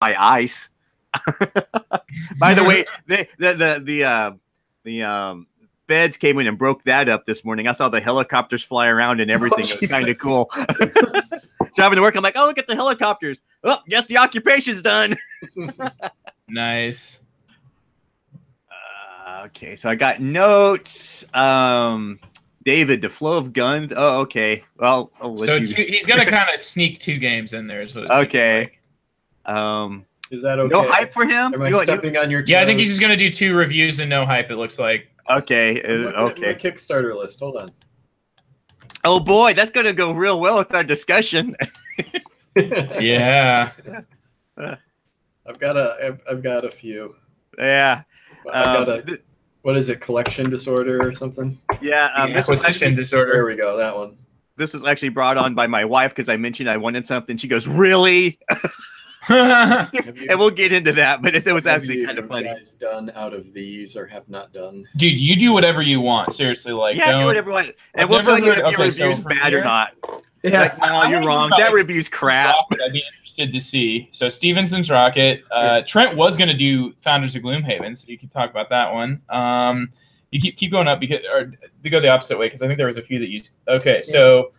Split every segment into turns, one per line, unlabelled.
by ice. By the way, the feds came in and broke that up this morning. I saw the helicopters fly around and everything. It was kind of cool. So having to work, I'm like, oh, look at the helicopters. Oh, guess the occupation's done.
Nice.
Okay, so I got notes. David, the flow of guns. Oh, okay. Well, I'll let you.
He's gonna kind of sneak 2 games in there. Is what it
okay.
Like.
Is that okay?
No hype for him?
Am I stepping on your toes?
Yeah, I think he's just gonna do 2 reviews and no hype. It looks like.
Okay.
Okay. My Kickstarter list. Hold on.
Oh boy, that's gonna go real well with our discussion.
Yeah.
I've got a few.
Yeah.
What is it? Collection disorder or something?
Yeah. This is
acquisition disorder.
There we go. That one.
This was actually brought on by my wife because I mentioned I wanted something. She goes, "Really?" And we'll get into that, but it was actually kind of funny.
Guys done out of these or have not done?
Dude, you do whatever you want. Seriously, like
yeah, do whatever you want, and we'll tell you if your review's bad or not.
Yeah,
like, no, you're wrong. That review's crap.
I'd be interested to see. So Stevenson's Rocket. Trent was going to do Founders of Gloomhaven, so you can talk about that one. You keep going up because, or to go the opposite way, because I think there was a few that you. Okay, so.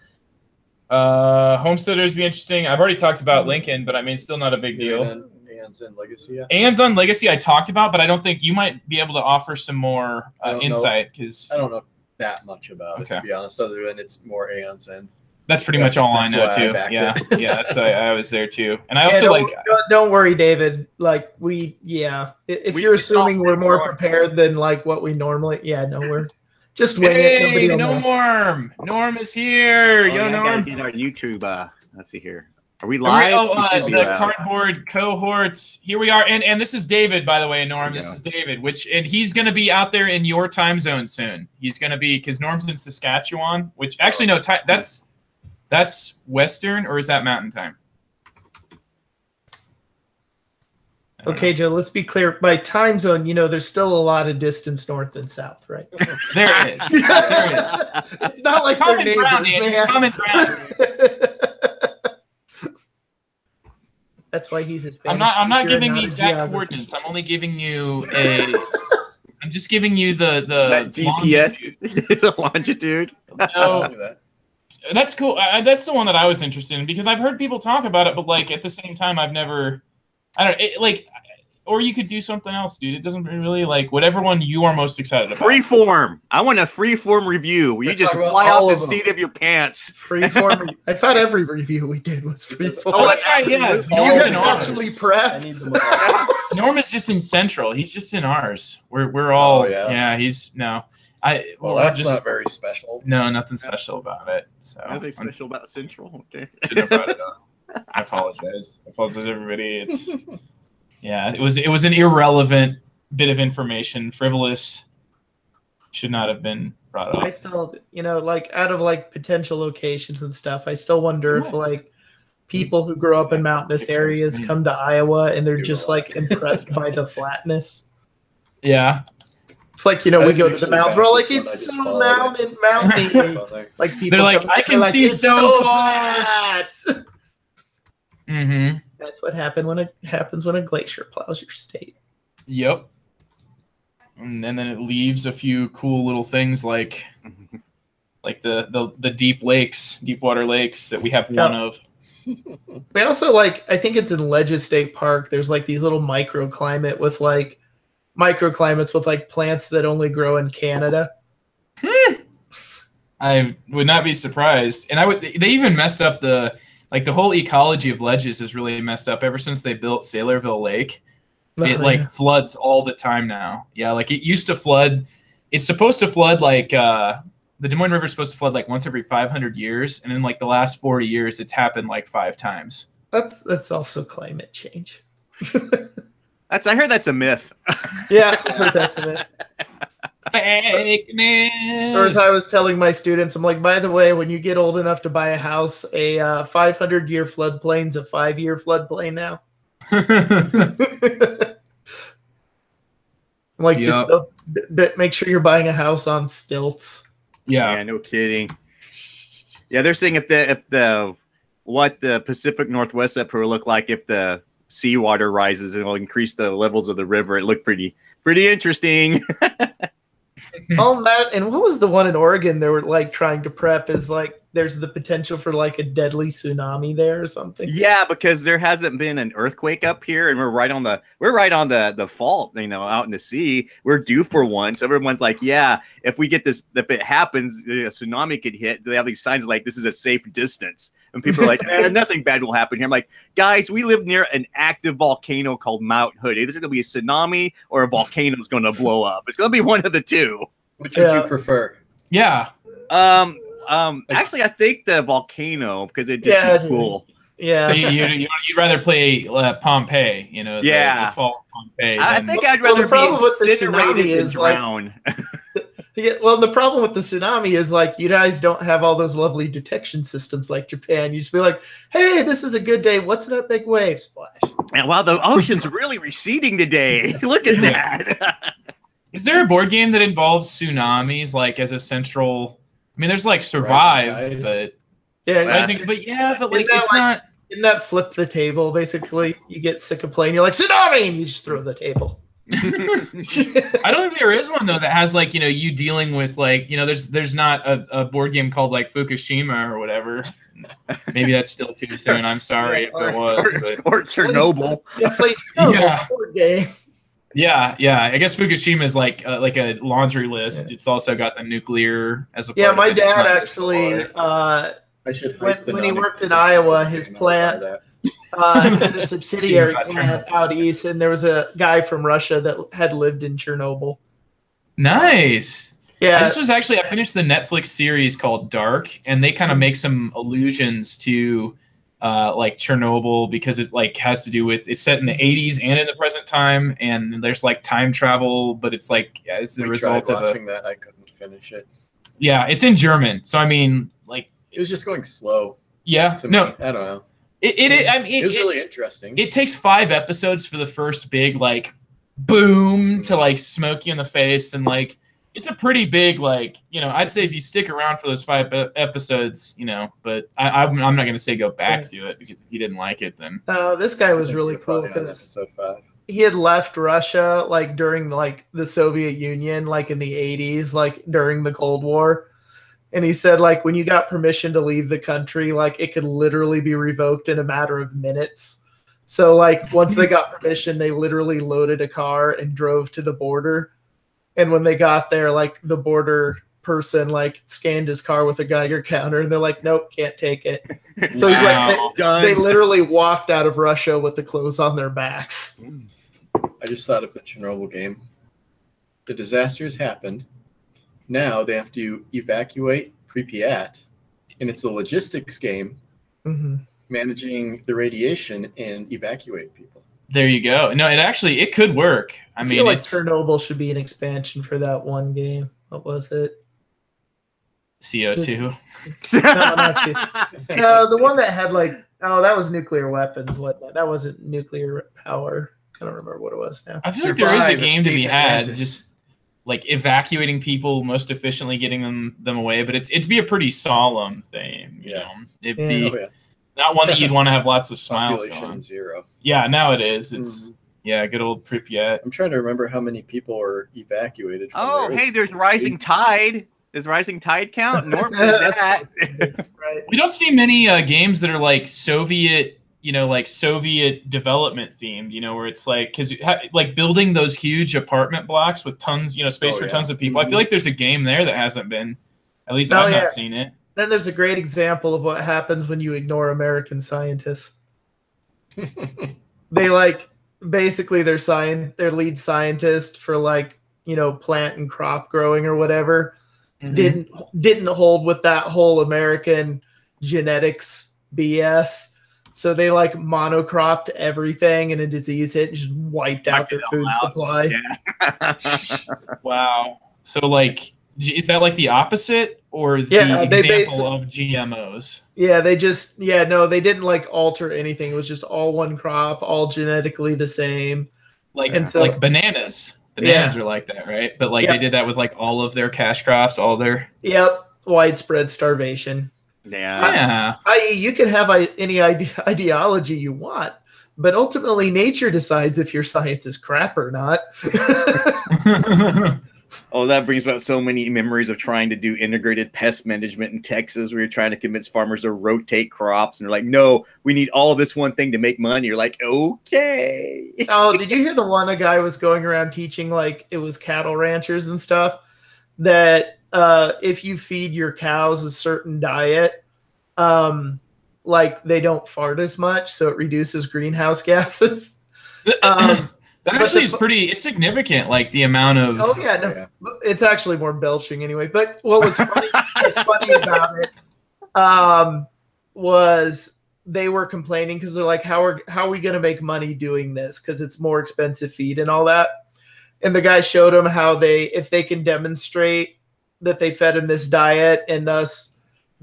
Homesteaders be interesting. I've already talked about Lincoln, but I mean, still not a big deal.
Anne's on Legacy. Yeah.
Anne's on Legacy I talked about, but I don't think you might be able to offer some more insight because
I don't know that much about it, to be honest, other than it's more Anne's End.
That's pretty much all I know too. Yeah, that's I was there too, and I also
Don't worry, David. Like if you're assuming we're more prepared than like what we normally, we're. Just wing it. Nobody will know.
Norm. Norm is here. Yo, Norm.
Gotta get our YouTube. Let's see here. Are we live?
The cardboard cohorts. Here we are, and this is David, by the way, Norm. This is David, and he's going to be out there in your time zone soon. He's going to be because Norm's in Saskatchewan, which actually no, that's Western, or is that Mountain Time?
Okay, Joe, let's be clear. By time zone, there's still a lot of distance north and south, right?
There it is.
It's not like they're neighbors.
Common ground.
That's why he's Hispanic.
I'm not giving the exact coordinates. I'm only giving you I'm just giving you the
GPS, the longitude.
No, that's cool. That's the one that I was interested in because I've heard people talk about it, but like at the same time, I've never. Or you could do something else, dude. It doesn't really whatever one you are most excited about.
Freeform. I want a freeform review where you just fly out the seat of your pants.
Freeform. I thought every review we did was freeform.
Oh, that's right. Yeah,
you actually prep.
Norm is just in Central. He's just in ours. We're all. Oh, yeah. He's no.
That's not very special.
No, nothing special about it. So
nothing special about Central. Okay.
I apologize. Everybody. It was an irrelevant bit of information, frivolous, should not have been brought up.
I still, out of potential locations and stuff, I still wonder if people who grow up in mountainous areas come to Iowa and they're just impressed by the flatness.
Yeah.
It's we go to the mountains. We're all like, it's so mountainy. People
they're like, I can see so far.
Mm-hmm. That's what happens when a glacier plows your state.
Yep. And then it leaves a few cool little things like the deep water lakes that we have one of.
We also I think it's in Ledges State Park. There's these little microclimates with plants that only grow in Canada.
I would not be surprised. And they even messed up the whole ecology of Ledges is really messed up ever since they built Saylorville Lake. It floods all the time now. Yeah, it used to flood. It's supposed to flood the Des Moines River is supposed to flood once every 500 years, and in the last 40 years, it's happened 5 times.
That's also climate change.
I heard that's a myth.
Yeah, I heard that's a myth.
Fake news.
Or as I was telling my students, I'm like, by the way, when you get old enough to buy a house, a 500-year floodplain's a 5-year floodplain now. Just make sure you're buying a house on stilts.
Yeah, no kidding. Yeah, they're saying if the Pacific Northwest up here look like if the seawater rises and it'll increase the levels of the river. It looked pretty interesting.
On that, and what was the one in Oregon they were like trying to prep is like there's the potential for like a deadly tsunami there or something.
Yeah, because there hasn't been an earthquake up here, and we're right on the fault, you know, out in the sea. We're due for one. So everyone's like, yeah, if we get this, if it happens, a tsunami could hit. They have these signs like this is a safe distance. And people are like, nothing bad will happen here. I'm like, guys, we live near an active volcano called Mount Hood. Either it's going to be a tsunami or a volcano is going to blow up. It's going to be one of the two.
Which would you prefer?
Yeah.
Actually, I think the volcano because it just be cool.
Yeah. You'd rather play Pompeii, you know? The fall of Pompeii.
I think I'd rather be incinerated and drown.
Yeah, well, the problem with the tsunami is like you guys don't have all those lovely detection systems like Japan. You just be like, "Hey, this is a good day. What's that big wave splash?"
And wow, the ocean's really receding today. Look at that.
Is there a board game that involves tsunamis like as a central? I mean, there's like Survive, but like it's not.
In that flip the table, basically, you get sick of playing. You're like tsunami, and you just throw the table.
I don't think there is one though that has like you dealing with like there's not a board game called like Fukushima or whatever. Maybe that's still too soon. I'm sorry if there was,
or Chernobyl.
Board game.
Yeah. I guess Fukushima is like a laundry list. Yeah. It's also got the nuclear as a part.
Yeah, my dad actually. When he worked in Iowa, his plant. Had a subsidiary plant out east, and there was a guy from Russia that had lived in Chernobyl.
Nice.
Yeah.
I finished the Netflix series called Dark, and they kind of make some allusions to like Chernobyl because it's like has to do with it's set in the 80s and in the present time, and there's like time travel, but it's like as a result of
watching that I couldn't finish it.
Yeah, it's in German, so I mean, like
it was just going slow.
Yeah.
To me. I don't know.
It
was really interesting.
It takes 5 episodes for the first big like boom to like smoke you in the face, and like it's a pretty big like I'd say if you stick around for those 5 episodes, but I'm not gonna say go back to it because if you didn't like it, then
this guy was really cool because he had left Russia like during like the Soviet Union, like in the 80s, like during the Cold War. And he said, like, when you got permission to leave the country, like, it could literally be revoked in a matter of minutes. So, like, once they got permission, they literally loaded a car and drove to the border. And when they got there, like, the border person, like, scanned his car with a Geiger counter. And they're like, nope, can't take it. So he's like, they literally walked out of Russia with the clothes on their backs.
I just thought of the Chernobyl game. The disaster has happened. Now they have to evacuate Pripyat, and it's a logistics game, managing the radiation and evacuate people.
There you go. No, it could work. I mean,
feel like Chernobyl should be an expansion for that one game. What was it?
CO2.
No, not CO2. No, the one that had like that was nuclear weapons. That wasn't nuclear power. I don't remember what it was now.
I feel like there is a game to be had. Just like evacuating people most efficiently, getting them away, but it'd be a pretty solemn thing, you know. It'd be not one that you'd want to have lots of smiles on.
0.
Yeah, now it is. It's good old Pripyat.
I'm trying to remember how many people are evacuated. From
there's Rising Tide. Does Rising Tide count? Norm did that.
Right.
We don't see many games that are like Soviet. Like Soviet development themed, where it's like, because like building those huge apartment blocks with tons, space for tons of people. I feel like there's a game there that hasn't been, at least I've not seen it.
Then there's a great example of what happens when you ignore American scientists. They like basically their lead scientist for like, plant and crop growing or whatever didn't hold with that whole American genetics BS. So they like monocropped everything, and a disease hit and just wiped out their food supply.
Yeah.
Wow. So like, is that like the opposite or the example of GMOs?
Yeah, they didn't like alter anything. It was just all one crop, all genetically the same.
Like bananas. Bananas are like that, right? But like they did that with like all of their cash crops, all their.
Yep. Widespread starvation.
Yeah.
I.e., you can have any ideology you want, but ultimately nature decides if your science is crap or not.
Oh, that brings back so many memories of trying to do integrated pest management in Texas, where you're trying to convince farmers to rotate crops, and they're like, "No, we need all this one thing to make money." You're like, "Okay."
Oh, did you hear the one? A guy was going around teaching, like it was cattle ranchers and stuff, that if you feed your cows a certain diet, like they don't fart as much, so it reduces greenhouse gases.
That actually is it's significant, like the amount of.
Oh yeah, no, it's actually more belching anyway. But what was funny about it was they were complaining because they're like, how are we going to make money doing this? Because it's more expensive feed and all that. And the guy showed them how if they can demonstrate that they fed them this diet and thus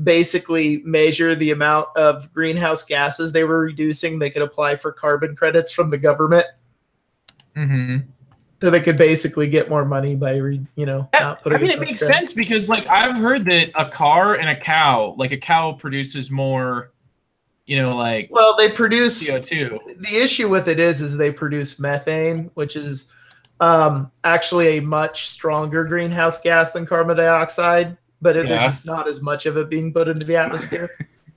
basically measure the amount of greenhouse gases they were reducing, they could apply for carbon credits from the government.
Mm-hmm.
So they could basically get more money by, not putting.
It makes sense because, like, I've heard that a car and a cow produces more,
Well, they produce
CO2.
The issue with it is they produce methane, which is actually a much stronger greenhouse gas than carbon dioxide, but there's just not as much of it being put into the atmosphere.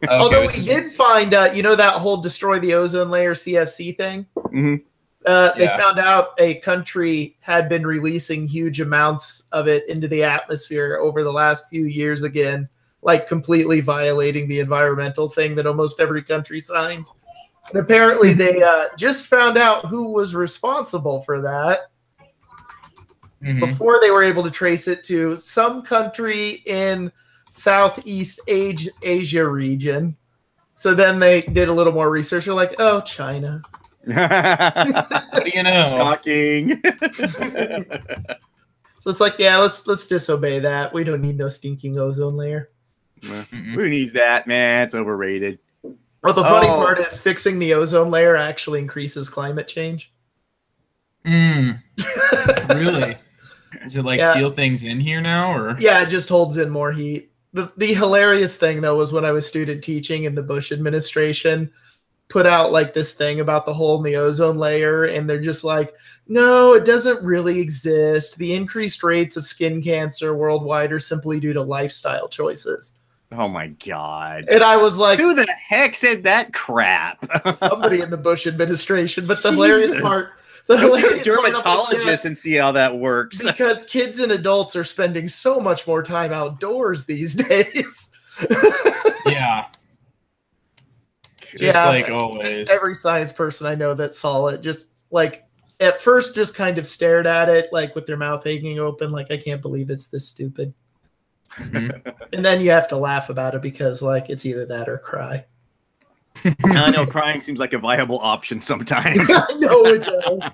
Okay, although we did find, that whole destroy the ozone layer CFC thing.
Mm-hmm.
They found out a country had been releasing huge amounts of it into the atmosphere over the last few years again, like completely violating the environmental thing that almost every country signed. And apparently they just found out who was responsible for that before they were able to trace it to some country in Southeast Asia region. So then they did a little more research. They're like, oh, China.
What do you know?
Shocking.
So it's like, yeah, let's disobey that. We don't need no stinking ozone layer.
Who needs that, man? It's overrated.
Well, the funny part is fixing the ozone layer actually increases climate change.
Really? Is it seal things in here now, or?
Yeah, it just holds in more heat. The hilarious thing though was when I was student teaching in the Bush administration put out like this thing about the hole in the ozone layer, and they're just like, no, it doesn't really exist. The increased rates of skin cancer worldwide are simply due to lifestyle choices.
Oh my God.
And I was like,
who the heck said that crap?
Somebody in the Bush administration. But the hilarious part,
go see a dermatologist and see how that works.
Because kids and adults are spending so much more time outdoors these days.
Yeah. Just like always.
Every science person I know that saw it just like at first just kind of stared at it like with their mouth hanging open, like I can't believe it's this stupid. And then you have to laugh about it because like it's either that or cry.
I know crying seems like a viable option sometimes.
I know it does.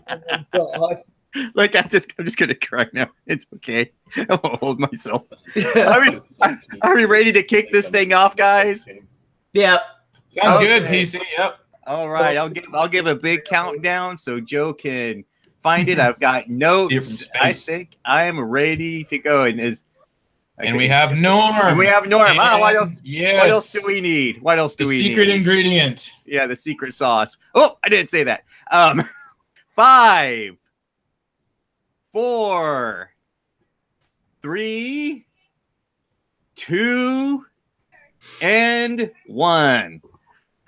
Oh, God.
Like I'm just gonna cry now. It's okay. I won't hold myself. Yeah. Are we ready to kick this thing off, guys?
Yeah.
Sounds good, TC. Yep.
All right. I'll give a big countdown so Joe can find it. I've got notes. I think I am ready to go.
And we have Norm.
What else?
Yes.
What else do we need? What else do we need?
The secret ingredient.
Yeah, the secret sauce. Oh, I didn't say that. 5, 4, 3, 2, and 1.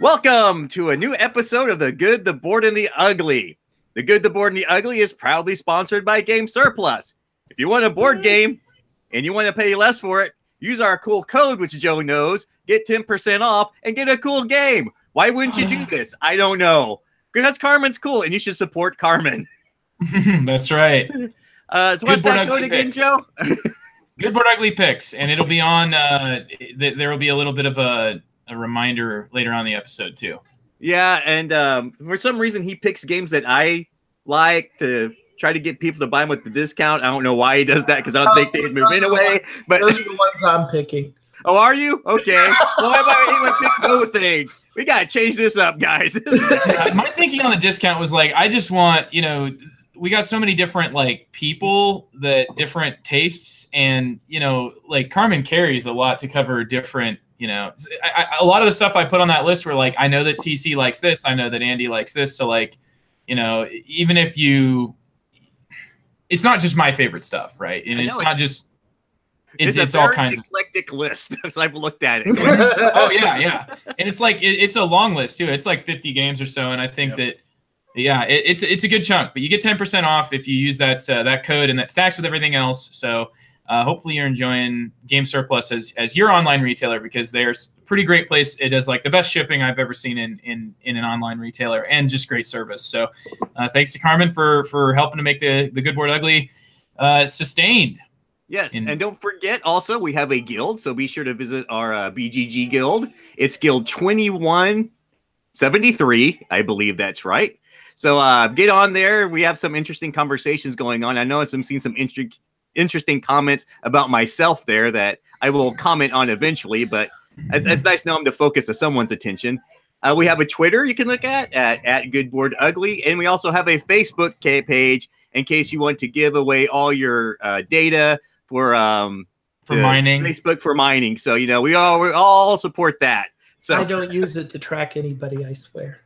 Welcome to a new episode of The Good, the Bored, and the Ugly. The Good, the Bored, and the Ugly is proudly sponsored by Game Surplus. If you want a board game and you want to pay less for it, use our cool code, which Joe knows. Get 10% off and get a cool game. Why wouldn't you do this? I don't know. Because Carmen's cool, and you should support Carmen.
That's right.
So what's that code again, Joe?
Good Board Ugly Picks, and it'll be on. There will be a little bit of a reminder later on in the episode too. Yeah, and for some reason he picks games that I like to try to get people to buy them with the discount. I don't know why he does that because I don't think they'd move anyway. But
those are the ones I'm picking.
Oh, are you? Okay. Well, why about anyone pick those things? We gotta change this up, guys.
My thinking on the discount was like, I just want, we got so many different like people that different tastes, and like Carmen carries a lot to cover different You know, a lot of the stuff I put on that list were like, I know that TC likes this, I know that Andy likes this. So like, you know, even if it's not just my favorite stuff, right? And it's not just, it's all kinds of
eclectic list as I've looked at it.
Oh yeah. And it's like, it's a long list too. It's like 50 games or so. And I think that, yeah, it's a good chunk, but you get 10% off if you use that code, and that stacks with everything else. So hopefully you're enjoying Game Surplus as your online retailer, because there's a pretty great place. It does like the best shipping I've ever seen in an online retailer, and just great service. So thanks to Carmen for helping to make the Good Board Ugly sustained.
Yes, and don't forget also we have a guild, so be sure to visit our BGG guild. It's Guild 2173, I believe that's right. So get on there. We have some interesting conversations going on. I know I'm seeing some interesting comments about myself there that I will comment on eventually, but it's nice to know I'm the focus of someone's attention. We have a Twitter you can look at GoodBoardUgly, and we also have a Facebook page in case you want to give away all your data for
mining.
Facebook for mining. So, you know, we all support that. So
I don't use it to track anybody, I swear.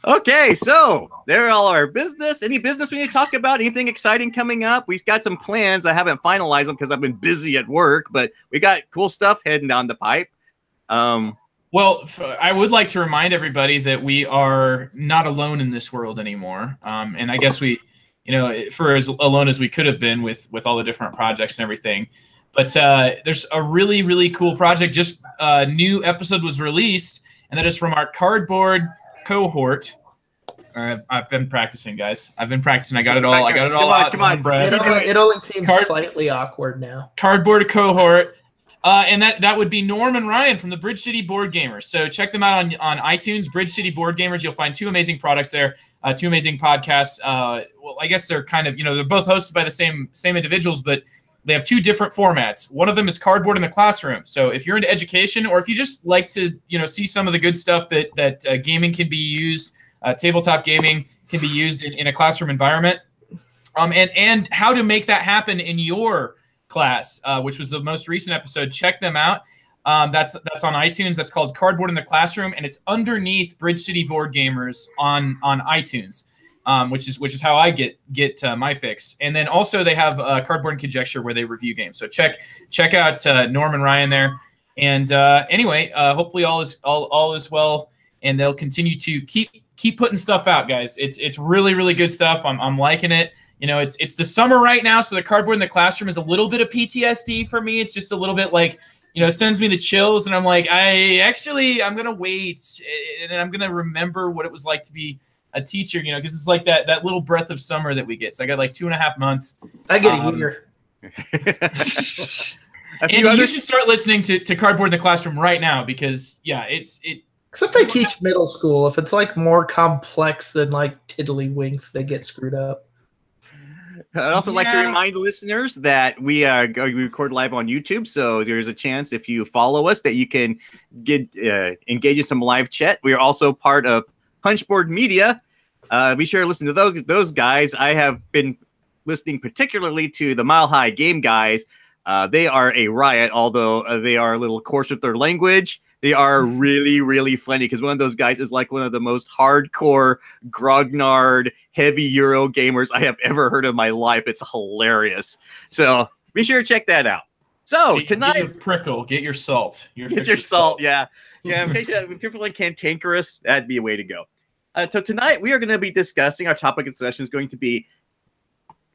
Okay, so there all our business. Any business we need to talk about? Anything exciting coming up? We've got some plans. I haven't finalized them because I've been busy at work, but we got cool stuff heading down the pipe.
Well, I would like to remind everybody that we are not alone in this world anymore. And I guess we, you know, for as alone as we could have been with all the different projects and everything. But there's a really, really cool project. Just a new episode was released, and that is from our cardboard cohort. I've been practicing, guys. I've been practicing. I got it all. I got it all out.
Come on, Brad.
It only seems slightly awkward now.
Cardboard cohort. And that would be Norm and Ryan from the Bridge City Board Gamers. So check them out on iTunes, Bridge City Board Gamers. You'll find two amazing products there, two amazing podcasts. Well, I guess they're kind of, you know, they're both hosted by the same individuals, but they have two different formats. One of them is Cardboard in the Classroom. So if you're into education, or if you just like to, you know, see some of the good stuff that gaming can be used, tabletop gaming can be used in a classroom environment, and how to make that happen in your class, which was the most recent episode. Check them out. That's on iTunes. That's called Cardboard in the Classroom, and it's underneath Bridge City Board Gamers on iTunes, which is how I get my fix. And then also they have Cardboard and Conjecture, where they review games. So check out Norm and Ryan there. And anyway, hopefully all is well, and they'll continue to keep putting stuff out, guys. It's really, really good stuff. I'm liking it. You know, it's the summer right now, so the Cardboard in the Classroom is a little bit of PTSD for me. It's just a little bit like, you know, it sends me the chills, and I'm like, I'm gonna wait, and I'm gonna remember what it was like to be a teacher, you know, because it's like that little breath of summer that we get. So I got like 2.5 months.
I get a year.
And you should start listening to Cardboard in the Classroom right now, because yeah,
Except I teach middle school. If it's like more complex than like tiddlywinks, they get screwed up.
I'd also like to remind listeners that we record live on YouTube, so there's a chance if you follow us that you can get engage in some live chat. We are also part of Punchboard Media. Be sure to listen to those guys. I have been listening particularly to the Mile High Game guys. They are a riot, although they are a little coarse with their language. They are really, really funny, because one of those guys is like one of the most hardcore, grognard, heavy Euro gamers I have ever heard in my life. It's hilarious. So be sure to check that out. So tonight,
get your prickle, get your salt.
Get your salt, yeah. Yeah, in case if you're feeling cantankerous, that'd be a way to go. So tonight we are going to be discussing, our topic of discussion is going to be,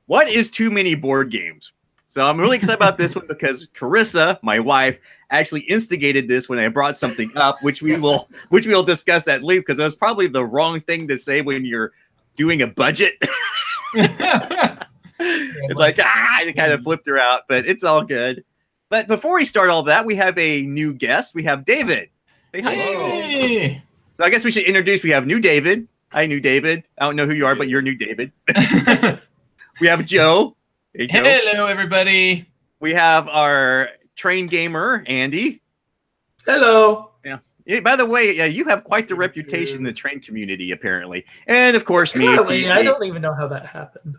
what is too many board games? So I'm really excited about this one because Carissa, my wife, actually instigated this when I brought something up, which we will discuss at length, because it was probably the wrong thing to say when you're doing a budget. It's like, it kind of flipped her out, but it's all good. But before we start all that, we have a new guest. We have David. Say hi.
Hey.
So I guess we should introduce. We have new David. Hi, new David. I don't know who you are, but you're new David. We have Joe. Hey, Joe.
Hello, everybody.
We have our train gamer, Andy.
Hello.
Yeah. By the way, you have quite the reputation in the train community, apparently. And of course, me.
Really? I don't even know how that happened.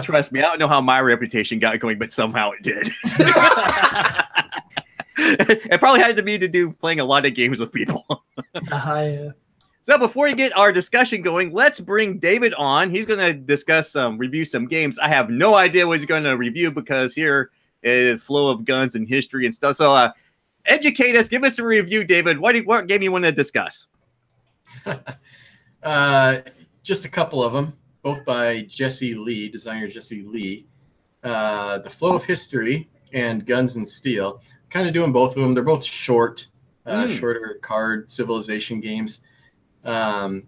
Trust me, I don't know how my reputation got going, but somehow it did. It probably had to be to do playing a lot of games with people.
Yeah.
So before we get our discussion going, let's bring David on. He's going to discuss review some games. I have no idea what he's going to review because here is flow of guns and history and stuff. So educate us. Give us a review, David. What game you want to discuss?
Just a couple of them, both by designer Jesse Lee. The Flow of History and Guns and Steel. Kind of doing both of them. They're both shorter card civilization games. Flow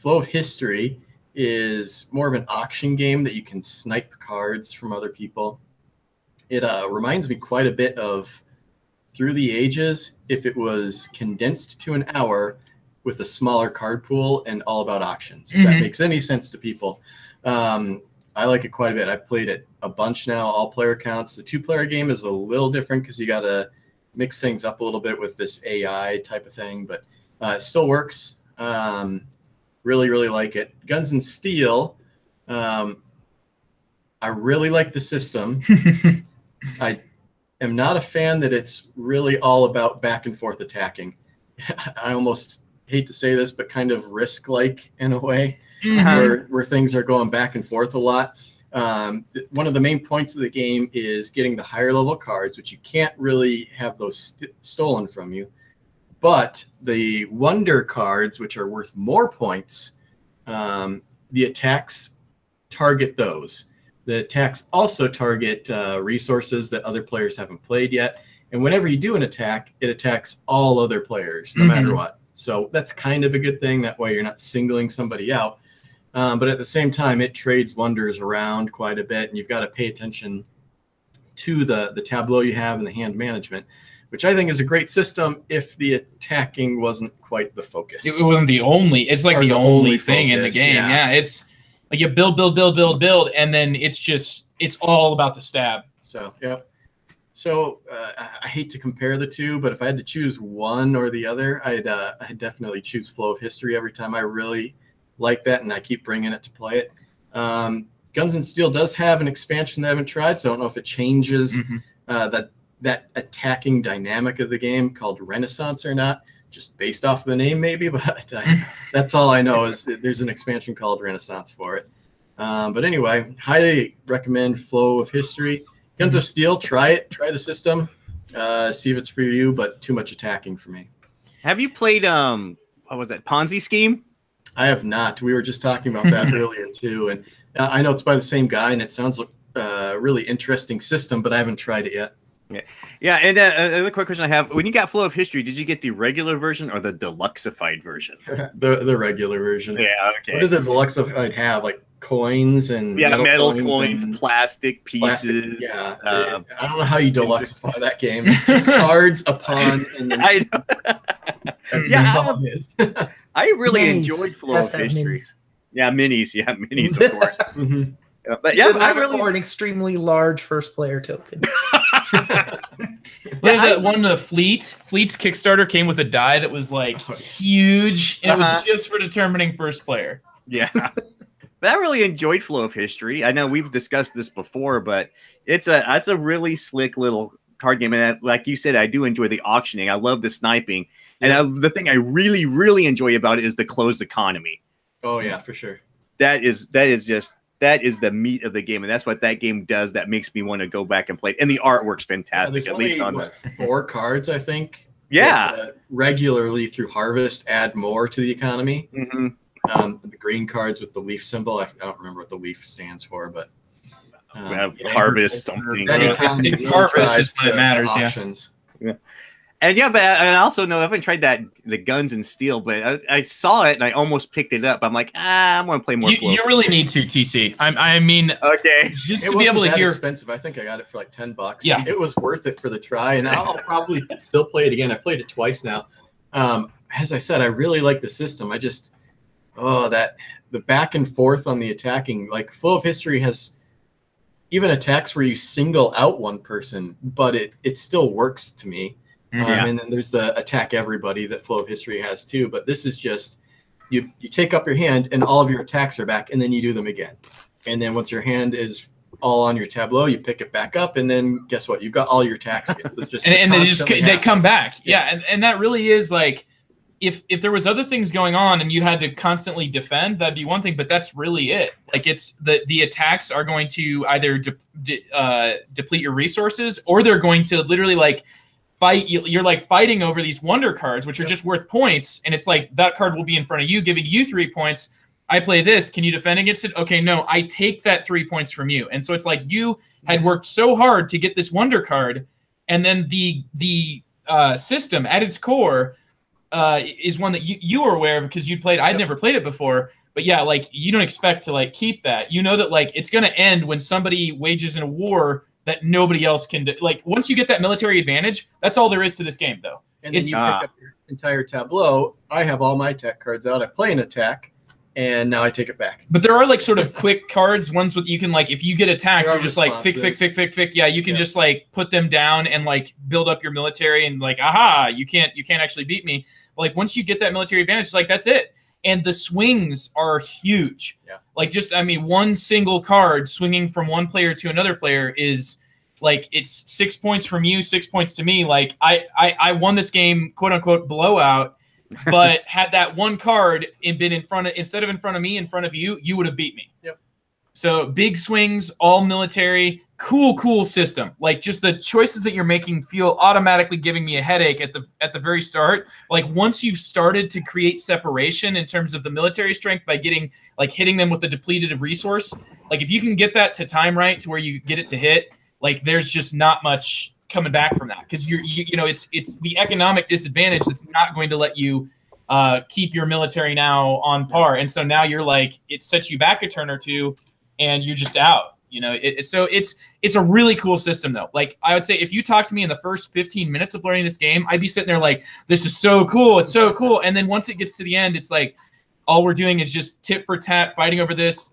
of History is more of an auction game that you can snipe cards from other people. It reminds me quite a bit of Through the Ages if it was condensed to an hour with a smaller card pool and all about auctions. If that makes any sense to people. I like it quite a bit. I've played it a bunch now, all player counts. The 2-player game is a little different because you got to mix things up a little bit with this AI type of thing, but it still works. Really, really like it. Guns and Steel, I really like the system. I am not a fan that it's really all about back and forth attacking. I almost hate to say this, but kind of Risk-like in a way, where things are going back and forth a lot. One of the main points of the game is getting the higher level cards, which you can't really have those stolen from you. But the wonder cards, which are worth more points, the attacks target those. The attacks also target resources that other players haven't played yet. And whenever you do an attack, it attacks all other players, no matter what. So that's kind of a good thing. That way you're not singling somebody out. But at the same time, it trades wonders around quite a bit, and you've got to pay attention to the tableau you have and the hand management, which I think is a great system if the attacking wasn't quite the focus.
It wasn't the only. It's like the only thing in the game. Yeah, it's like you build, and then it's all about the stab.
So yeah. So I hate to compare the two, but if I had to choose one or the other, I'd definitely choose Flow of History every time. I really like that, and I keep bringing it to play it. Guns and Steel does have an expansion that I haven't tried, so I don't know if it changes that attacking dynamic of the game called Renaissance or not, just based off of the name maybe, but that's all I know is there's an expansion called Renaissance for it. But anyway, highly recommend Flow of History. Guns of Steel, try it, try the system, see if it's for you, but too much attacking for me.
Have you played, what was that, Ponzi Scheme?
I have not. We were just talking about that earlier too, and I know it's by the same guy, and it sounds like a really interesting system, but I haven't tried it yet.
Yeah, and another quick question I have: when you got Flow of History, did you get the regular version or the deluxeified version?
the regular version.
Yeah, okay.
What did the deluxeified have? Like coins and
metal coins, and plastic pieces.
Yeah, I don't know how you deluxeify that game. It's cards, a pawn, and then
I know.
that's all it is.
I really enjoyed Flow of History.
Minis.
Yeah, minis, of course. Yeah, but yeah, I really
or an extremely large first player token.
One of the Fleet's Kickstarter came with a die that was like huge, and it was just for determining first player.
Yeah. But I really enjoyed Flow of History. I know we've discussed this before, but it's a really slick little card game. And like you said, I do enjoy the auctioning. I love the sniping. And the thing I really, really enjoy about it is the closed economy.
Oh, yeah, for sure.
That is the meat of the game. And that's what that game does that makes me want to go back and play it. And the artwork's fantastic, at least on the
4 cards, I think.
Yeah.
That, regularly through Harvest add more to the economy. The green cards with the leaf symbol. I don't remember what the leaf stands for, but
Harvest something.
Harvest is what it matters.
Auctions.
Yeah. And yeah, but I also know I haven't tried the Guns and Steel, but I saw it and I almost picked it up. I'm like, I'm going to play more.
You really need to, TC. I mean,
okay,
just to be able to hear.
Expensive. I think I got it for like $10.
Yeah,
it was worth it for the try, and I'll probably still play it again. I played it twice now. As I said, I really like the system. I just the back and forth on the attacking, like Flow of History has even attacks where you single out one person, but it still works to me. And then there's the attack everybody that Flow of History has too. But this is just you take up your hand and all of your attacks are back, and then you do them again. And then once your hand is all on your tableau. You pick it back up, and then guess what? You've got all your attacks. It's just
and they come back. Yeah, and that really is like, if there was other things going on and you had to constantly defend, that'd be one thing. But that's really it. Like, it's the attacks are going to either deplete your resources, or they're going to literally like fight you. You're like fighting over these wonder cards, which are just worth points, and it's like that card will be in front of you, giving you 3 points. I play this. Can you defend against it? Okay, no, I take that 3 points from you. And so it's like you had worked so hard to get this wonder card, and then the system at its core is one that you were aware of because you'd played. I'd never played it before, but yeah, like you don't expect to like keep that. You know that like it's going to end when somebody wages in a war that nobody else can do. Like once you get that military advantage, that's all there is to this game, though.
And then you pick up your entire tableau. I have all my attack cards out. I play an attack. And now I take it back.
But there are like sort of quick cards, ones with you can like, if you get attacked, you're just like fick. Yeah, you can just like put them down and like build up your military and like, aha, you can't actually beat me. But like once you get that military advantage, it's like that's it. And the swings are huge. Yeah. Like just, I mean, one single card swinging from one player to another player is like, it's 6 points from you, 6 points to me. Like I won this game, quote unquote, blowout. But had that one card been in front of, instead of in front of me, in front of you, you would have beat me.
Yep.
So big swings, all military, cool system. Like just the choices that you're making feel automatically giving me a headache at the very start. Like once you've started to create separation in terms of the military strength by getting like hitting them with the depleted resource, like if you can get that to time right to where you get it to hit, like there's just not much coming back from that, because you know it's the economic disadvantage that's not going to let you keep your military now on par, and so now you're like, it sets you back a turn or two and you're just out, you know. So it's a really cool system though. Like I would say if you talk to me in the first 15 minutes of learning this game, I'd be sitting there like, this is so cool, it's so cool, and then once it gets to the end, it's like all we're doing is just tit for tat fighting over this.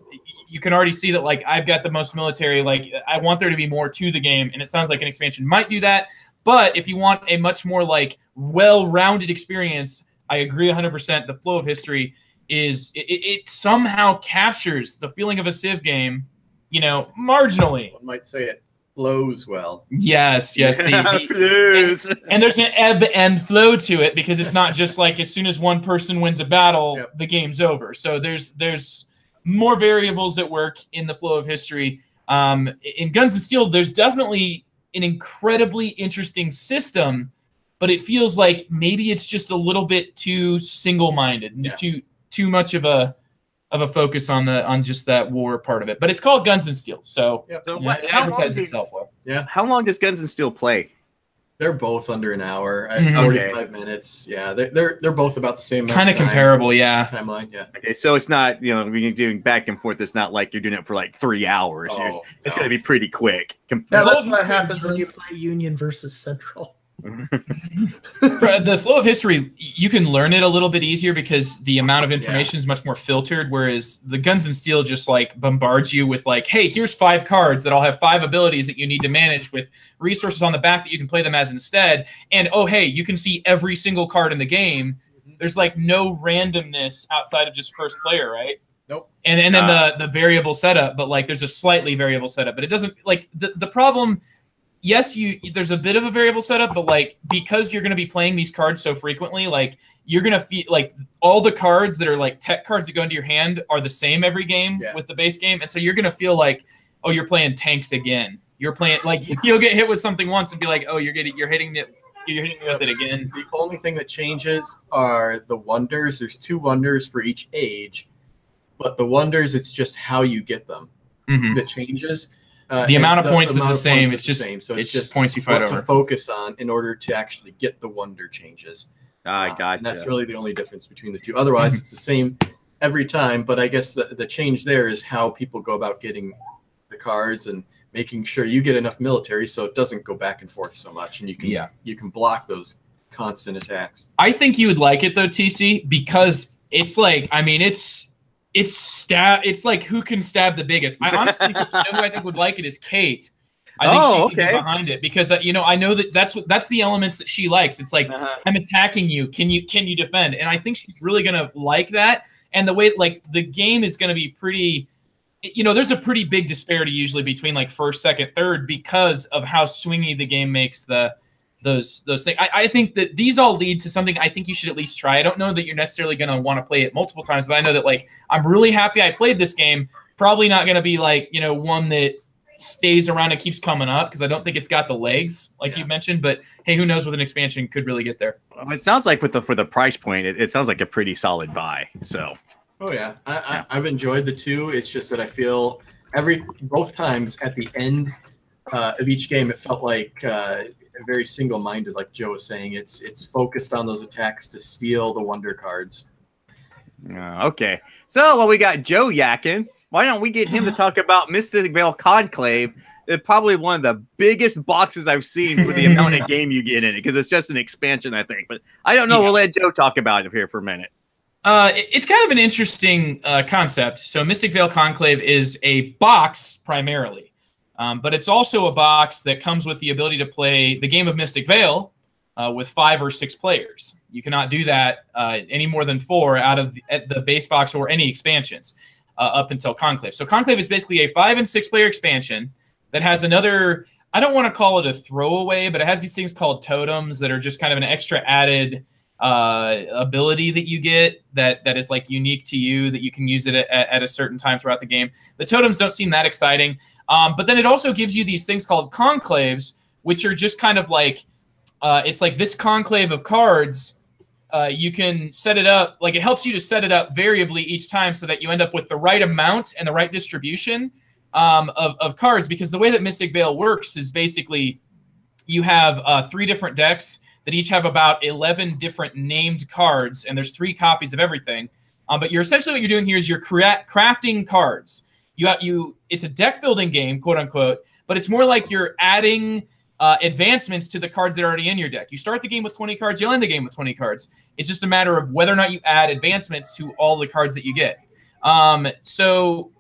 You can already see that, like, I've got the most military. Like, I want there to be more to the game, and it sounds like an expansion might do that. But if you want a much more, like, well-rounded experience, I agree 100%. The Flow of History is – it somehow captures the feeling of a Civ game, you know, marginally.
One might say it flows well.
Yes. And there's an ebb and flow to it, because it's not just like as soon as one person wins a battle, the game's over. So there's more variables at work in the Flow of History. In Guns and Steel, there's definitely an incredibly interesting system, but it feels like maybe it's just a little bit too single-minded and too much of a focus on just that war part of it. But it's called Guns and Steel, so it advertises itself well.
Yeah.
How long does Guns and Steel play?
They're both under an hour, 45 minutes. Yeah, they're both about the same.
Kind of comparable, yeah.
Timeline, yeah.
Okay, so it's not, you know, when you're doing back and forth, it's not like you're doing it for like 3 hours. It's going to be pretty quick.
Yeah, that's what happens when you play Union versus Central.
The Flow of History, you can learn it a little bit easier because the amount of information is much more filtered, whereas the Guns and Steel just like bombards you with like, hey, here's 5 cards that all have 5 abilities that you need to manage with resources on the back that you can play them as instead. And oh, hey, you can see every single card in the game. There's like no randomness outside of just first player, right?
Nope.
And then the variable setup, but like there's a slightly variable setup, but it doesn't like the problem. Yes, there's a bit of a variable setup, but like because you're going to be playing these cards so frequently, like you're going to feel like all the cards that are like tech cards that go into your hand are the same every game with the base game, and so you're going to feel like, oh, you're playing tanks again. You're playing like you'll get hit with something once and be like, oh, you're hitting me with it again.
The only thing that changes are the wonders. There's 2 wonders for each age, but the wonders, it's just how you get them that changes.
The amount of points is the same. It's just
same. So
it's just points you fight over.
To focus on in order to actually get the wonder changes.
Gotcha.
And that's really the only difference between the 2. Otherwise, it's the same every time. But I guess the change there is how people go about getting the cards and making sure you get enough military so it doesn't go back and forth so much, and you can block those constant attacks.
I think you would like it though, TC, because it's like, I mean, it's like who can stab the biggest. I honestly think, you know, who I think would like it is Kate. I think she can get behind it because you know, I know that's the elements that she likes. It's like I'm attacking you. Can you defend? And I think she's really gonna like that. And the way like the game is gonna be pretty there's a pretty big disparity usually between like first, second, third because of how swingy the game makes those things. I think that these all lead to something I think you should at least try. I don't know that you're necessarily going to want to play it multiple times, but I know that like I'm really happy I played this game. Probably not going to be like, one that stays around and keeps coming up because I don't think it's got the legs like you mentioned. But hey, who knows, with an expansion could really get there.
Well, it sounds like for the price point, it sounds like a pretty solid buy. So.
Oh yeah, I've enjoyed the two. It's just that I feel both times at the end of each game, it felt like very single-minded, like Joe was saying. It's focused on those attacks to steal the wonder cards.
Okay, so while we got Joe yakking, why don't we get him to talk about Mystic Vale Conclave? It's probably one of the biggest boxes I've seen for the amount of game you get in it, because it's just an expansion, I think. But I don't know. Yeah. We'll let Joe talk about it here for a minute.
It's kind of an interesting concept. So Mystic Vale Conclave is a box primarily, but it's also a box that comes with the ability to play the game of Mystic Vale with 5 or 6 players. You cannot do that any more than 4 out of the base box or any expansions up until Conclave. So Conclave is basically a 5 and 6 player expansion that has another, I don't want to call it a throwaway, but it has these things called totems that are just kind of an extra added ability that you get that is like unique to you, that you can use it at a certain time throughout the game. The totems don't seem that exciting, but then it also gives you these things called conclaves, which are just kind of like it's like this conclave of cards. You can set it up, like it helps you to set it up variably each time so that you end up with the right amount and the right distribution of cards, because the way that Mystic Vale works is basically you have 3 different decks that each have about 11 different named cards, and there's 3 copies of everything. But you're essentially, what you're doing here is you're crafting cards. It's a deck building game, quote unquote, but it's more like you're adding advancements to the cards that are already in your deck. You start the game with 20 cards, you'll end the game with 20 cards. It's just a matter of whether or not you add advancements to all the cards that you get. So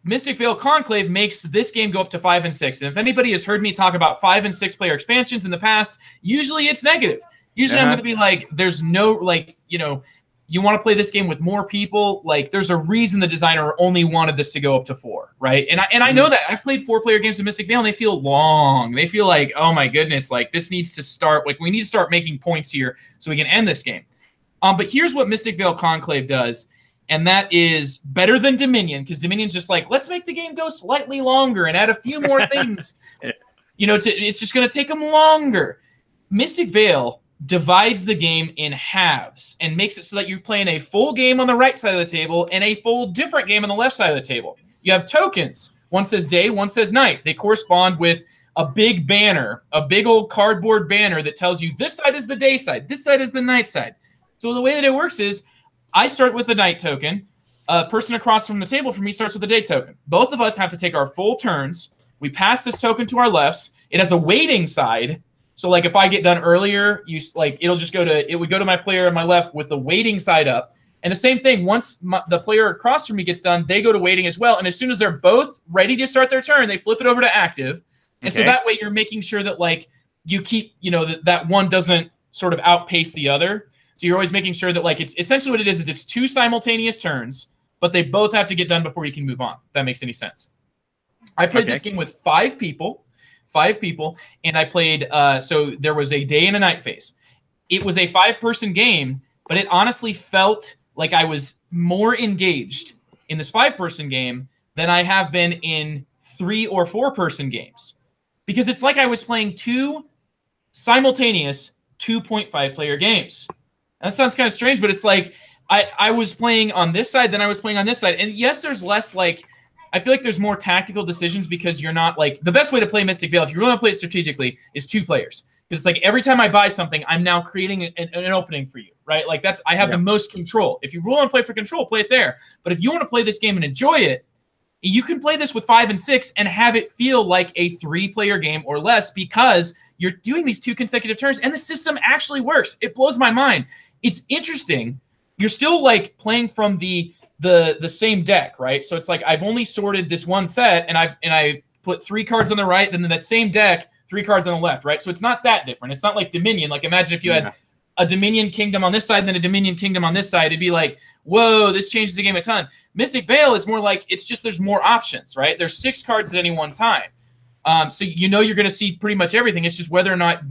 Mystic Vale Conclave makes this game go up to 5 and 6. And if anybody has heard me talk about 5 and 6 player expansions in the past, usually it's negative. Usually I'm going to be like, there's no, like, you want to play this game with more people. Like, there's a reason the designer only wanted this to go up to 4, right? And I know that. I've played 4-player games of Mystic Vale, and they feel long. They feel like, oh my goodness, like this needs to start. Like, we need to start making points here so we can end this game. But here's what Mystic Vale Conclave does. And that is better than Dominion, because Dominion's just like, let's make the game go slightly longer and add a few more things. It's just going to take them longer. Mystic Vale divides the game in halves and makes it so that you're playing a full game on the right side of the table and a full different game on the left side of the table. You have tokens. One says day, one says night. They correspond with a big banner, a big old cardboard banner that tells you this side is the day side, this side is the night side. So the way that it works is I start with the night token. A person across from the table from me starts with the day token. Both of us have to take our full turns. We pass this token to our lefts. It has a waiting side. So like if I get done earlier, it would go to my player on my left with the waiting side up. And the same thing, once the player across from me gets done, they go to waiting as well. And as soon as they're both ready to start their turn, they flip it over to active. And so that way you're making sure that like you keep, that one doesn't sort of outpace the other. So you're always making sure that like it's essentially what it is it's 2 simultaneous turns, but they both have to get done before you can move on. If that makes any sense. I played this game with 5 people, and I played, so there was a day and a night phase. It was a 5-person game, but it honestly felt like I was more engaged in this 5-person game than I have been in 3 or 4-person games. Because it's like I was playing 2 simultaneous 2.5 player games. That sounds kind of strange, but it's like I was playing on this side, then I was playing on this side. And yes, there's less like, I feel like there's more tactical decisions because you're not like, the best way to play Mystic Vale, if you really want to play it strategically, is 2 players. Because it's like every time I buy something, I'm now creating an opening for you, right? Like I have the most control. If you really want to play for control, play it there. But if you want to play this game and enjoy it, you can play this with 5 and 6 and have it feel like a 3-player game or less because you're doing these 2 consecutive turns and the system actually works. It blows my mind. It's interesting. You're still like playing from the same deck, right? So it's like I've only sorted this one set and I put 3 cards on the right, then in the same deck, 3 cards on the left, right? So it's not that different. It's not like Dominion. Like imagine if you had a Dominion Kingdom on this side and then a Dominion Kingdom on this side, it'd be like, whoa, this changes the game a ton. Mystic Vale is more like, it's just there's more options, right? There's 6 cards at any one time. So you know you're going to see pretty much everything. It's just whether or not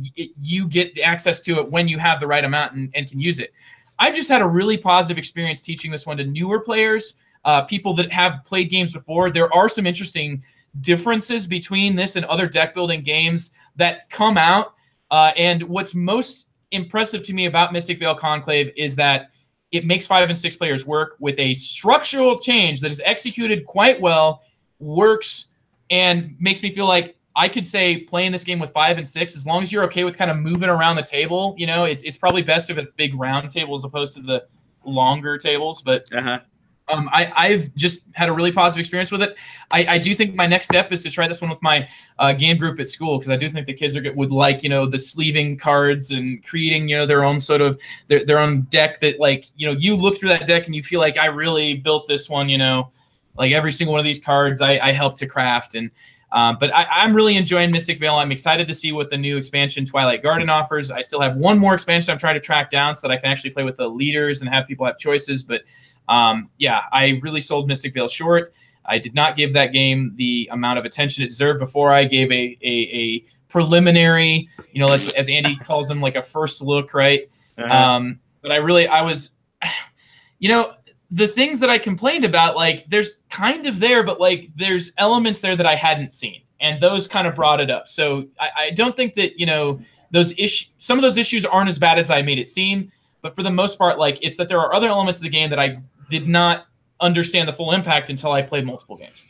you get access to it when you have the right amount and can use it. I've just had a really positive experience teaching this one to newer players, people that have played games before. There are some interesting differences between this and other deck building games that come out. And what's most impressive to me about Mystic Vale Conclave is that it makes 5 and 6 players work with a structural change that is executed quite well, works, and makes me feel like I could say playing this game with 5 and 6, as long as you're okay with kind of moving around the table, you know, it's probably best if it's a big round table as opposed to the longer tables. But I've just had a really positive experience with it. I do think my next step is to try this one with my game group at school, because I do think the kids would like, you know, the sleeving cards and creating, you know, their own sort of their own deck that, like, you know, you look through that deck and you feel like I really built this one, you know, like every single one of these cards I helped to craft. And but I'm really enjoying Mystic Vale. I'm excited to see what the new expansion Twilight Garden offers. I still have one more expansion I'm trying to track down so that I can actually play with the leaders and have people have choices. But yeah, I really sold Mystic Vale short. I did not give that game the amount of attention it deserved before I gave a preliminary, you know, as Andy calls them, like a first look, right? But I was, you know, the things that I complained about, like, there's kind of there, but like there's elements there that I hadn't seen, and those kind of brought it up. So I don't think that, you know, some of those issues aren't as bad as I made it seem, but for the most part, like, it's that there are other elements of the game that I did not understand the full impact until I played multiple games.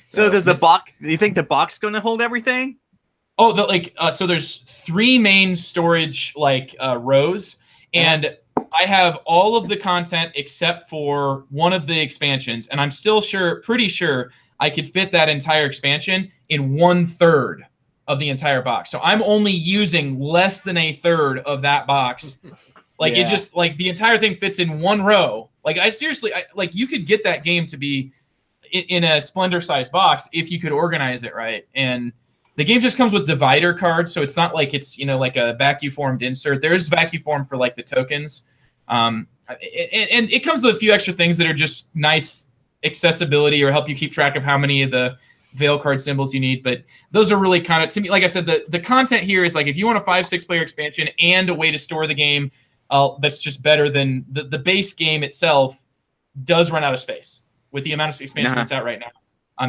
So does the box? Do you think the box is going to hold everything?
Oh, so there's 3 main storage rows, and I have all of the content except for one of the expansions, and I'm still pretty sure I could fit that entire expansion in 1/3 of the entire box. So I'm only using less than 1/3 of that box. Like, It's just like the entire thing fits in 1 row. Like, I seriously, like, you could get that game to be in a Splendor sized box if you could organize it right. And the game just comes with divider cards, so it's not like it's, you know, like a vacuum formed insert. There's vacuum form for like the tokens. And it comes with a few extra things that are just nice accessibility or help you keep track of how many of the Veil card symbols you need. But those are really kind of, to me, like I said, the content here is like, if you want a 5-6 player expansion and a way to store the game that's just better than the base game itself, does run out of space with the amount of expansion that's out right now.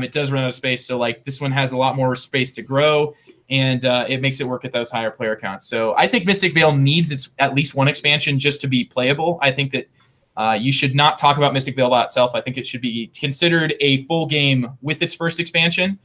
It does run out of space. So like this one has a lot more space to grow, and it makes it work at those higher player counts. So I think Mystic Vale needs at least one expansion just to be playable. I think that you should not talk about Mystic Vale by itself. I think it should be considered a full game with its first expansion.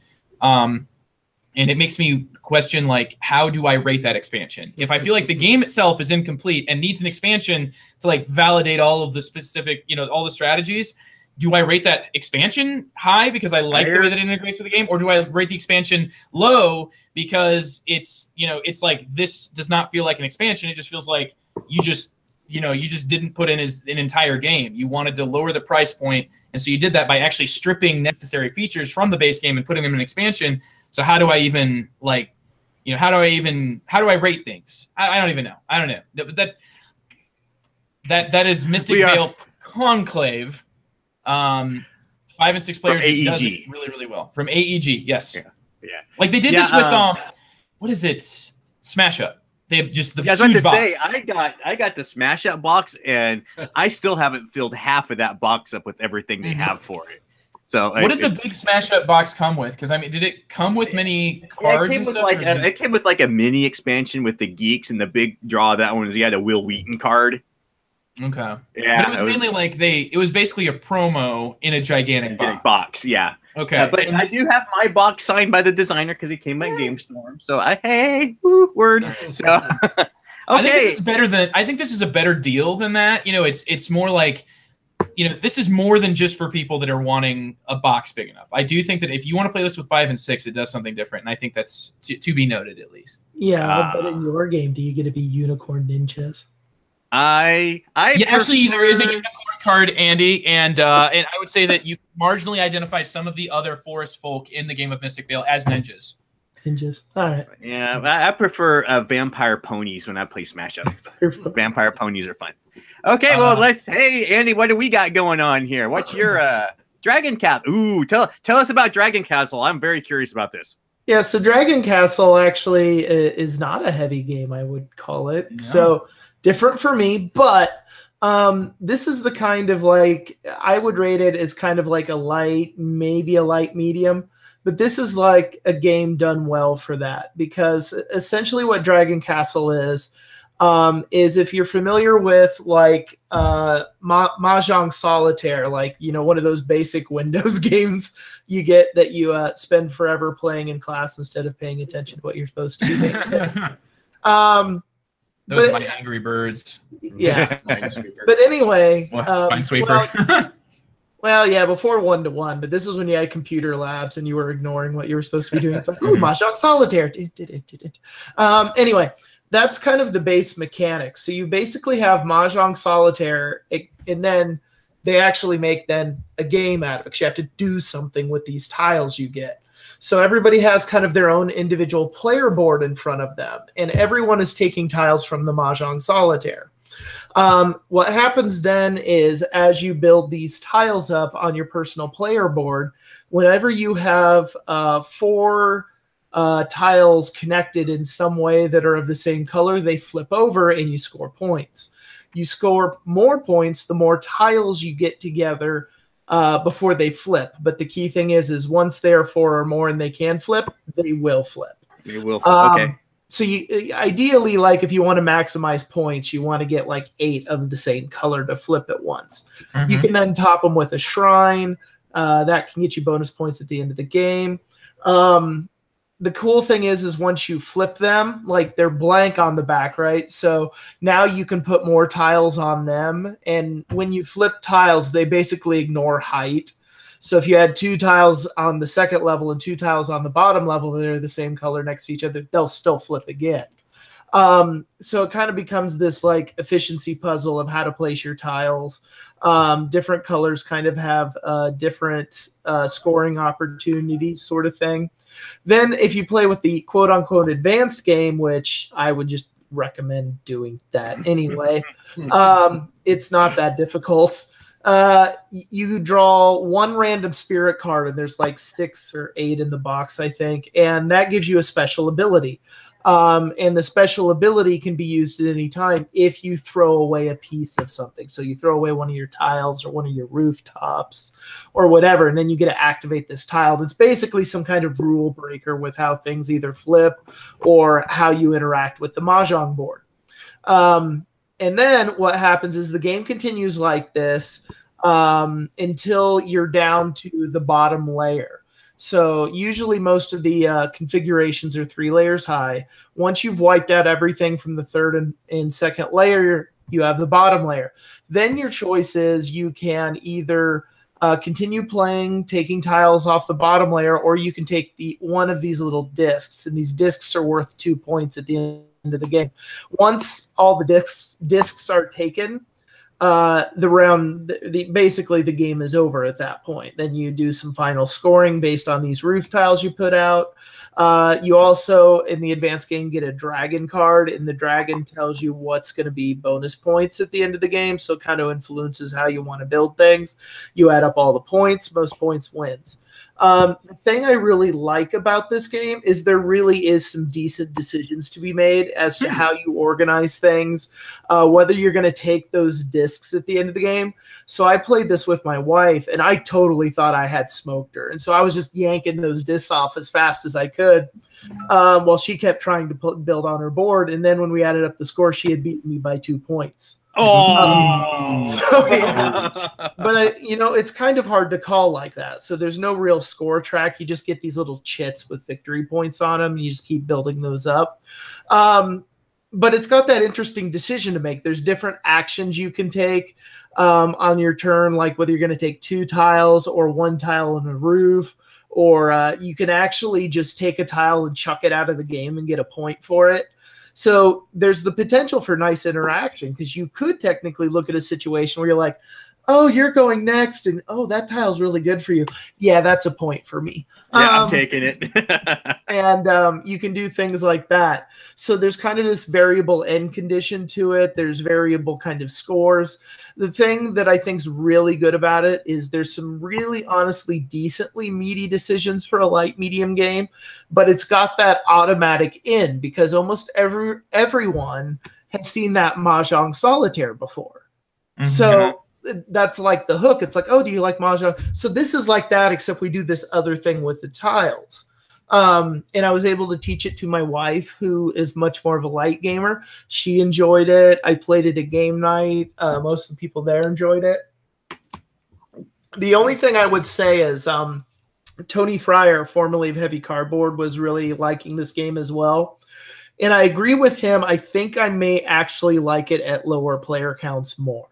And it makes me question, like, how do I rate that expansion? If I feel like the game itself is incomplete and needs an expansion to like validate all of the specific, you know, all the strategies, do I rate that expansion high because I like the way that it integrates with the game? Or do I rate the expansion low because it's, you know, it's like, this does not feel like an expansion. It just feels like you just didn't put in an entire game. You wanted to lower the price point, and so you did that by actually stripping necessary features from the base game and putting them in an expansion. So how do I even, like, you know, how do I rate things? I don't even know. I don't know. But that is Mystic Vale Conclave. 5 and 6 players does it really, really well. From AEG, yes.
Yeah.
Like they did this with what is it? Smash Up. They have just the
huge box. Say, I got the Smash Up box, and I still haven't filled half of that box up with everything they have for it. So
what did the big Smash Up box come with? Because I mean, did it come with many cards?
It came with like a mini expansion with the geeks, and the big draw of that one was you had a Will Wheaton card.
Okay.
Yeah.
But it was mainly like it was basically a promo in a gigantic
box. Yeah.
Okay.
But I do have my box signed by the designer because he came by GameStorm. So word. So okay.
I think this is a better deal than that. You know, it's more like, you know, this is more than just for people that are wanting a box big enough. I do think that if you want to play this with 5 and 6, it does something different, and I think that's to be noted at least.
Yeah, but in your game, do you get to be unicorn ninjas?
Actually, there is a unicorn card, Andy, and I would say that you marginally identify some of the other forest folk in the game of Mystic Vale as ninjas.
And just all right.
Yeah, I prefer vampire ponies when I play Smash Up. Vampire ponies are fun. Okay, well, hey, Andy, what do we got going on here? What's your Dragon Castle? Ooh, tell us about Dragon Castle. I'm very curious about this.
Yeah, so Dragon Castle actually is not a heavy game, I would call it. No. So different for me, but this is the kind of like, I would rate it as kind of like a light, maybe a light medium. But this is like a game done well for that, because essentially what Dragon Castle is if you're familiar with like Mahjong Solitaire, like, you know, one of those basic Windows games you get that you spend forever playing in class instead of paying attention to what you're supposed to be doing.
Those are my Angry Birds.
Yeah. But anyway.
Minesweeper.
Well, yeah, before 1-to-1, but this is when you had computer labs and you were ignoring what you were supposed to be doing. It's like, oh, Mahjong Solitaire. Anyway, that's kind of the base mechanics. So you basically have Mahjong Solitaire, and then they actually make then a game out of it, because you have to do something with these tiles you get. So everybody has kind of their own individual player board in front of them, and everyone is taking tiles from the Mahjong Solitaire. What happens then is, as you build these tiles up on your personal player board, whenever you have 4 tiles connected in some way that are of the same color, they flip over and you score points. You score more points the more tiles you get together before they flip. But the key thing is once they are 4 or more and they can flip, they will flip.
They will flip. Okay.
So you ideally, like, if you want to maximize points, you want to get like 8 of the same color to flip at once. Mm-hmm. You can then top them with a shrine. That can get you bonus points at the end of the game. The cool thing is once you flip them, like, they're blank on the back, right? So now you can put more tiles on them. And when you flip tiles, they basically ignore height. So if you had 2 tiles on the second level and 2 tiles on the bottom level that are the same color next to each other, they'll still flip again. So it kind of becomes this like efficiency puzzle of how to place your tiles. Different colors kind of have different scoring opportunities, sort of thing. Then if you play with the quote unquote advanced game, which I would just recommend doing that anyway, it's not that difficult. You draw 1 random spirit card, and there's like 6 or 8 in the box, I think, and that gives you a special ability. And the special ability can be used at any time if you throw away a piece of something. So you throw away one of your tiles or one of your rooftops or whatever, and then you get to activate this tile. It's basically some kind of rule breaker with how things either flip or how you interact with the Mahjong board. And then what happens is the game continues like this until you're down to the bottom layer. So usually most of the configurations are 3 layers high. Once you've wiped out everything from the 3rd and 2nd layer, you have the bottom layer. Then your choice is you can either continue playing, taking tiles off the bottom layer, or you can take one of these little discs, and these discs are worth 2 points at the end of the game. Once all the discs are taken, basically the game is over at that point. Then you do some final scoring based on these roof tiles you put out. You also, in the advanced game, get a dragon card, and the dragon tells you what's going to be bonus points at the end of the game, so it kind of influences how you want to build things. You add up all the points, most points wins. The thing I really like about this game is there really is some decent decisions to be made as to how you organize things, whether you're going to take those discs at the end of the game. So I played this with my wife, and I totally thought I had smoked her. And so I was just yanking those discs off as fast as I could while she kept trying to build on her board. And then when we added up the score, she had beaten me by 2 points. So, yeah. But it's kind of hard to call like that. So there's no real score track. You just get these little chits with victory points on them. And you just keep building those up. But it's got that interesting decision to make. There's different actions you can take on your turn, like whether you're going to take 2 tiles or 1 tile on a roof, or you can actually just take a tile and chuck it out of the game and get a point for it. So there's the potential for nice interaction, because you could technically look at a situation where you're like, oh, you're going next, and oh, that tile's really good for you. Yeah, that's a point for me.
Yeah, I'm taking it.
And you can do things like that. So there's kind of this variable end condition to it. There's variable kind of scores. The thing that I think is really good about it is there's some really honestly decently meaty decisions for a light medium game, but it's got that automatic in because almost everyone has seen that Mahjong Solitaire before. Mm-hmm. So that's like the hook. It's like, oh, do you like Mahjong? So this is like that, except we do this other thing with the tiles. And I was able to teach it to my wife, who is much more of a light gamer. She enjoyed it. I played it at game night. Most of the people there enjoyed it. The only thing I would say is Tony Fryer, formerly of Heavy Cardboard, was really liking this game as well. And I agree with him. I think I may actually like it at lower player counts more.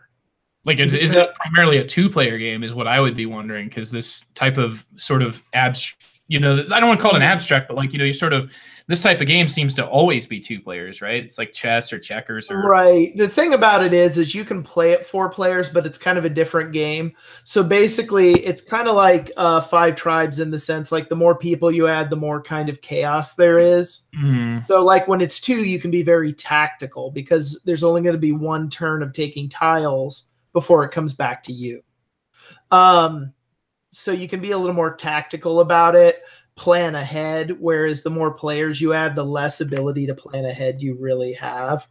Like, is it primarily a 2-player game is what I would be wondering, because this type of sort of abstract, I don't want to call it an abstract, but like, you sort of, this type of game seems to always be 2 players, right? It's like chess or checkers.
Right. The thing about it is you can play it 4 players, but it's kind of a different game. So basically it's kind of like 5 Tribes in the sense, like the more people you add, the more kind of chaos there is. Mm-hmm. So like when it's 2, you can be very tactical because there's only going to be 1 turn of taking tiles before it comes back to you. So you can be a little more tactical about it, plan ahead, whereas the more players you add, the less ability to plan ahead you really have.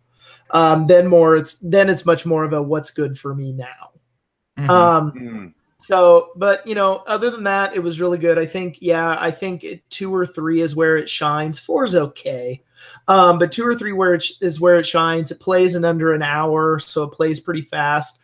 Then it's much more of a what's good for me now. Mm-hmm. So, but other than that, it was really good. I think 2 or 3 is where it shines. 4 is okay. But 2 or 3 is where it shines. It plays in under an hour, so it plays pretty fast.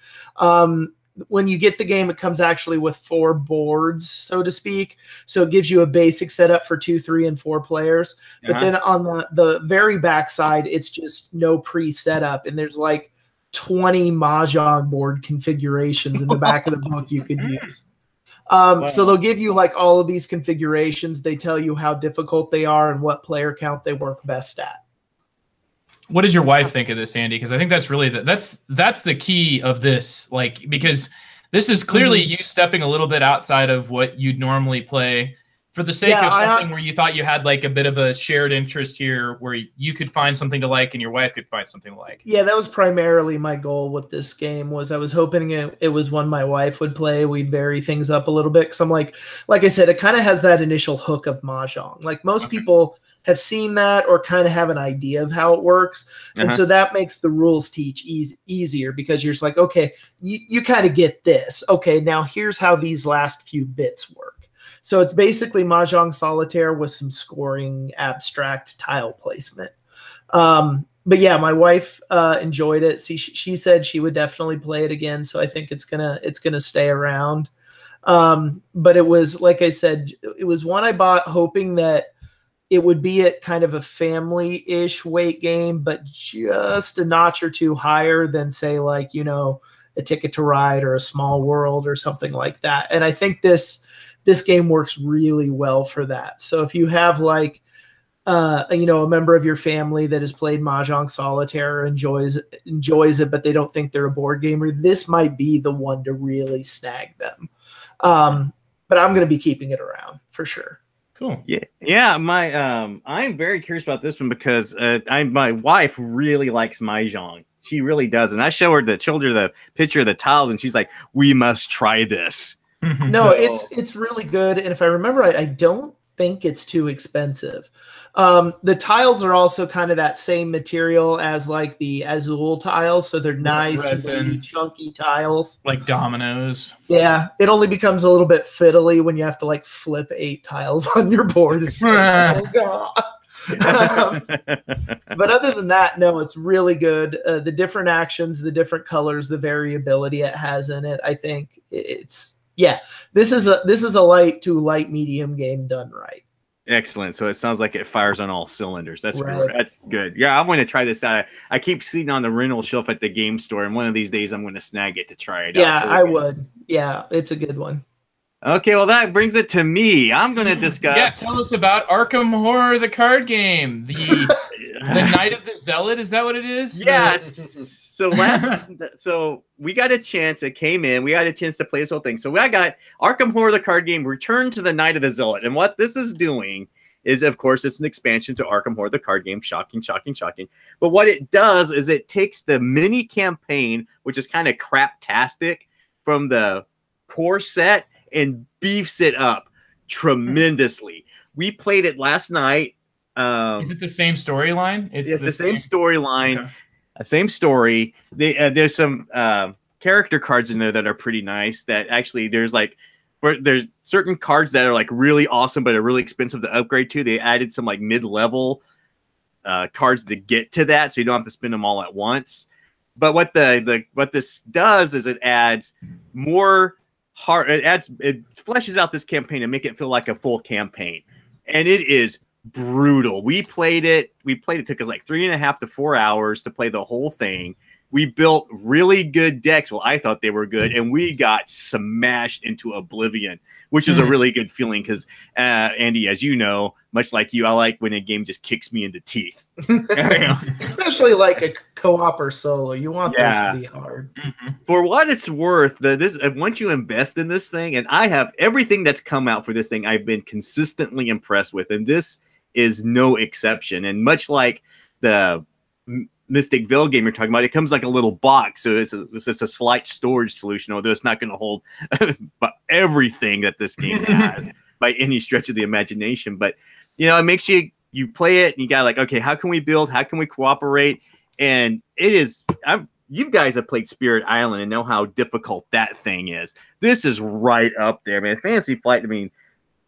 When you get the game, it comes actually with 4 boards, so to speak. So it gives you a basic setup for 2, 3, and 4 players. But then on the very back side, it's just no pre-setup. And there's like 20 Mahjong board configurations in the back of the book you could use. Wow. So they'll give you like all of these configurations. They tell you how difficult they are and what player count they work best at.
What did your wife think of this, Andy? Because I think that's really that's the key of this. Like, because this is clearly you stepping a little bit outside of what you'd normally play for the sake of something where you thought you had like a bit of a shared interest here, where you could find something to like and your wife could find something to like.
Yeah, that was primarily my goal with this game. Was I was hoping it was one my wife would play. We'd vary things up a little bit because I'm like I said, it kind of has that initial hook of Mahjong. Like most people have seen that or kind of have an idea of how it works. And so that makes the rules teach easier because you're just like, okay, you kind of get this. Okay, now here's how these last few bits work. So it's basically Mahjong Solitaire with some scoring abstract tile placement. But yeah, my wife enjoyed it. She said she would definitely play it again. So I think it's gonna stay around. But it was, like I said, it was one I bought hoping that it would be at kind of a family-ish weight game, but just a notch or 2 higher than, say, like, a Ticket to Ride or a Small World or something like that. And I think this game works really well for that. So if you have like, a member of your family that has played Mahjong Solitaire, enjoys it, but they don't think they're a board gamer, this might be the one to really snag them. But I'm going to be keeping it around for sure.
Cool.
Yeah. I'm very curious about this one because my wife really likes Mahjong. She really does, and I showed her the picture of the tiles, and she's like, "We must try this."
No, it's really good, and if I remember right, I don't think it's too expensive. The tiles are also kind of that same material as like the Azul tiles, so they're nice, really chunky tiles,
like dominoes.
Yeah, it only becomes a little bit fiddly when you have to like flip 8 tiles on your board. It's like, oh god. But other than that, no, it's really good. The different actions, the different colors, the variability it has in it, I think this is a light to light medium game done right.
Excellent. So it sounds like it fires on all cylinders. That's right. That's good. Yeah, I'm going to try this out. I keep seeing on the rental shelf at the game store, and one of these days I'm going to snag it to try it out.
Yeah, I would. Yeah, it's a good one.
Okay, well, that brings it to me. I'm going to discuss.
Yeah, tell us about Arkham Horror, the card game. The Night of the Zealot. Is that what it is?
Yes. So we got a chance. It came in. We got a chance to play this whole thing. So I got Arkham Horror, the card game, Return to the Night of the Zealot. And what this is doing is, of course, it's an expansion to Arkham Horror, the card game. Shocking, shocking, shocking. But what it does is it takes the mini campaign, which is kind of craptastic, from the core set and beefs it up tremendously. We played it last night.
Is it the same storyline?
It's the same storyline. Okay. Same story. There's some character cards in there that are pretty nice. That actually there's certain cards that are like really awesome but are really expensive to upgrade to. They added some like mid-level cards to get to that, so you don't have to spend them all at once. But what this does is it adds more heart. It fleshes out this campaign and make it feel like a full campaign, and it is brutal. We played it. It took us like 3.5 to 4 hours to play the whole thing. We built really good decks. Well, I thought they were good, and we got smashed into oblivion, which is a really good feeling because, Andy, as you know, much like you, I like when a game just kicks me in the teeth.
Especially like a co-op or solo. You want those to be hard.
For what it's worth, once you invest in this thing, and I have everything that's come out for this thing, I've been consistently impressed with, and this is no exception. And much like the Mystic Vale game you're talking about, it comes like a little box, so it's a slight storage solution, although it's not going to hold but everything that this game has by any stretch of the imagination. But it makes you play it and you got like, okay, how can we build, how can we cooperate? And it is, you guys have played Spirit Island and know how difficult that thing is. This is right up there, man. Fantasy Flight, I mean,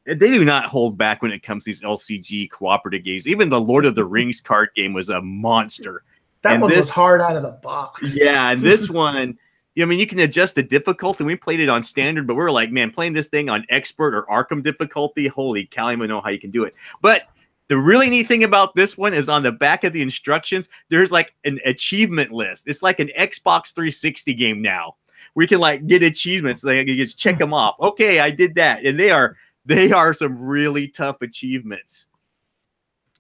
they do not hold back when it comes to these LCG cooperative games. Even the Lord of the Rings card game was a monster.
That one was hard out of the box.
Yeah, and this one, I mean, you can adjust the difficulty. We played it on standard, but we were like, man, playing this thing on expert or Arkam difficulty, holy cow, I don't even know how you can do it. But the really neat thing about this one is on the back of the instructions, there's like an achievement list. It's like an Xbox 360 game now. We can like get achievements. Like you just check them off. Okay, I did that. And they are some really tough achievements.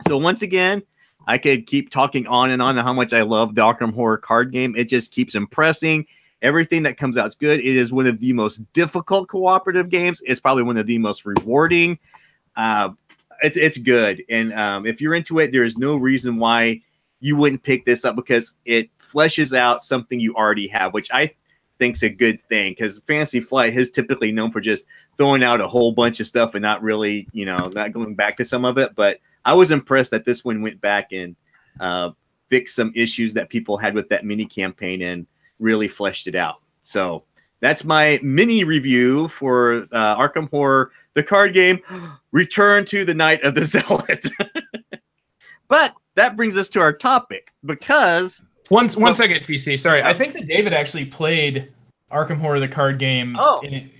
So once again, I could keep talking on and how much I love the Arkham Horror card game. It just keeps impressing. Everything that comes out is good. It is one of the most difficult cooperative games. It's probably one of the most rewarding. It's good. And if you're into it, there is no reason why you wouldn't pick this up, because it fleshes out something you already have, which I think's a good thing, because Fantasy Flight is typically known for just throwing out a whole bunch of stuff and not really, not going back to some of it. But I was impressed that this one went back and fixed some issues that people had with that mini campaign and really fleshed it out. So that's my mini review for Arkham Horror, the card game, Return to the Night of the Zealot. But that brings us to our topic, because...
One second, TC. Sorry. I think that David actually played Arkham Horror, the card game,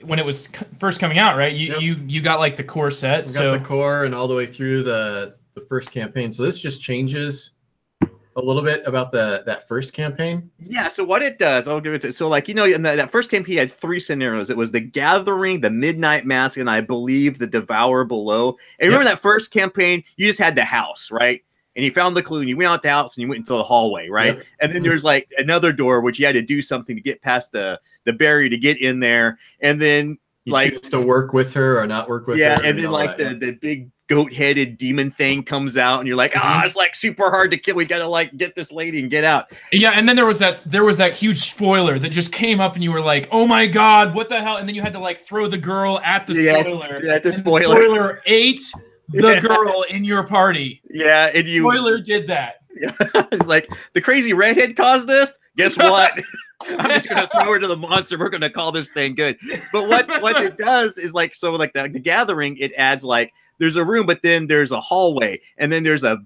when it was first coming out, right? You got like the core set.
Got the core and all the way through the first campaign. So this just changes a little bit about that first campaign.
Yeah. So what it does, I'll give it to. So like in that first campaign, had 3 scenarios. It was the Gathering, the Midnight Mask, and I believe the Devourer Below. And remember that first campaign, you just had the house, right? And you found the clue, and you went out the house, and you went into the hallway, right? Yep. And then there's like another door, which you had to do something to get past the barrier to get in there. And then
you choose to work with her or not work with her.
Yeah, and then like the big goat-headed demon thing comes out, and you're like, it's like super hard to kill. We gotta like get this lady and get out.
Yeah, and then there was that huge spoiler that just came up, and you were like, oh my god, what the hell? And then you had to like throw the girl at the spoiler.
Yeah, the spoiler.
The spoiler ate the girl in your party.
Yeah, and you
spoiler did that.
Like, the crazy redhead caused this? Guess what? I'm just gonna throw her to the monster. We're gonna call this thing good. But what it does is like, so like the Gathering, it adds like there's a room, but then there's a hallway, and then there's a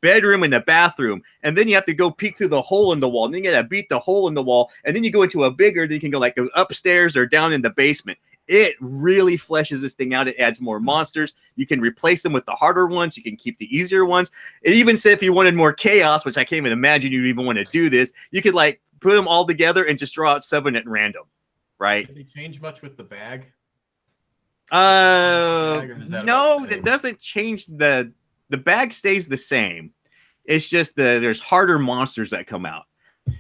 bedroom and a bathroom, and then you have to go peek through the hole in the wall, and then you gotta beat the hole in the wall, and then you go into a bigger, then you can go like upstairs or down in the basement. It really fleshes this thing out. It adds more monsters. You can replace them with the harder ones. You can keep the easier ones. It even said if you wanted more chaos, which I can't even imagine you'd even want to do this, you could like put them all together and just draw out 7 at random, right?
Did they change much with the bag?
No, it doesn't change. The bag stays the same. It's just there's harder monsters that come out.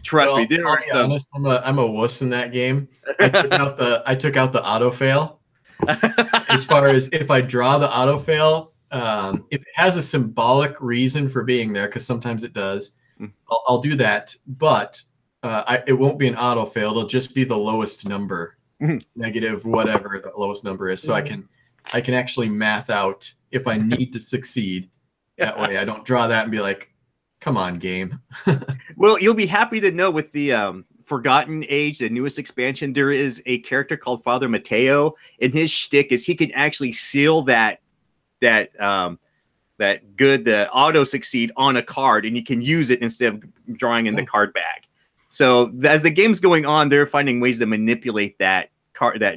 Trust me, there are some.
Honest, I'm a wuss in that game. I took out the auto fail. As far as if I draw the auto fail, if it has a symbolic reason for being there, because sometimes it does, I'll do that. But it won't be an auto fail. It'll just be the lowest number, negative whatever the lowest number is. So I can actually math out if I need to succeed. That way, I don't draw that and be like, "Come on, game."
Well, you'll be happy to know with the Forgotten Age, the newest expansion, there is a character called Father Mateo, and his shtick is he can actually seal that good the auto succeed on a card, and you can use it instead of drawing in the card bag. So as the game's going on, they're finding ways to manipulate that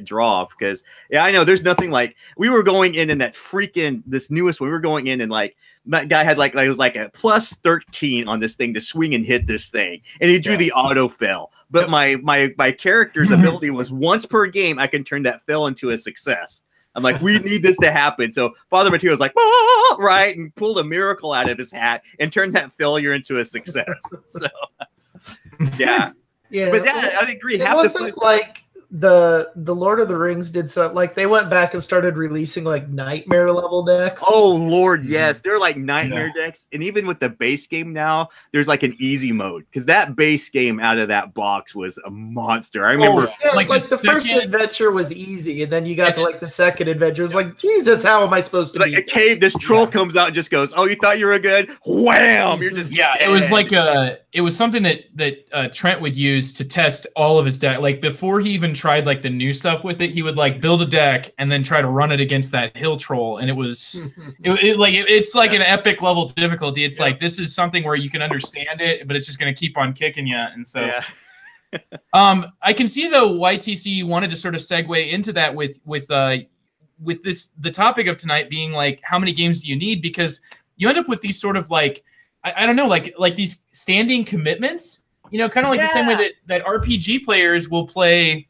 draw, because I know there's nothing like we were going in that freaking this newest one. We were going in and like that guy had like it was like a plus 13 on this thing to swing and hit this thing, and he drew the auto fail. But my character's ability was once per game I can turn that fail into a success. I'm like, we need this to happen. So Father Mateo was like, right, and pulled a miracle out of his hat and turned that failure into a success. So yeah. But yeah, I agree.
It wasn't like the Lord of the Rings did something like they went back and started releasing like nightmare level decks.
Oh Lord, yes, they're like nightmare decks, and even with the base game now, there's like an easy mode because that base game out of that box was a monster. I remember,
like the first adventure was easy, and then you got to like the second adventure. It's like, Jesus, how am I supposed to?
Like a cave, this troll comes out and just goes, "Oh, you thought you were good? Wham! You're just dead."
It was like it was something that Trent would use to test all of his deck. Like before he even tried like the new stuff with it, he would like build a deck and then try to run it against that hill troll, and it's like an epic level difficulty. It's like this is something where you can understand it, but it's just going to keep on kicking you. And so I can see though YTC wanted to sort of segue into that with this the topic of tonight being like how many games do you need, because you end up with these sort of like I don't know, like these standing commitments, you know, kind of like the same way that RPG players will play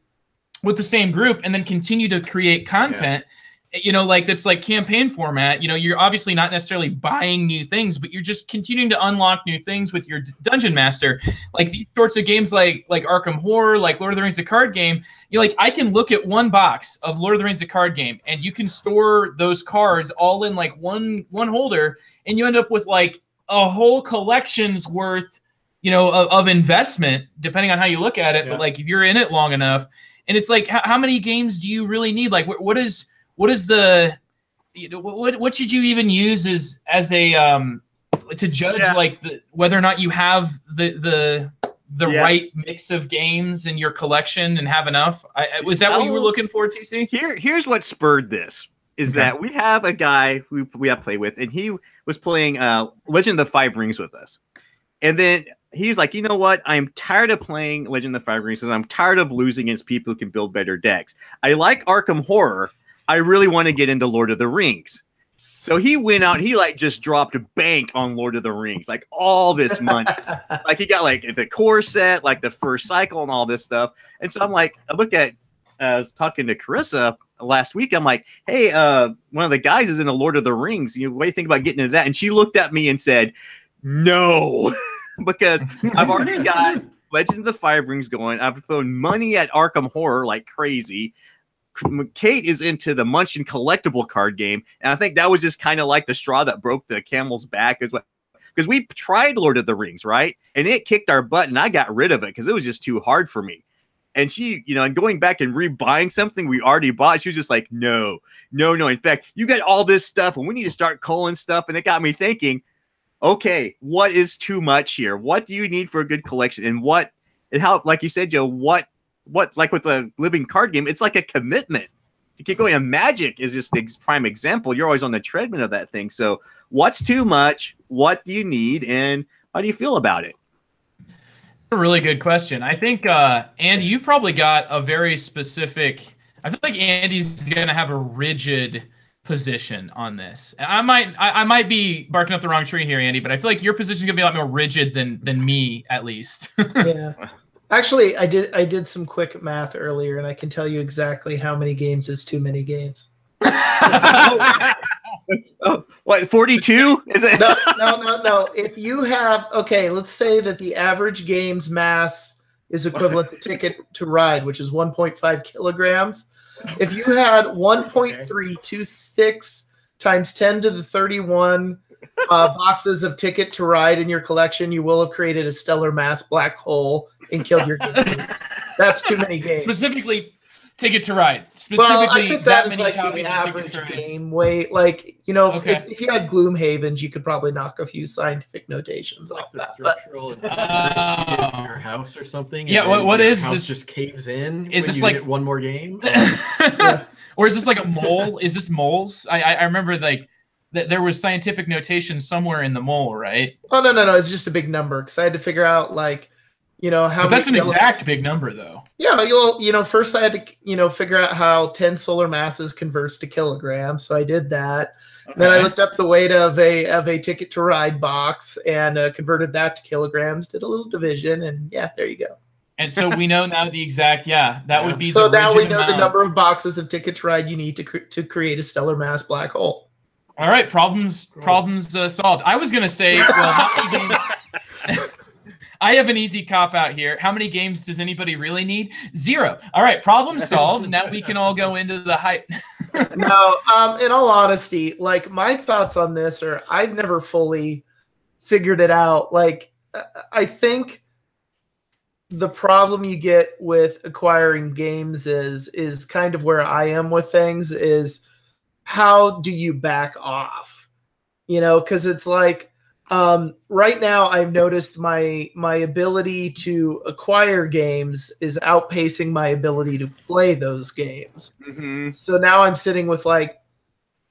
with the same group and then continue to create content, you know, like that's like campaign format. You know, you're obviously not necessarily buying new things, but you're just continuing to unlock new things with your dungeon master. Like these sorts of games like Arkham Horror, like Lord of the Rings the card game, you're like, I can look at one box of Lord of the Rings the card game and you can store those cards all in like one holder, and you end up with like a whole collection's worth, you know, of investment, depending on how you look at it. But like if you're in it long enough, and it's like, how many games do you really need? Like, what is the, you know, what should you even use as a to judge like whether or not you have the right mix of games in your collection and have enough? Was that what you were looking for, TC?
Here's what spurred this. Is that we have a guy who we have played with, and he was playing Legend of the Five Rings with us, and then he's like, you know what? I'm tired of playing Legend of the Five Rings because I'm tired of losing against people who can build better decks. I like Arkham Horror. I really want to get into Lord of the Rings. So he went out, he like just dropped a bank on Lord of the Rings, like all this money. Like he got like the core set, like the first cycle and all this stuff. And so I'm like, I looked at, I was talking to Carissa last week. I'm like, hey, one of the guys is in a Lord of the Rings. What do you think about getting into that? And she looked at me and said, no. Because I've already got Legends of the Five Rings going. I've thrown money at Arkham Horror like crazy. Kate is into the Munchkin collectible card game, and I think that was just kind of like the straw that broke the camel's back, as well, because we tried Lord of the Rings, right? And it kicked our butt, and I got rid of it because it was just too hard for me. And she, you know, and going back and rebuying something we already bought, she was just like, no. In fact, you got all this stuff, and we need to start culling stuff. And it got me thinking, okay, what is too much here? What do you need for a good collection? And how, like you said, Joe, what like with a living card game, it's like a commitment. You keep going, and Magic is just the prime example. You're always on the treadmill of that thing. So what's too much? What do you need? And how do you feel about it?
A really good question. I think, Andy, you've probably got a very specific, I feel like Andy's going to have a rigid position on this. I might be barking up the wrong tree here, Andy, but I feel like your position is gonna be a lot more rigid than me, at least.
Yeah. Actually, I did some quick math earlier, and I can tell you exactly how many games is too many games.
Well, Oh, what, 42? Is it?
No. If you have, let's say that the average game's mass is equivalent to Ticket to Ride, which is 1.5 kilograms. If you had 1.326 times 10 to the 31 boxes of Ticket to Ride in your collection, you will have created a stellar mass black hole and killed your game. That's too many games.
Specifically, Ticket to Ride. Specifically,
well, I took that as
many
like
copies
the
of
average
Ticket to Ride.
game weight. Like, if you had Gloomhavens, you could probably knock a few scientific notations
like
off
the
that.
structural integrity in your house or something.
Yeah,
and
what
your
is
house
this?
Just caves in.
Is
when
this
you
like
get one more game?
Or is this like a mole? Is this moles? I remember like there was scientific notation somewhere in the mole, right?
Oh no! It's just a big number because I had to figure out how.
But that's an exact big number, though.
Yeah, first I had to figure out how 10 solar masses converts to kilograms. So I did that. Okay. Then I looked up the weight of a Ticket to Ride box and converted that to kilograms. Did a little division, and yeah, there you go.
And so we know now the exact, that would be
so
the
now we know
amount.
the number of boxes of Ticket to Ride you need to create a stellar mass black hole.
All right, problems solved. I was gonna say, well, how many games? I have an easy cop out here. How many games does anybody really need? 0. All right, problem solved. Now we can all go into the hype.
No, in all honesty, like my thoughts on this are I've never fully figured it out. Like I think the problem you get with acquiring games is kind of where I am with things is how do you back off? Because it's like right now I've noticed my ability to acquire games is outpacing my ability to play those games. Mm-hmm. So now I'm sitting with like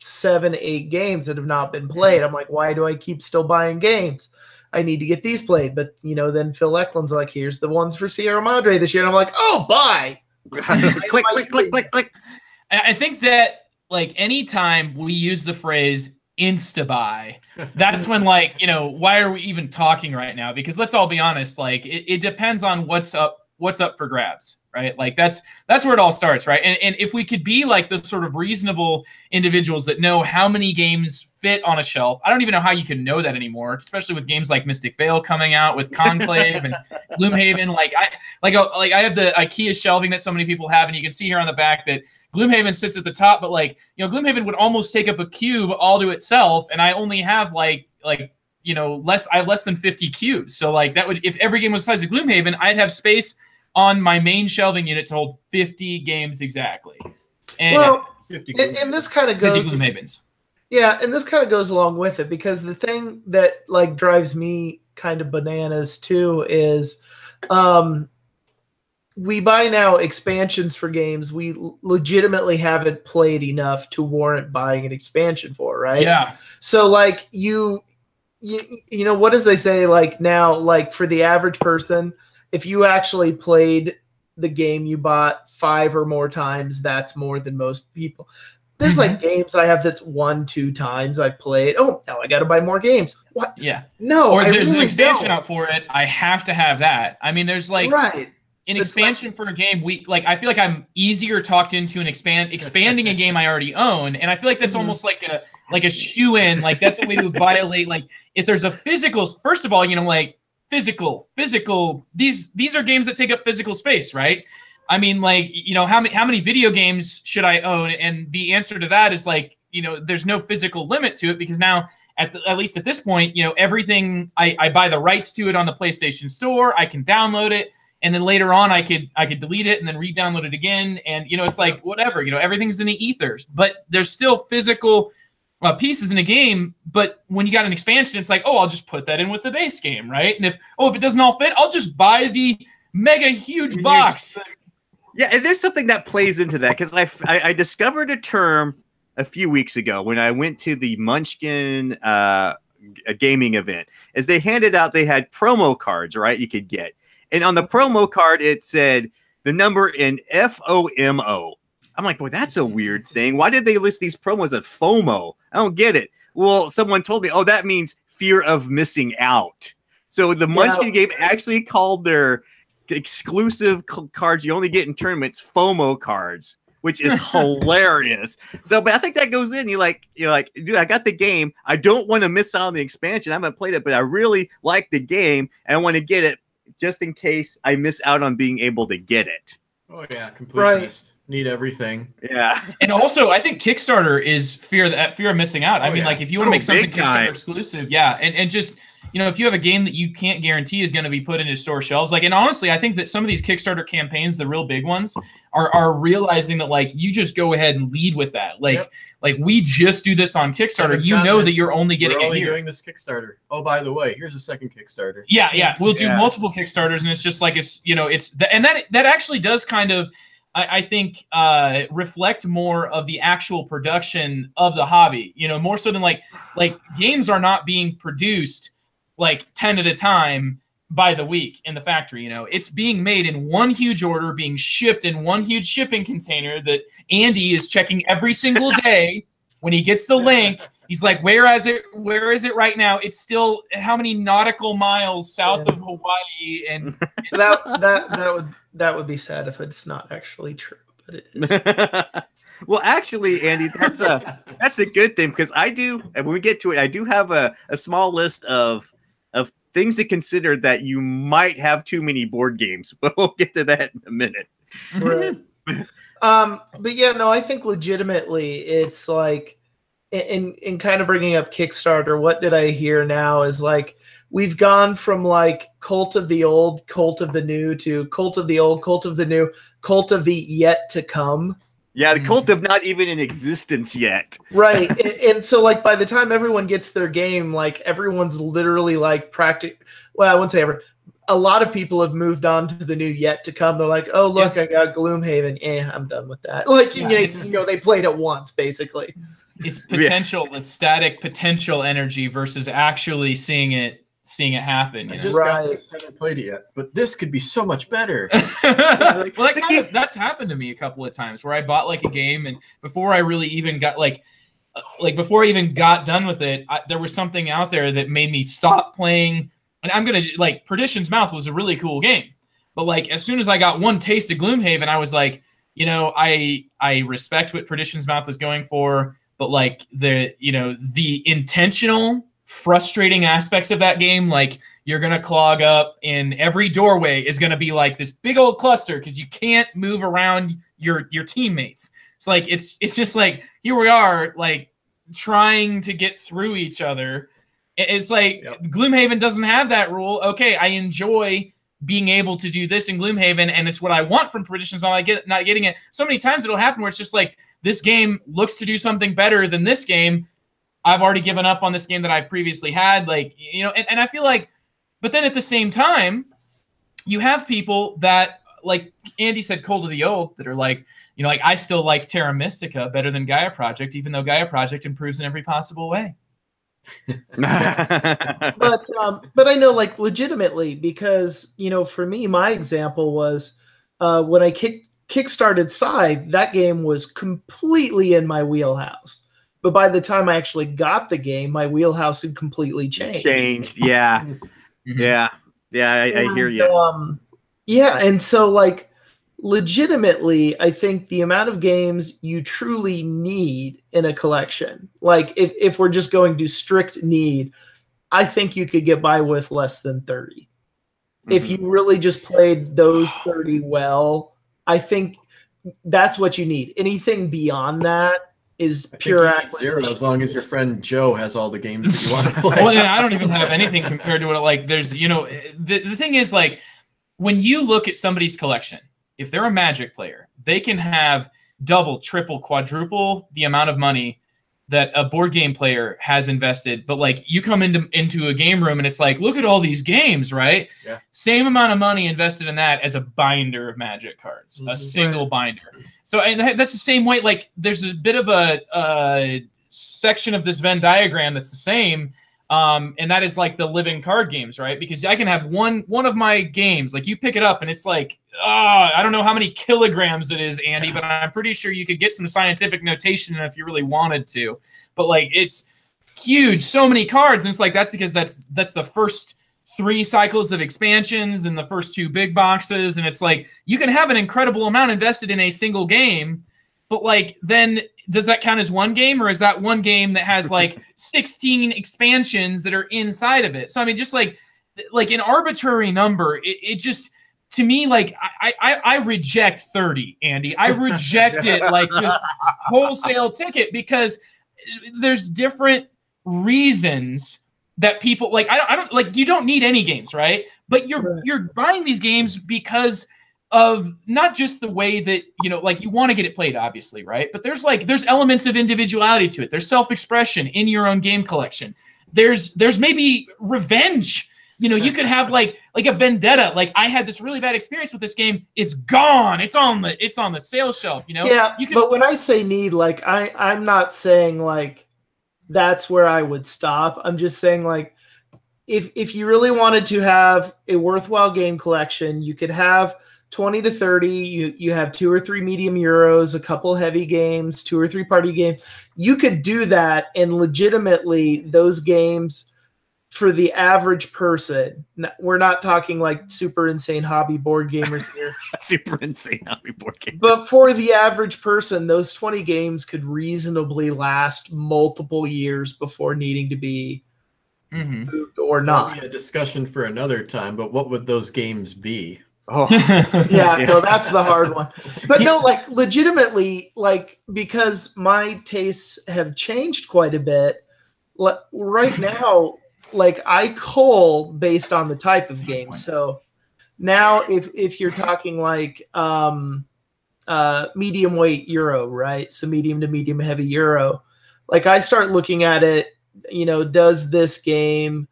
7-8 games that have not been played. I'm like, why do I keep still buying games? I need to get these played. But then Phil Eklund's like, here's the ones for Sierra Madre this year. And I'm like, oh, buy.
click.
I think that like anytime we use the phrase insta-buy, that's when why are we even talking right now? Because let's all be honest, like it depends on what's up for grabs, right? Like that's where it all starts, right? And if we could be like the sort of reasonable individuals that know how many games fit on a shelf, I don't even know how you can know that anymore, especially with games like Mystic Vale coming out with Conclave and Gloomhaven. I have the IKEA shelving that so many people have, and you can see here on the back that Gloomhaven sits at the top, but Gloomhaven would almost take up a cube all to itself, and I only have I have less than 50 cubes. So that would, if every game was the size of Gloomhaven, I'd have space on my main shelving unit to hold 50 games exactly. And
50
and this kind of goes
50 Gloomhavens.
Yeah, and this kind of goes along with it because the thing that drives me kind of bananas too is we buy now expansions for games we legitimately haven't played enough to warrant buying an expansion for, right?
Yeah.
So you what does they say now for the average person, if you actually played the game you bought 5 or more times, that's more than most people. There's games I have that's 1-2 times I've played. Oh, now I got to buy more games. What?
Yeah.
No,
or there's an expansion out for it. I have to have that. I mean, there's
right.
An expansion for a game. I feel like I'm easier talked into expanding a game I already own, and I feel like that's almost like a shoe-in. That's a way to violate. If there's a physical, first of all, physical. These are games that take up physical space, right? I mean, how many video games should I own? And the answer to that is there's no physical limit to it because now, at least at this point, everything I buy the rights to it on the PlayStation Store. I can download it, and then later on I could delete it and then re-download it again. And it's whatever. Everything's in the ethers, but there's still physical pieces in a game. But when you got an expansion, it's I'll just put that in with the base game, right? And if it doesn't all fit, I'll just buy the mega huge box.
Yeah, and there's something that plays into that because I discovered a term a few weeks ago when I went to the Munchkin gaming event. As they handed out, they had promo cards, right? You could get, and on the promo card it said the number in FOMO. I'm like, well, that's a weird thing. Why did they list these promos as FOMO? I don't get it. Well, someone told me, oh, that means fear of missing out. So the Munchkin game actually called their exclusive cards you only get in tournaments FOMO cards. which is hilarious. So, but I think that goes in. You're like, dude, I got the game. I don't want to miss out on the expansion. I haven't played it, but I really like the game, and I want to get it just in case I miss out on being able to get it.
Oh yeah, completionist. Need everything.
Yeah.
And also, I think Kickstarter is fear of missing out. I mean, like if you want to make something Kickstarter exclusive, and just, if you have a game that you can't guarantee is going to be put into store shelves, and honestly, I think that some of these Kickstarter campaigns, the real big ones, are realizing that like you just go ahead and lead with that. Like we just do this on Kickstarter. That you're only getting it here.
Doing this Kickstarter. Oh, by the way, here's a second Kickstarter.
Yeah. We'll do multiple Kickstarters, and it's just like that actually does kind of, I think, reflect more of the actual production of the hobby. More so than like games are not being produced like 10 at a time by the week in the factory. It's being made in one huge order, being shipped in one huge shipping container that Andy is checking every single day. When he gets the link, he's like, where is it right now? It's still how many nautical miles south of Hawaii? And
that would be sad if it's not actually true, but it is.
Well, actually, Andy, that's a good thing, because when we get to it, I do have a small list of things to consider that you might have too many board games, but we'll get to that in a minute.
Right. But yeah, no, I think legitimately it's like, in kind of bringing up Kickstarter, what did I hear now is like, we've gone from like cult of the old, cult of the new, to cult of the old, cult of the new, cult of the yet to come.
Yeah, the cult of not even in existence yet.
Right. And so like by the time everyone gets their game, like everyone's literally like well, I wouldn't say a lot of people have moved on to the new yet to come. They're like, oh, look, I got Gloomhaven. I'm done with that. Like, they played it once, basically.
It's potential, the static potential energy versus actually seeing it happen.
I just got this, haven't played it yet, but this could be so much better.
That's happened to me a couple of times where I bought like a game, and before I really even got before I even got done with it, there was something out there that made me stop playing. And I'm gonna Perdition's Mouth was a really cool game, but like as soon as I got one taste of Gloomhaven, I was like, I respect what Perdition's Mouth is going for, but like the intentional frustrating aspects of that game, like you're gonna clog up and every doorway is gonna be like this big old cluster because you can't move around your teammates. It's like it's just like here we are like trying to get through each other. It's like Gloomhaven doesn't have that rule. Okay, I enjoy being able to do this in Gloomhaven, and it's what I want from Perdition's Mouth. Not getting it. So many times it'll happen where it's just like this game looks to do something better than this game. I've already given up on this game that I previously had, and I feel like, but then at the same time, you have people that, like Andy said, cold of the old, that are like, I still like Terra Mystica better than Gaia Project, even though Gaia Project improves in every possible way.
But I know, like, legitimately, because, for me, my example was when I kickstarted Scythe, that game was completely in my wheelhouse. But by the time I actually got the game, my wheelhouse had completely changed.
Yeah. Yeah. I hear you.
Yeah, and so, like, legitimately, I think the amount of games you truly need in a collection, like, if we're just going to strict need, I think you could get by with less than 30. Mm-hmm. If you really just played those 30 well, I think that's what you need. Anything beyond that is pure acquisition.
0 as long as your friend Joe has all the games that you want to play.
Well, and I don't even have anything compared to what, like, there's, the thing is, like, when you look at somebody's collection, if they're a Magic player, they can have double, triple, quadruple the amount of money that a board game player has invested. But like you come into a game room and it's like, look at all these games, right?
Yeah.
Same amount of money invested in that as a binder of Magic cards, a single binder. So, and that's the same way. Like there's a bit of a section of this Venn diagram that's the same. And that is like the living card games, right? Because I can have one of my games, like you pick it up and it's like, I don't know how many kilograms it is, Andy, but I'm pretty sure you could get some scientific notation if you really wanted to. But like, it's huge, so many cards. And it's like, that's because that's the first 3 cycles of expansions and the first 2 big boxes. And it's like, you can have an incredible amount invested in a single game. but like then does that count as one game, or is that one game that has like 16 expansions that are inside of it? So I mean, just like an arbitrary number, it just, to me, like I reject 30, Andy. I reject it like just wholesale ticket, because there's different reasons that people like. I don't like, you don't need any games, right? But you're buying these games because of not just the way that, you know, like you want to get it played, obviously, right? But there's elements of individuality to it. There's self-expression in your own game collection. There's maybe revenge. You know, you could have like a vendetta. Like, I had this really bad experience with this game. It's gone. It's on the sales shelf. You know.
Yeah. But when I say need, like, I'm not saying like that's where I would stop. I'm just saying, like, if you really wanted to have a worthwhile game collection, you could have 20 to 30. You have 2 or 3 medium Euros, a couple heavy games, 2 or 3 party games. You could do that, and legitimately those games, for the average person, we're not talking like super insane hobby board gamers here.
Super insane hobby board gamers.
But for the average person, those 20 games could reasonably last multiple years before needing to be moved or not.
That'll be a discussion for another time, but what would those games be?
Oh,
yeah, no, that's the hard one. But no, like, legitimately, like, because my tastes have changed quite a bit, right now, like, I cull based on the type of game. So now if you're talking like medium weight Euro, right? So medium to medium heavy Euro, like, I start looking at it, you know, does this game,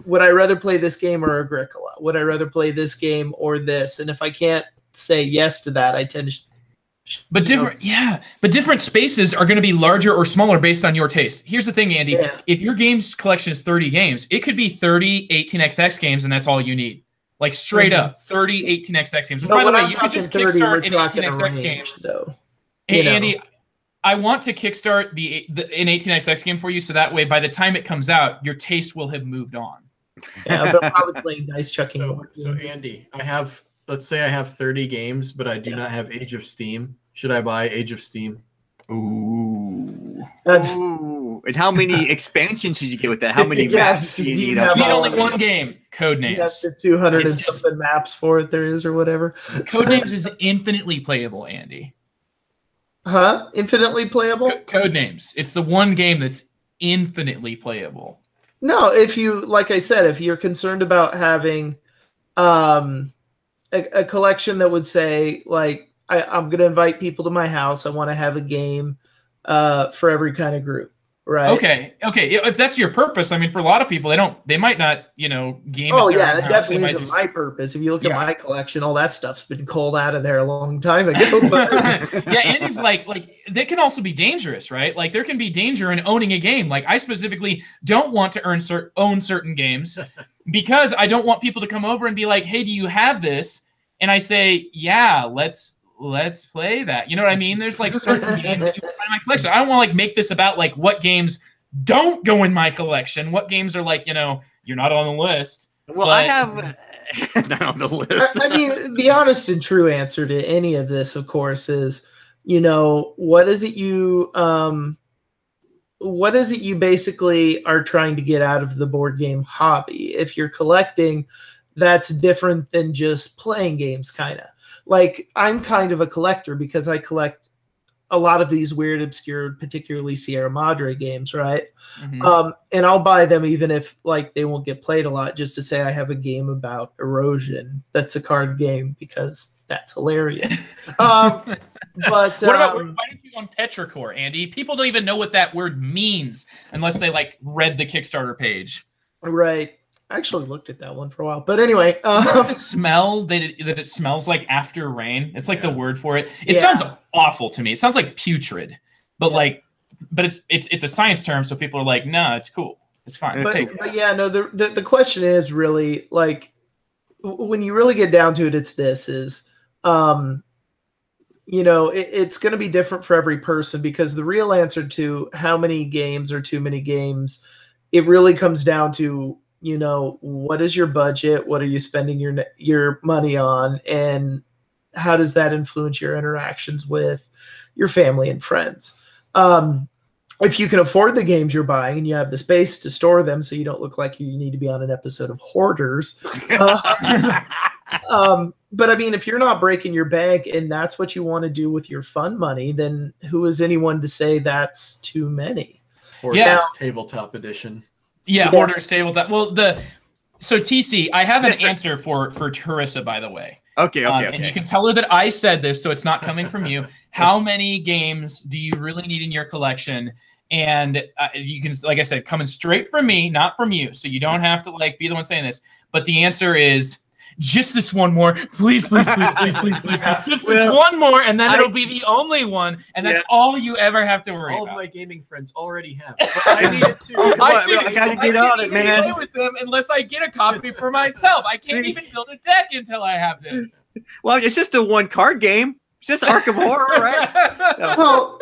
would I rather play this game or Agricola? Would I rather play this game or this? And if I can't say yes to that, I tend to
But different spaces are going to be larger or smaller based on your taste. Here's the thing, Andy. Yeah. If your games collection is 30 games, it could be 30 18xx games, and that's all you need. Like, straight up, 30 18xx games. Which, by the way, you could just kickstart an 18xx game.
Though.
Hey, Andy, I want to kickstart an 18xx game for you, so that way, by the time it comes out, your taste will have moved on.
Yeah, but probably playing dice chucking.
So Andy, let's say I have 30 games, but I do not have Age of Steam. Should I buy Age of Steam?
Ooh. And how many expansions did you get with that? How many maps do you need?
You need only one game. Codenames.
That's the 200 and something maps for it there is, or whatever.
Codenames is infinitely playable, Andy.
Huh? Infinitely playable?
Codenames. It's the one game that's infinitely playable.
No, if you, like I said, if you're concerned about having a collection that would say, like, I'm going to invite people to my house, I want to have a game for every kind of group, right?
Okay. If that's your purpose, I mean, for a lot of people, they might not, game.
Oh yeah, it definitely isn't my purpose. If you look at my collection, all that stuff's been culled out of there a long time ago. But
yeah, Andy's like they can also be dangerous, right? Like, there can be danger in owning a game. Like, I specifically don't want to own certain games because I don't want people to come over and be like, "Hey, do you have this?" And I say, "Yeah, let's play that." You know what I mean? There's like certain games that you find in my collection. I don't want to like make this about like what games don't go in my collection, what games are like, you're not on the list.
Well, I have not on the list.
I mean, the honest and true answer to any of this, of course, is, what is it you basically are trying to get out of the board game hobby? If you're collecting, that's different than just playing games, kind of. Like, I'm kind of a collector because I collect a lot of these weird, obscure, particularly Sierra Madre games, right? Mm-hmm. And I'll buy them even if, like, they won't get played a lot, just to say I have a game about erosion that's a card game, because that's hilarious. But
what about, why don't you on Petrichor, Andy? People don't even know what that word means unless they like read the Kickstarter page.
Right. I actually looked at that one for a while, but anyway,
the smell that it smells like after rain. It's like the word for it. It sounds awful to me. It sounds like putrid, but it's a science term, so people are like, "No, it's cool, it's fine."
But yeah, no. The question is really, like, when you really get down to it, it's this: it's going to be different for every person, because the real answer to how many games or too many games, it really comes down to, what is your budget? What are you spending your money on? And how does that influence your interactions with your family and friends? If you can afford the games you're buying and you have the space to store them so you don't look like you need to be on an episode of Hoarders. But I mean, if you're not breaking your bank and that's what you want to do with your fun money, then who is anyone to say that's too many?
Hoarders Tabletop Edition.
Yeah, Hoarders Tabletop. Well, so TC, I have an answer for Teresa, by the way.
Okay.
And you can tell her that I said this, so it's not coming from you. How many games do you really need in your collection? And you can, like I said, coming straight from me, not from you. So you don't have to like be the one saying this. But the answer is just this one more. Please. Just this one more, and then it'll be the only one. And that's all you ever have to worry about.
All of my gaming friends already have it. But I need it too.
I gotta get on it, man.
Play with them unless I get a copy for myself. I can't even build a deck until I have this.
Well, it's just a 1-card game. It's just Arkham Horror, right?
Well,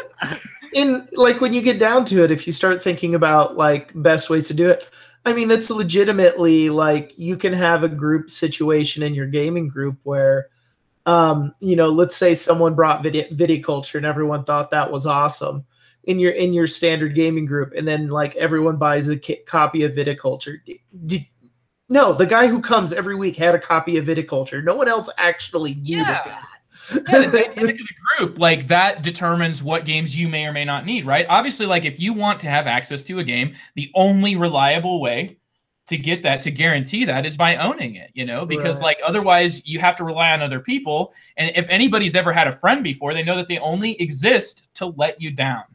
when you get down to it, if you start thinking about like best ways to do it, I mean, it's legitimately like you can have a group situation in your gaming group where, let's say someone brought viticulture and everyone thought that was awesome in your standard gaming group, and then like everyone buys a copy of viticulture. No, the guy who comes every week had a copy of viticulture. No one else actually knew that.
Yeah, the group, like that determines what games you may or may not need, right? Obviously, like if you want to have access to a game, the only reliable way to get that, to guarantee that, is by owning it, because like otherwise you have to rely on other people. And if anybody's ever had a friend before, they know that they only exist to let you down.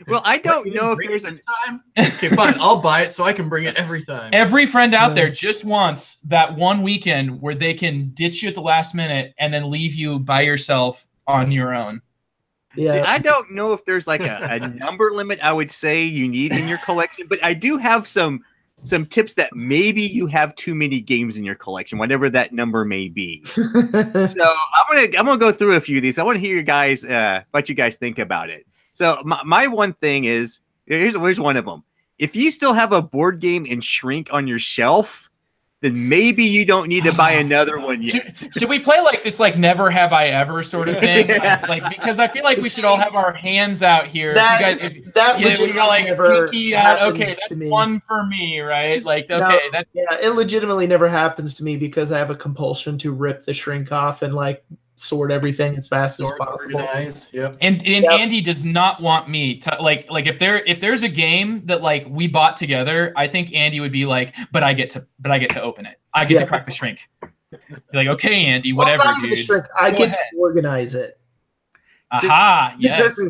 Well, I don't know if there's a
time. Okay, fine. I'll buy it so I can bring it every time.
Every friend out there just wants that one weekend where they can ditch you at the last minute and then leave you by yourself on your own.
Yeah.
See, I don't know if there's like a number limit I would say you need in your collection, but I do have some tips that maybe you have too many games in your collection, whatever that number may be. So I'm gonna go through a few of these. I want to hear you guys what you guys think about it. So my one thing is, here's one of them. If you still have a board game in shrink on your shelf, then maybe you don't need to buy another one yet.
Should we play like this, like never have I ever sort of thing? like because I feel like we should all have our hands out here.
That
never pinky out. Okay, that's one for me, right? Like, okay,
it legitimately never happens to me because I have a compulsion to rip the shrink off and like sort everything as fast as possible.
Yep.
And Andy does not want me to like if there's a game that like we bought together, I think Andy would be like, but I get to open it. I get to crack the shrink. You're like, okay, Andy, whatever,
it's not
dude.
The shrink. I get to organize it.
Aha, yes.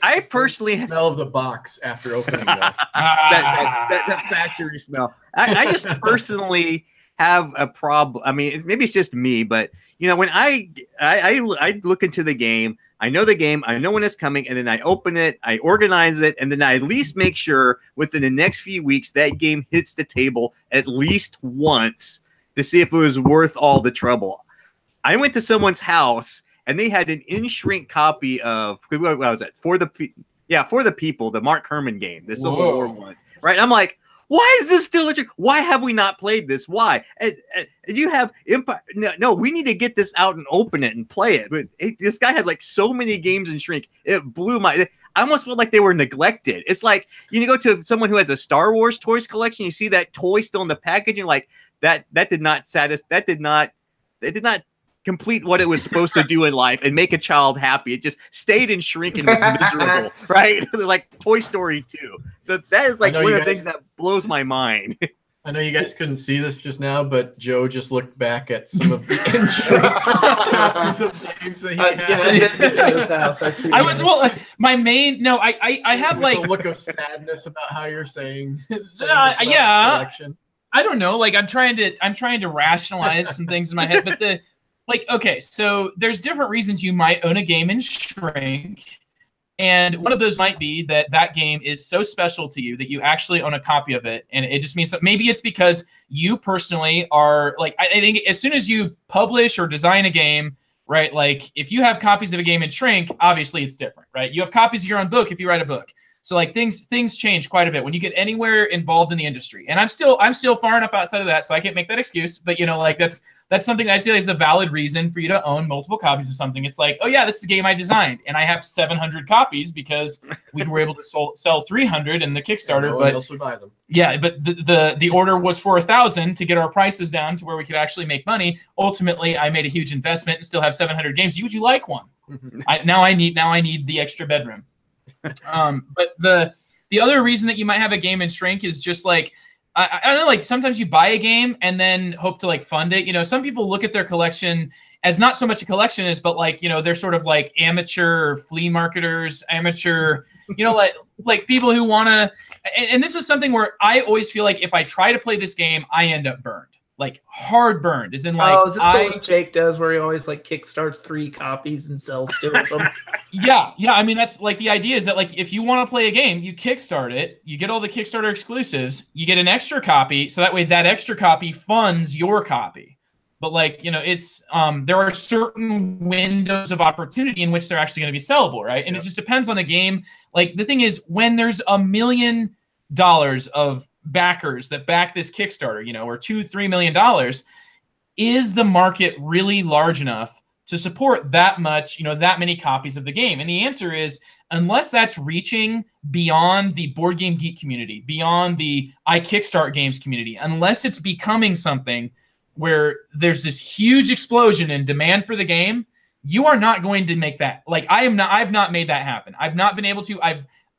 I personally
smell of the box after opening it.
that factory smell. I just personally have a problem. I mean, maybe it's just me, but when I look into the game, I know the game, I know when it's coming, and then I open it, I organize it, and then I at least make sure within the next few weeks that game hits the table at least once to see if it was worth all the trouble. I went to someone's house and they had an in-shrink copy of, what was it? For the People, the Mark Herman game, the Civil War one, right? I'm like, why is this still? Why have we not played this? Why? You have Empire? No, we need to get this out and open it and play it. But this guy had like so many games in shrink. It blew my. I almost felt like they were neglected. It's like you go to someone who has a Star Wars toys collection. You see that toy still in the package, and like that did not satisfy. That did not complete what it was supposed to do in life and make a child happy. It just stayed in shrink and was miserable, right? Like Toy Story 2. That is like one of the things that blows my mind.
I know you guys couldn't see this just now, but Joe just looked back at some of the copies of games that he had.
I've been to Joe's house. I see.
I have like
a look of sadness about how you're saying
collection. I don't know. Like I'm trying to rationalize some things in my head, but okay, so there's different reasons you might own a game in shrink. And one of those might be that game is so special to you that you actually own a copy of it. And it just means that maybe it's because you personally are like, I think as soon as you publish or design a game, right? Like if you have copies of a game in shrink, obviously it's different, right? You have copies of your own book if you write a book. So like things change quite a bit when you get anywhere involved in the industry. And I'm still far enough outside of that, so I can't make that excuse. But like that's something I say is a valid reason for you to own multiple copies of something. It's like, oh yeah, this is a game I designed, and I have 700 copies because we were able to sell 300 in the Kickstarter.
No
but
one else would buy them.
Yeah, but the order was for 1,000 to get our prices down to where we could actually make money. Ultimately, I made a huge investment and still have 700 games. Would you like one? Now I need the extra bedroom. But the other reason that you might have a game in shrink is just like, I don't know, like sometimes you buy a game and then hope to like fund it. You know, some people look at their collection as not so much a collection as, but like, you know, they're sort of like amateur flea marketers, amateur, you know, like people who want to, and this is something where I always feel like if I try to play this game, I end up burned. Like hard burned, as in like
is this the one Jake does where he always like kickstarts 3 copies and sells 2 of them?
Yeah. I mean, that's like the idea is that like if you want to play a game, you kickstart it, you get all the Kickstarter exclusives, you get an extra copy, so that way that extra copy funds your copy. But like, you know, it's there are certain windows of opportunity in which they're actually going to be sellable, right? And It just depends on the game. Like the thing is, when there's $1 million of backers that back this Kickstarter, you know, or $2-3 million, is the market really large enough to support that much, you know, that many copies of the game? And the answer is, unless that's reaching beyond the board game geek community, beyond the I Kickstart games community, unless it's becoming something where there's this huge explosion in demand for the game, you are not going to make that. Like I've not made that happen. I've not been able to.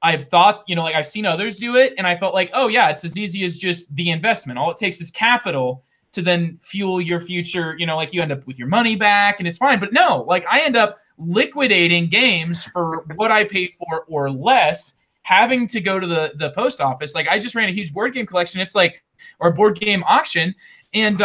I've thought, you know, like I've seen others do it, and I felt like, oh yeah, it's as easy as just the investment. All it takes is capital to then fuel your future, you know, like you end up with your money back and it's fine. But no, like I end up liquidating games for what I paid for or less, having to go to the post office. Like I just ran a huge board game collection. It's like, or board game auction. And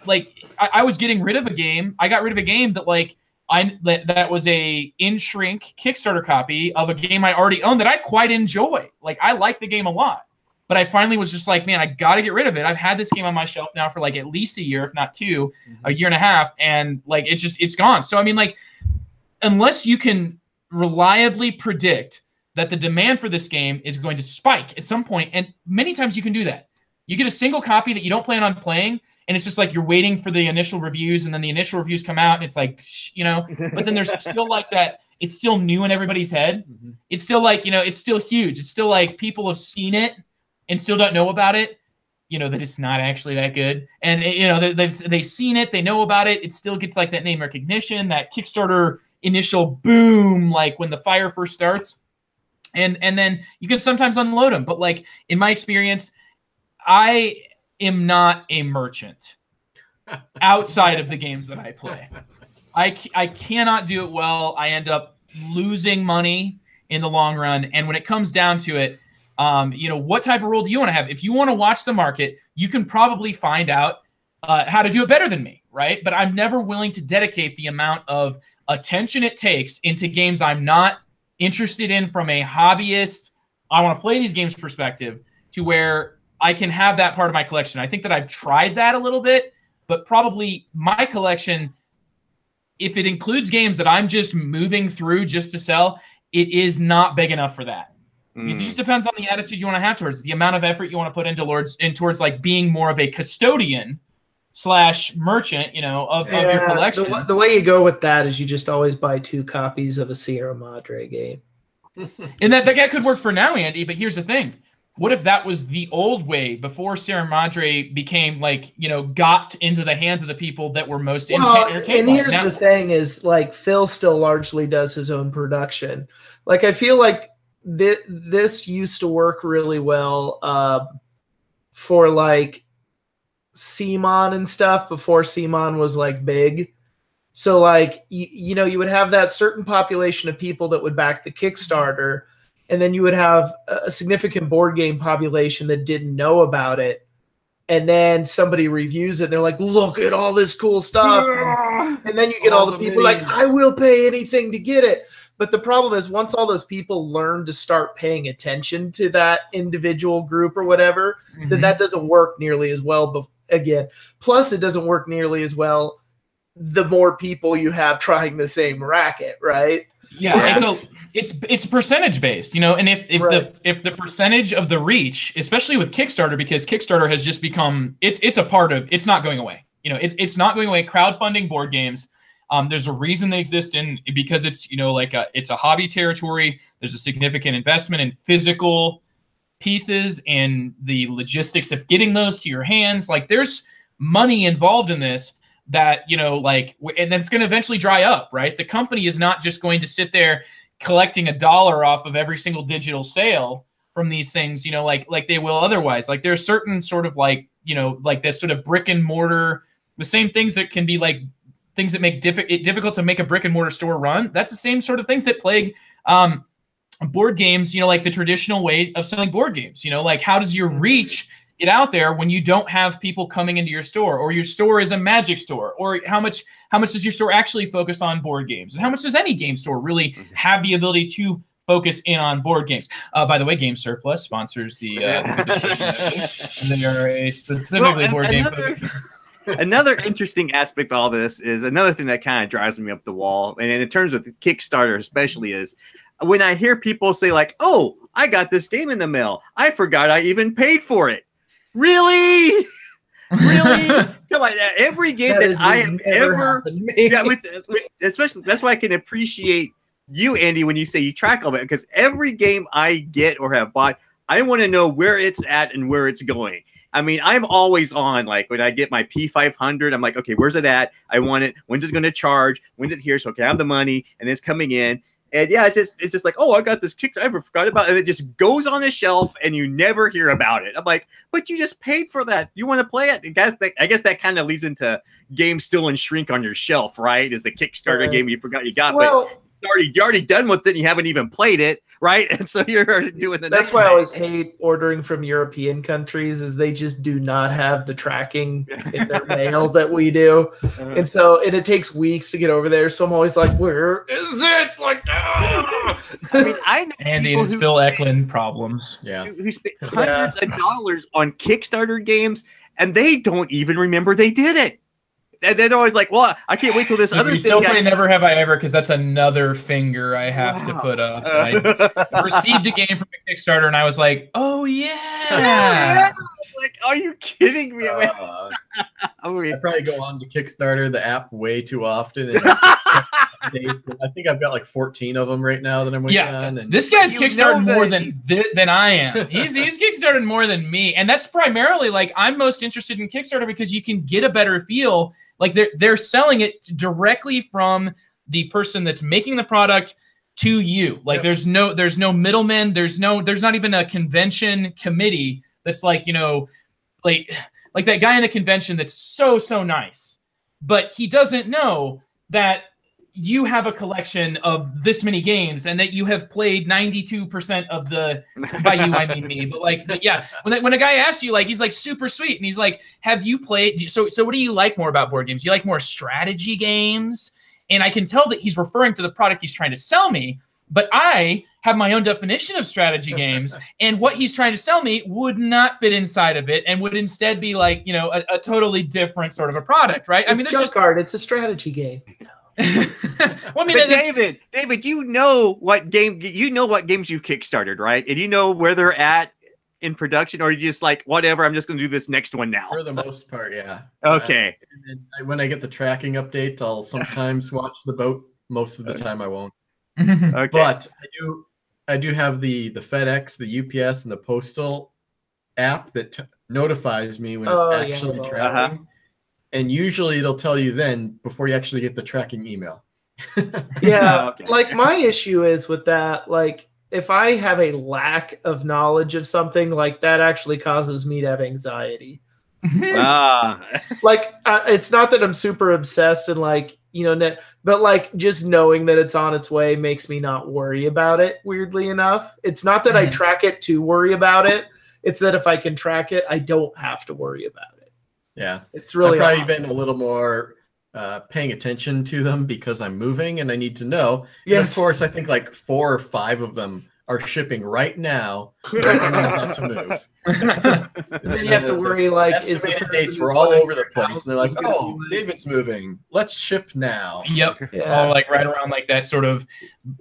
like I was getting rid of a game. I got rid of a game that like, that was a in shrink Kickstarter copy of a game I already owned that I quite enjoy. Like I like the game a lot, but I finally was just like, man, I got to get rid of it. I've had this game on my shelf now for like at least a year, if not 2, a year and a half. And like, it's gone. So, I mean, like, unless you can reliably predict that the demand for this game is going to spike at some point, and many times you can do that. You get a single copy that you don't plan on playing, and it's just like you're waiting for the initial reviews, and then the initial reviews come out, and it's like, you know, but then there's still like that, it's still new in everybody's head. It's still like, you know, it's still huge. It's still like people have seen it and still don't know about it, you know, that it's not actually that good. And, you know, they've seen it, they know about it. It still gets like that name recognition, that Kickstarter initial boom, like when the fire first starts. And then you can sometimes unload them. But like in my experience, I am not a merchant outside of the games that I play. I cannot do it well. I end up losing money in the long run. And when it comes down to it, you know, what type of role do you want to have? If you want to watch the market, you can probably find out how to do it better than me, right? But I'm never willing to dedicate the amount of attention it takes into games I'm not interested in from a hobbyist, I want to play these games perspective, to where I can have that part of my collection. I think that I've tried that a little bit, but probably my collection, if it includes games that I'm just moving through just to sell, it is not big enough for that. It just depends on the attitude you want to have towards it, the amount of effort you want to put towards like being more of a custodian / merchant, you know, of your collection.
The way you go with that is you just always buy 2 copies of a Sierra Madre game.
And that could work for now, Andy, but here's the thing. What if that was the old way before Sierra Madre became like, you know, got into the hands of the people that were most entertained?
And here's the thing is like Phil still largely does his own production. Like I feel like this used to work really well for like CMON and stuff before CMON was like big. So like, you know, you would have that certain population of people that would back the Kickstarter, and then you would have a significant board game population that didn't know about it. And then somebody reviews it and they're like, look at all this cool stuff. And then you get all the people like, I will pay anything to get it. But the problem is once all those people learn to start paying attention to that individual group or whatever, then that doesn't work nearly as well. But again, plus it doesn't work nearly as well the more people you have trying the same racket, right?
Yeah. So it's percentage based, you know, and if the percentage of the reach, especially with Kickstarter, because Kickstarter has just become, it's a part of, it's not going away. it's not going away. Crowdfunding board games. There's a reason they exist because it's, it's a hobby territory. There's a significant investment in physical pieces and the logistics of getting those to your hands. Like there's money involved in this that, and then it's going to eventually dry up, right? The company is not just going to sit there collecting $1 off of every single digital sale from these things, like they will otherwise. Like there's certain sort of like this sort of brick and mortar, the same things that can be like things that make it difficult to make a brick and mortar store run. That's the same sort of things that plague board games, like the traditional way of selling board games. Like how does your reach get out there when you don't have people coming into your store, or your store is a Magic store, or how much does your store actually focus on board games, and how much does any game store really have the ability to focus in on board games? By the way, Game Surplus sponsors the and they are a specifically board game.
Another interesting aspect of all this is another thing that kind of drives me up the wall, and in terms of the Kickstarter especially, is when I hear people say like, "Oh, I got this game in the mail. I forgot I even paid for it." Really? Really? Come on! Every game that I have ever, especially that's why I can appreciate you, Andy, when you say you track all that, because every game I get or have bought, I want to know where it's at and where it's going. I mean, I'm always on, like, when I get my P500, I'm like, okay, where's it at? I want it. When's it going to charge? When's it here? So, okay, I have the money, and it's coming in. And yeah, it's just like, oh, I got this Kickstarter, I ever forgot about it. And it just goes on the shelf, and you never hear about it. I'm like, but you just paid for that. You want to play it? I guess that kind of leads into games still in shrink on your shelf, right? Is the Kickstarter game you forgot you got,
well,
but you're already done with it, and you haven't even played it, right? And so you're already doing the next
That's why
thing.
I always hate ordering from European countries, is they just do not have the tracking in their mail that we do. And so it takes weeks to get over there. So I'm always like, where is it? Like,
I mean, I know
Andy and his Phil Eklund problems.
Yeah.
who spent hundreds of dollars on Kickstarter games, and they don't even remember they did it. And they're always like, well, I can't wait till this other thing.
So play Never Have I Ever, because that's another finger I have to put up. I received a game from a Kickstarter, and I was like, oh, yeah.
Like, are you kidding me?
I probably go on to Kickstarter, the app, way too often. And I think I've got like 14 of them right now that I'm waiting on. And
this guy's Kickstarted more than I am. He's Kickstarted more than me. And that's primarily, like, I'm most interested in Kickstarter because you can get a better feel. Like they're selling it directly from the person that's making the product to you. Like there's no middlemen. There's not even a convention committee that's like, like that guy in the convention that's so nice, but he doesn't know that you have a collection of this many games and that you have played 92% of the, by you, I mean me, but yeah, when a guy asks you, like, he's like super sweet and he's like, have you played, so what do you like more about board games? Do you like more strategy games? And I can tell that he's referring to the product he's trying to sell me, but I have my own definition of strategy games, and what he's trying to sell me would not fit inside of it and would instead be like, a totally different sort of a product, right?
It's junk art. It's a strategy game.
Well, I mean,
but David, you know what games you've Kickstarted, right? And you know where they're at in production, or you just like, whatever, I'm just going to do this next one now.
For the most part, yeah.
Okay.
When I get the tracking update, I'll sometimes watch the boat. Most of the time, I won't.
Okay.
But I do have the FedEx, the UPS, and the Postal app that notifies me when it's actually tracking. And usually it'll tell you then before you actually get the tracking email.
Yeah. Okay. Like my issue is with that, like if I have a lack of knowledge of something, like that actually causes me to have anxiety. Like it's not that I'm super obsessed and like, but like just knowing that it's on its way makes me not worry about it, weirdly enough. It's not that I track it to worry about it. It's that if I can track it, I don't have to worry about it.
Yeah,
it's really
I've probably been a little more paying attention to them because I'm moving and I need to know. Yes. And of course, I think like 4 or 5 of them are shipping right now. Right when I'm about to move.
And then you have to worry, like,
estimated dates were all over the place. And they're like, oh, David's moving. Let's ship now.
Yep. Yeah. Oh, like right around like that sort of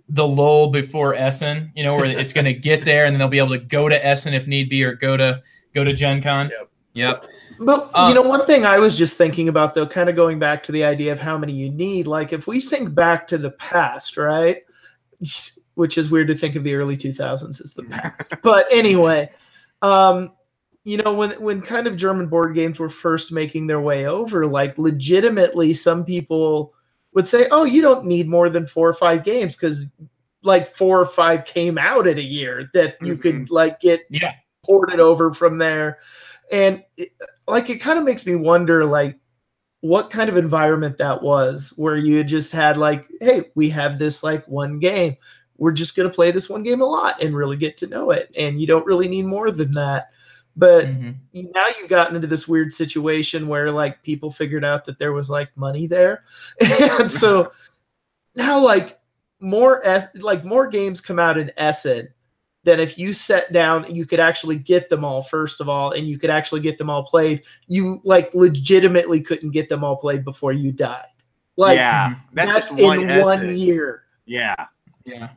the lull before Essen, where it's going to get there and then they'll be able to go to Essen if need be or go to Gen Con.
Yep.
Yep.
But one thing I was just thinking about, though, kind of going back to the idea of how many you need, like if we think back to the past, right? Which is weird to think of the early 2000s as the past. But anyway, when kind of German board games were first making their way over, like legitimately some people would say, oh, you don't need more than 4 or 5 games because like 4 or 5 came out in a year that you could like get ported over from there. And it kind of makes me wonder, like, what kind of environment that was where you just had like, hey, we have this like one game. We're just going to play this one game a lot and really get to know it. And you don't really need more than that. But now you've gotten into this weird situation where like people figured out that there was like money there. And so now like more games come out in Essen than if you sat down and you could actually get them all, first of all, and you could actually get them all played. You like legitimately couldn't get them all played before you died. Like that's in 1 year.
Yeah.
Yeah.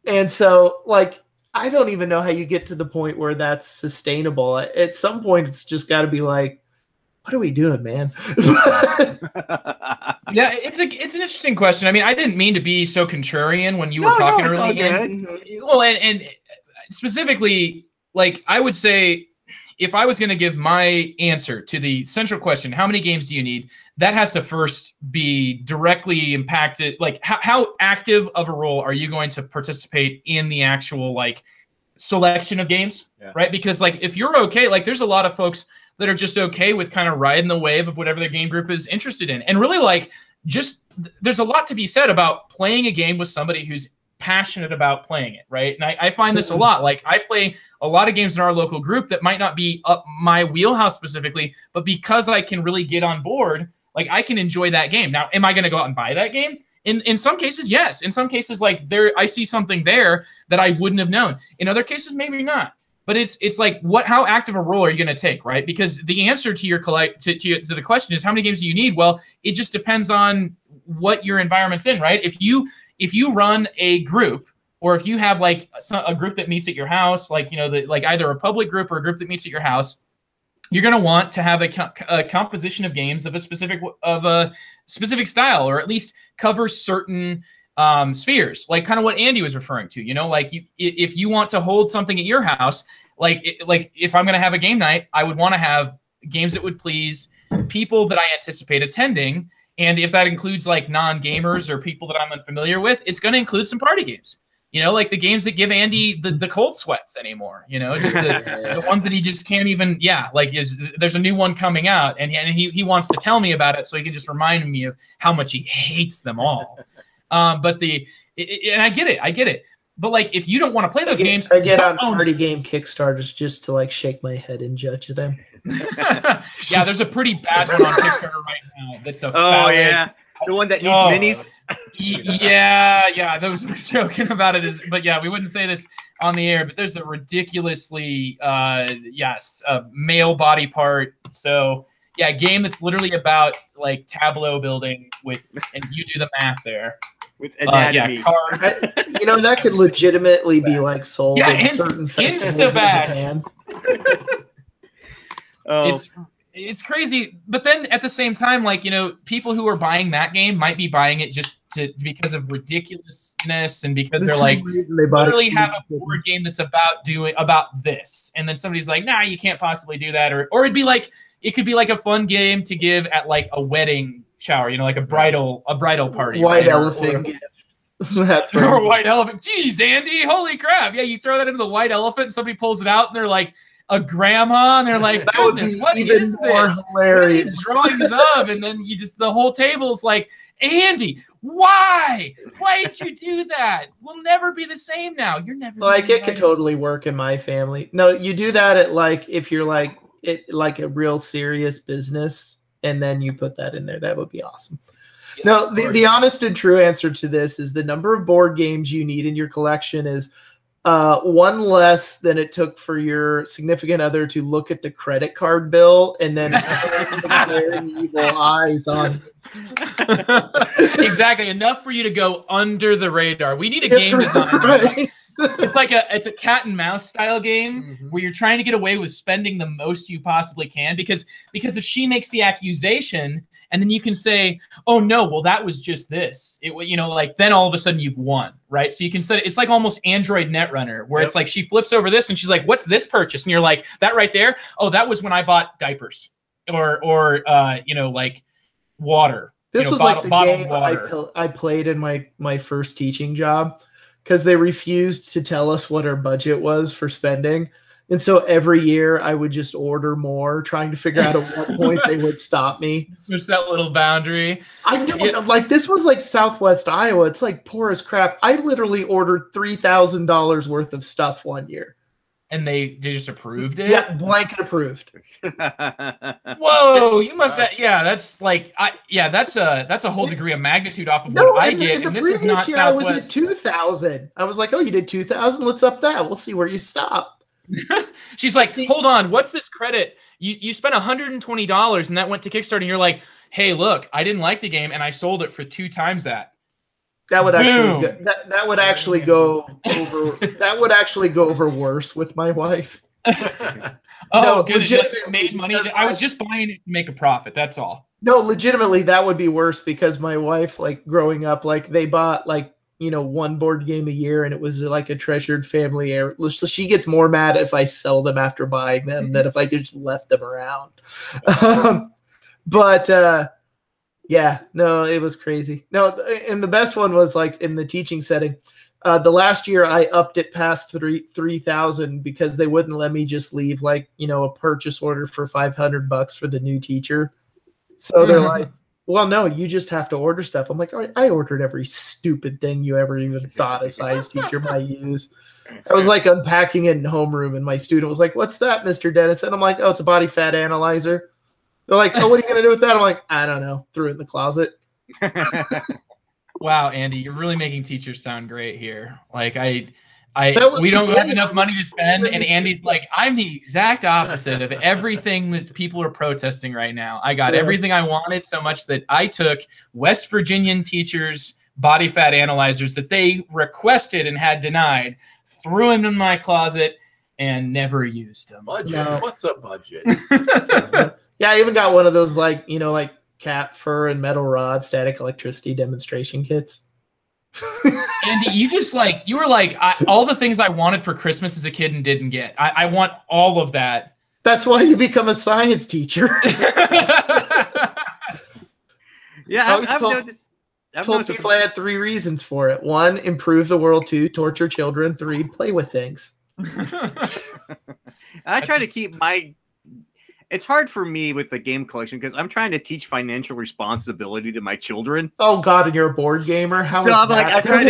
And so like, I don't even know how you get to the point where that's sustainable. At some point, it's just got to be like, what are we doing, man?
Yeah, it's an interesting question. I mean, I didn't mean to be so contrarian when you were talking earlier. Well, and specifically, like I would say, if I was going to give my answer to the central question, how many games do you need? That has to first be directly impacted. Like how active of a role are you going to participate in the actual like selection of games, right? Because like if you're okay, like there's a lot of folks that are just okay with kind of riding the wave of whatever their game group is interested in. And really like just there's a lot to be said about playing a game with somebody who's passionate about playing it, right? And I find this a lot. Like I play a lot of games in our local group that might not be up my wheelhouse specifically, but because I can really get on board, like I can enjoy that game. Now, am I going to go out and buy that game? In some cases, yes. In some cases, like I see something there that I wouldn't have known. In other cases, maybe not. But it's like how active a role are you going to take, right? Because the answer to your to the question is how many games do you need? Well, it just depends on what your environment's in, right? If you run a group, or if you have like a group that meets at your house, like like either a public group or a group that meets at your house, you're going to want to have a composition of games of a specific style, or at least cover certain spheres, like kind of what Andy was referring to. Like if you want to hold something at your house, like if I'm going to have a game night, I would want to have games that would please people that I anticipate attending. And if that includes like non-gamers or people that I'm unfamiliar with, it's going to include some party games. Like the games that give Andy the cold sweats anymore. Just the ones that he just can't even. Yeah, like there's a new one coming out, and he wants to tell me about it so he can just remind me of how much he hates them all. And I get it. But like, if you don't want to play those games,
I get on party game Kickstarters just to like shake my head and judge them.
Yeah, there's a pretty bad one on Kickstarter right now. That's a
yeah, the one that needs minis.
Yeah, those were joking about it. But yeah, we wouldn't say this on the air. But there's a ridiculously male body part. So yeah, a game that's literally about like tableau building and you do the math there.
With anatomy.
Cards.
That could legitimately be like sold in certain festivals in Japan.
It's crazy, but then at the same time, like people who are buying that game might be buying it just because of ridiculousness and because they're like literally have a board game that's about this, and then somebody's like, nah, you can't possibly do that, or it could be like a fun game to give at like a wedding shower, like a bridal party.
White elephant gift. That's right.
Or white elephant. Jeez, Andy, holy crap! Yeah, you throw that into the white elephant, and somebody pulls it out, and they're like a grandma, and they're like, goodness, what is this?
Hilarious.
Drawings of, and then the whole table's like, Andy, why did you do that? We'll never be the same now. You're never
like it could totally work in my family. No, you do that at like if you're like a real serious business, and then you put that in there. That would be awesome. Yeah, no, the honest and true answer to this is the number of board games you need in your collection is one less than it took for your significant other to look at the credit card bill and then glaring evil eyes on it.
Exactly. Enough for you to go under the radar. We need a game designer.
Right.
it's a cat and mouse style game where you're trying to get away with spending the most you possibly can because if she makes the accusation and then you can say, oh no, well that was just this. Then all of a sudden you've won, right? So you can set it's like almost Android Netrunner where it's like she flips over this and she's like, what's this purchase? And you're like, that right there? Oh, that was when I bought diapers or like water.
This was like the game I played in my first teaching job because they refused to tell us what our budget was for spending. And so every year I would just order more, trying to figure out at what point they would stop me.
There's that little boundary.
I don't like this was like Southwest Iowa. It's like poor as crap. I literally ordered $3,000 worth of stuff one year.
And they just approved it?
Yeah, blanket approved.
Whoa, you must have, that's like that's a whole degree of magnitude off of what I get.
And this is not Southwest. I was at 2,000. I was like, oh, you did 2,000? Let's up that. We'll see where you stop.
She's like, hold on, what's this credit? You spent $120 and that went to Kickstarter and you're like, hey, look, I didn't like the game and I sold it for 2 times that.
That would actually go over worse with my wife.
Legitimately made money. I was just buying it to make a profit. That's all.
No, legitimately, that would be worse because my wife, like growing up, like they bought like one board game a year, and it was like a treasured family area. So she gets more mad if I sell them after buying them than if I just left them around. Yeah, no, it was crazy. No, and the best one was like in the teaching setting. The last year I upped it past 3,000 because they wouldn't let me just leave like, a purchase order for $500 for the new teacher. So they're like, well, no, you just have to order stuff. I'm like, all right, I ordered every stupid thing you ever even thought a science teacher might use. I was like unpacking it in homeroom and my student was like, what's that, Mr. Dennis? And I'm like, oh, it's a body fat analyzer. They're like, oh, what are you going to do with that? I'm like, I don't know. Threw it in the closet.
Wow, Andy, you're really making teachers sound great here. Like we don't have enough money to spend. And Andy's like, I'm the exact opposite of everything that people are protesting right now. I got everything I wanted so much that I took West Virginian teachers' body fat analyzers that they requested and had denied, threw them in my closet and never used them.
Budget. No. What's a budget?
Yeah, I even got one of those like cat fur and metal rod static electricity demonstration kits.
Andy, you were like all the things I wanted for Christmas as a kid and didn't get. I want all of that.
That's why you become a science teacher.
Yeah,
I've told people I had 3 reasons for it. 1, improve the world. 2, torture children. 3, play with things.
I try to keep my... It's hard for me with the game collection because I'm trying to teach financial responsibility to my children.
Oh God, and you're a board gamer.
I try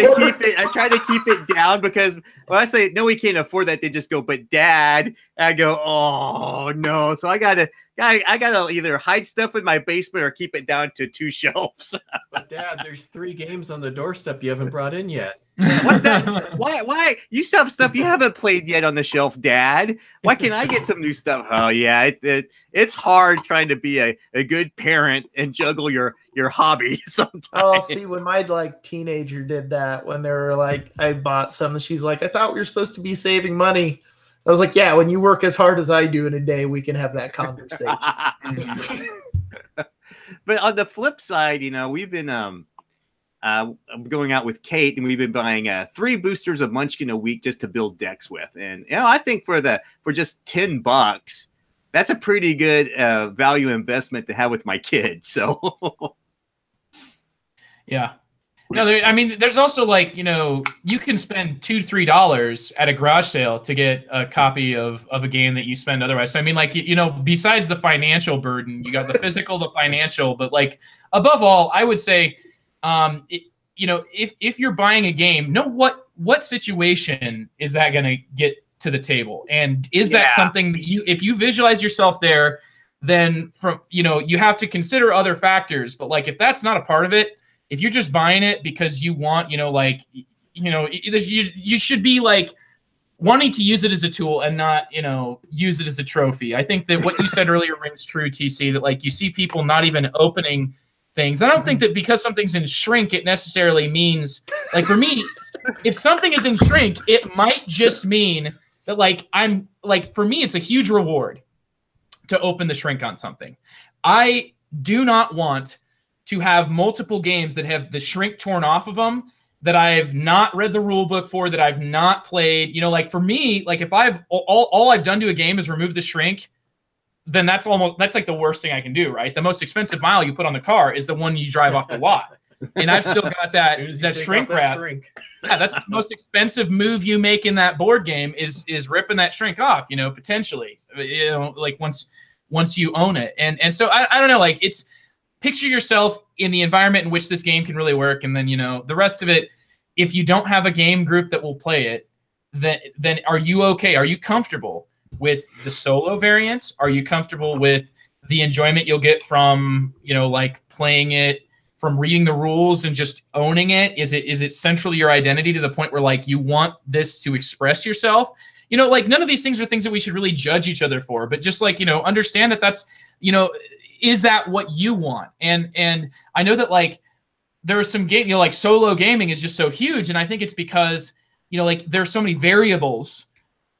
to keep it down because when I say no, we can't afford that, they just go, but Dad. I go, oh no. So I gotta either hide stuff in my basement or keep it down to 2 shelves.
But Dad, there's 3 games on the doorstep you haven't brought in yet.
What's that? Why? You still have stuff you haven't played yet on the shelf, Dad. Why can't I get some new stuff? Oh yeah, it's hard trying to be a good parent and juggle your hobby sometimes.
Oh, see, when my teenager did that, when they were like, I bought something, she's like, I thought we were supposed to be saving money. I was like, yeah, when you work as hard as I do in a day, we can have that conversation.
But on the flip side, we've been going out with Kate, and we've been buying 3 boosters of Munchkin a week just to build decks with. And I think for just $10, that's a pretty good value investment to have with my kids. So
yeah. No, there's also you can spend $2-3 at a garage sale to get a copy of a game that you spend otherwise. So besides the financial burden, you got the physical, the financial, but above all, I would say, if you're buying a game, know what situation is that going to get to the table, and is that something that if you visualize yourself there, then you have to consider other factors. But if that's not a part of it, if you're just buying it because you want, you should be wanting to use it as a tool and not, use it as a trophy. I think that what you said earlier rings true, TC, that you see people not even opening things. I don't think that because something's in shrink, it necessarily means for me, if something is in shrink, it might just mean that like I'm like for me, it's a huge reward to open the shrink on something. I do not want to have multiple games that have the shrink torn off of them that I've not read the rule book for, that I've not played. You know, like for me, like if I've all I've done to a game is remove the shrink, then that's like the worst thing I can do, right? The most expensive mile you put on the car is the one you drive off the lot. And I've still got that shrink wrap. Yeah, that's the most expensive move you make in that board game is ripping that shrink off, you know, potentially. You know, like once you own it. And so I don't know, like it's picture yourself in the environment in which this game can really work, and then, you know, the rest of it, if you don't have a game group that will play it, then are you okay? Are you comfortable with the solo variants? Are you comfortable with the enjoyment you'll get from, you know, like playing it, from reading the rules and just owning it? Is it central to your identity to the point where like you want this to express yourself? You know, like none of these things are things that we should really judge each other for, but just like, you know, understand that that's, you know, is that what you want? And I know that like there are some game, you know, like solo gaming is just so huge. And I think it's because, you know, like there's so many variables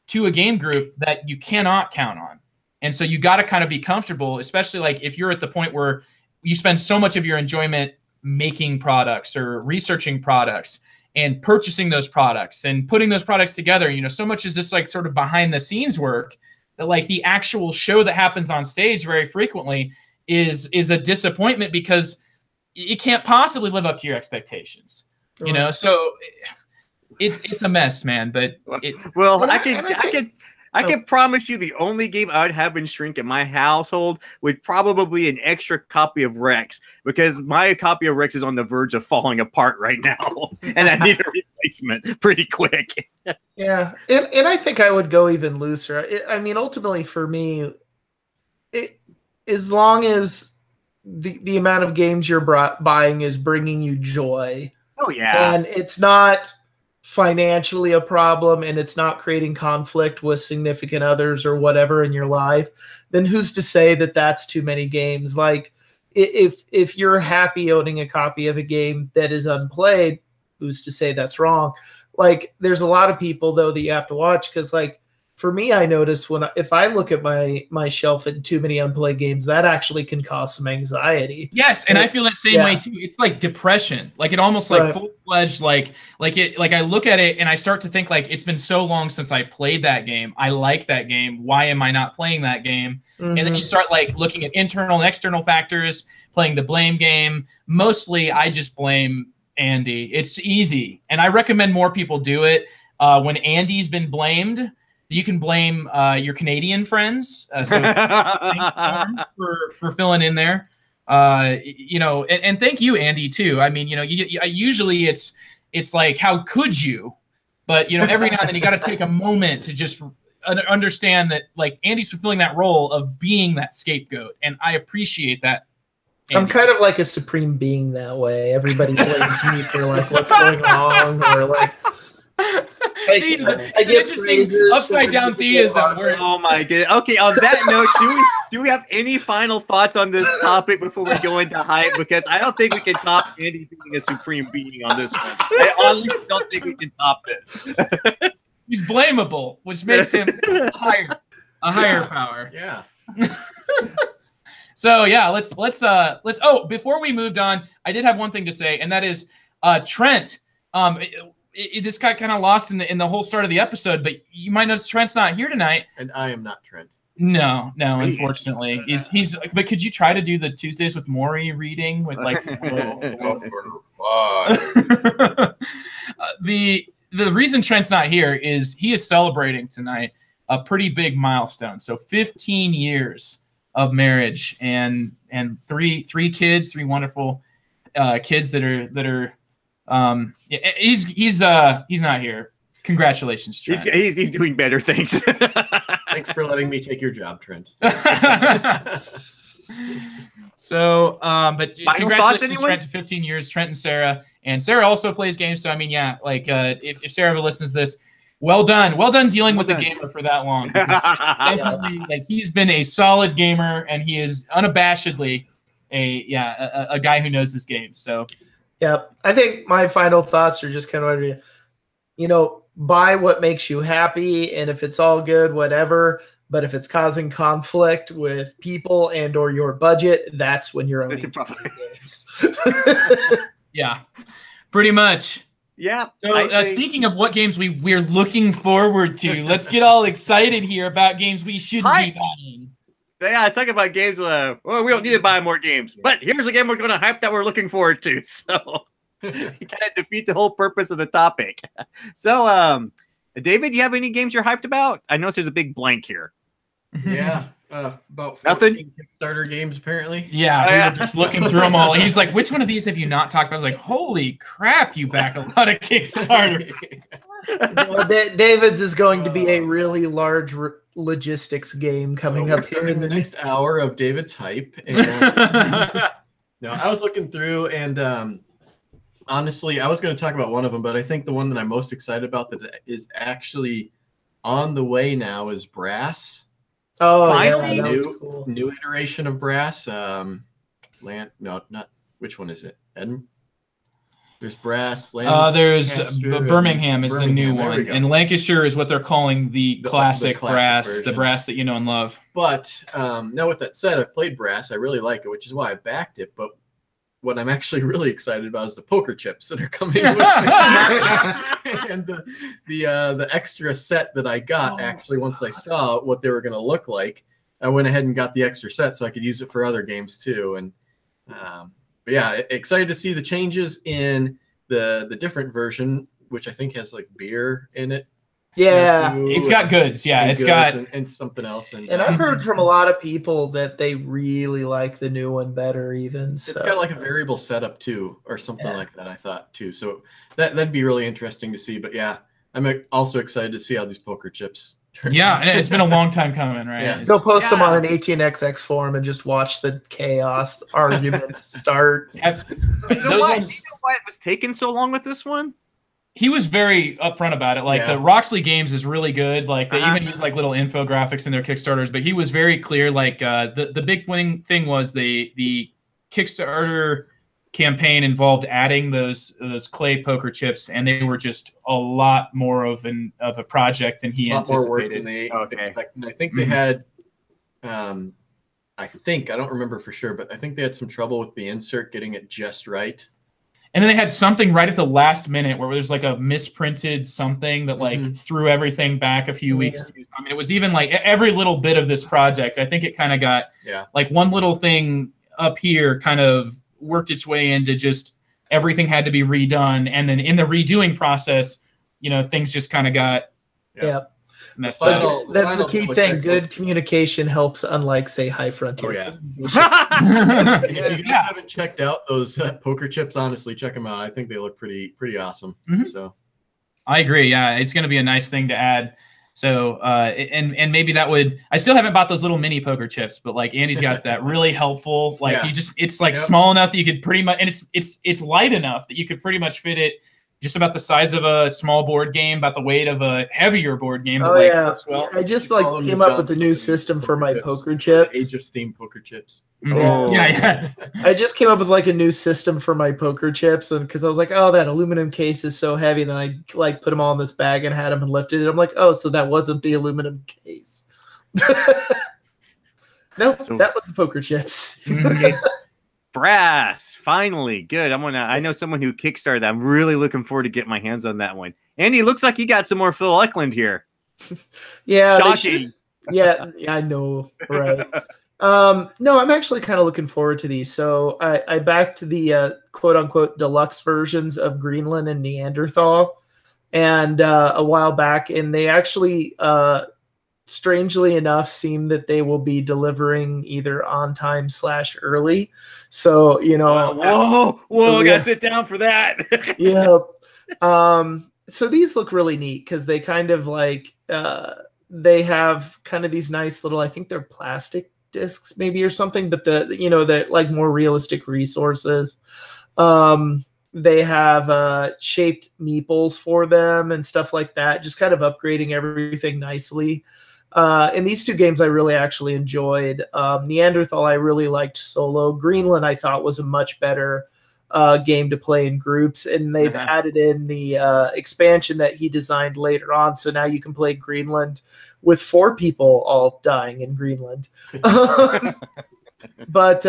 to a game group that you cannot count on. And so you got to kind of be comfortable, especially like if you're at the point where you spend so much of your enjoyment making products or researching products and purchasing those products and putting those products together. You know, so much is this like sort of behind the scenes work that like the actual show that happens on stage very frequently is a disappointment because it can't possibly live up to your expectations. You know, so it's a mess, man. But
I can promise you the only game I would have in shrink in my household would probably an extra copy of Rex, because my copy of Rex is on the verge of falling apart right now, and I need a replacement pretty quick.
Yeah, and I think I would go even looser. I mean, ultimately for me, as long as the amount of games you're buying is bringing you joy.
Oh, yeah.
And it's not financially a problem and it's not creating conflict with significant others or whatever in your life, then who's to say that that's too many games? Like if you're happy owning a copy of a game that is unplayed, who's to say that's wrong? Like there's a lot of people though that you have to watch, because like for me, I notice if I look at my shelf and too many unplayed games, that actually can cause some anxiety.
Yes, and I feel that same way too. It's like depression. Like it almost like full-fledged, like I look at it and I start to think like it's been so long since I played that game. I like that game. Why am I not playing that game? And then you start like looking at internal and external factors, playing the blame game. Mostly I just blame Andy. It's easy. And I recommend more people do it. When Andy's been blamed, you can blame your Canadian friends so for filling in there. You know, and thank you, Andy, too. I mean, you know, usually it's like, how could you? But, you know, every now and then you got to take a moment to just understand that, like, Andy's fulfilling that role of being that scapegoat. And I appreciate that.
Andy, I'm kind of like a supreme being that way. Everybody blames me for, like, what's going wrong, or, like...
I get praises. Upside down theism.
Oh my goodness. Okay, on that note, do we have any final thoughts on this topic before we go into hype? Because I don't think we can top Andy being a supreme being on this one. I honestly don't think we can top this.
He's blamable, which makes him a higher power.
Yeah.
So yeah, let's before we moved on, I did have one thing to say, and that is Trent. This got kind of lost in the whole start of the episode, but you might notice Trent's not here tonight.
And I am not Trent.
No, unfortunately. He's but could you try to do the Tuesdays with Maury reading with like the reason Trent's not here is he is celebrating tonight a pretty big milestone. So 15 years of marriage and three kids, three wonderful kids that are he's not here. Congratulations, Trent.
He's doing better things.
Thanks for letting me take your job, Trent.
So, but congratulations, Trent, to 15 years. Trent and Sarah also plays games. So I mean, yeah, like if Sarah ever listens to this, well done dealing with a gamer for that long. Definitely, like he's been a solid gamer, and he is unabashedly a guy who knows his game. So.
Yeah, I think my final thoughts are just kind of buy what makes you happy, and if it's all good, whatever. But if it's causing conflict with people and or your budget, that's when you're owning games.
Yeah, pretty much.
Yeah.
So speaking of what games we're looking forward to, let's get all excited here about games we should be buying.
Yeah, talk about games. We don't need to buy more games, but here's a game we're going to hype that we're looking forward to. So you kind of defeat the whole purpose of the topic. So, David, you have any games you're hyped about? I notice there's a big blank here.
Yeah, about 14
Nothing?
Kickstarter games apparently.
Yeah, we were just looking through them all. He's like, which one of these have you not talked about? I was like, holy crap, you back a lot of Kickstarters.
David's is going to be a really large logistics game coming up here in the
next hour of David's hype. And, no, I was looking through, and honestly, I was going to talk about one of them, but I think the one that I'm most excited about that is actually on the way now is Brass.
Oh,
finally,
new iteration of Brass. Which one is it? There's Brass.
There's Birmingham is the new one, and Lancashire is what they're calling the classic Brass, version. The Brass that you know and love.
But now, with that said, I've played Brass. I really like it, which is why I backed it. But what I'm actually really excited about is the poker chips that are coming with it. And the extra set that I got, actually, once I saw what they were going to look like, I went ahead and got the extra set so I could use it for other games too. And but yeah, excited to see the changes in the different version, which I think has like beer in it.
Yeah,
it's got goods. Yeah, it's got
and something else. And
I've heard from a lot of people that they really like the new one better. Even so.
It's got like a variable setup too, or something like that. I thought too. So that'd be really interesting to see. But yeah, I'm also excited to see how these poker chips turn.
Yeah, and it's been a long time coming, right?
Yeah. Go post them on an 18xx forum and just watch the chaos arguments start.
You know why it was taking so long with this one?
He was very upfront about it. Like the Roxley Games is really good. Like they even use like little infographics in their Kickstarters, but he was very clear. Like the big thing was the Kickstarter campaign involved adding those clay poker chips, and they were just a lot more of a project than he anticipated.
More work than they expected. And I think they had, I don't remember for sure, but I think they had some trouble with the insert getting it just right.
And then they had something right at the last minute where there's like a misprinted something that like threw everything back a few weeks. I mean, it was even like every little bit of this project. I think it kind of got like one little thing up here kind of worked its way into just everything had to be redone. And then in the redoing process, things just kind of got messed up.
That's the key thing. Good communication helps, unlike, say, High Frontier.
Oh, yeah. If you guys haven't checked out those poker chips, honestly, check them out. I think they look pretty awesome. So,
I agree. Yeah, it's going to be a nice thing to add. So, and maybe that would. I still haven't bought those little mini poker chips, but like Andy's got that really helpful. Like it's like small enough that you could pretty much, and it's light enough that you could pretty much fit it. Just about the size of a small board game, about the weight of a heavier board game.
Oh, yeah. Well. I just came up with a new system for my poker chips.
Age of Steam poker chips.
Oh. Yeah.
I just came up with like a new system for my poker chips, and because I was like, oh, that aluminum case is so heavy. And then I like put them all in this bag and had them and lifted it. I'm like, oh, so that wasn't the aluminum case. Nope, that was the poker chips.
Brass, finally, good. I know someone who kickstarted that. I'm really looking forward to getting my hands on that one. Andy, looks like you got some more Phil Eklund here.
Yeah,
shocking.
Yeah, I know, right? No, I'm actually kind of looking forward to these. So I backed the quote unquote deluxe versions of Greenland and Neanderthal, and a while back, and they actually strangely enough seem that they will be delivering either on time / early. So,
whoa, I gotta sit down for that.
So these look really neat because they kind of like they have kind of these nice little, I think they're plastic discs maybe or something, but the like more realistic resources. They have shaped meeples for them and stuff like that, just kind of upgrading everything nicely. In these two games, I really actually enjoyed. Neanderthal, I really liked solo. Greenland, I thought was a much better game to play in groups, and they've added in the expansion that he designed later on. So now you can play Greenland with 4 people all dying in Greenland. But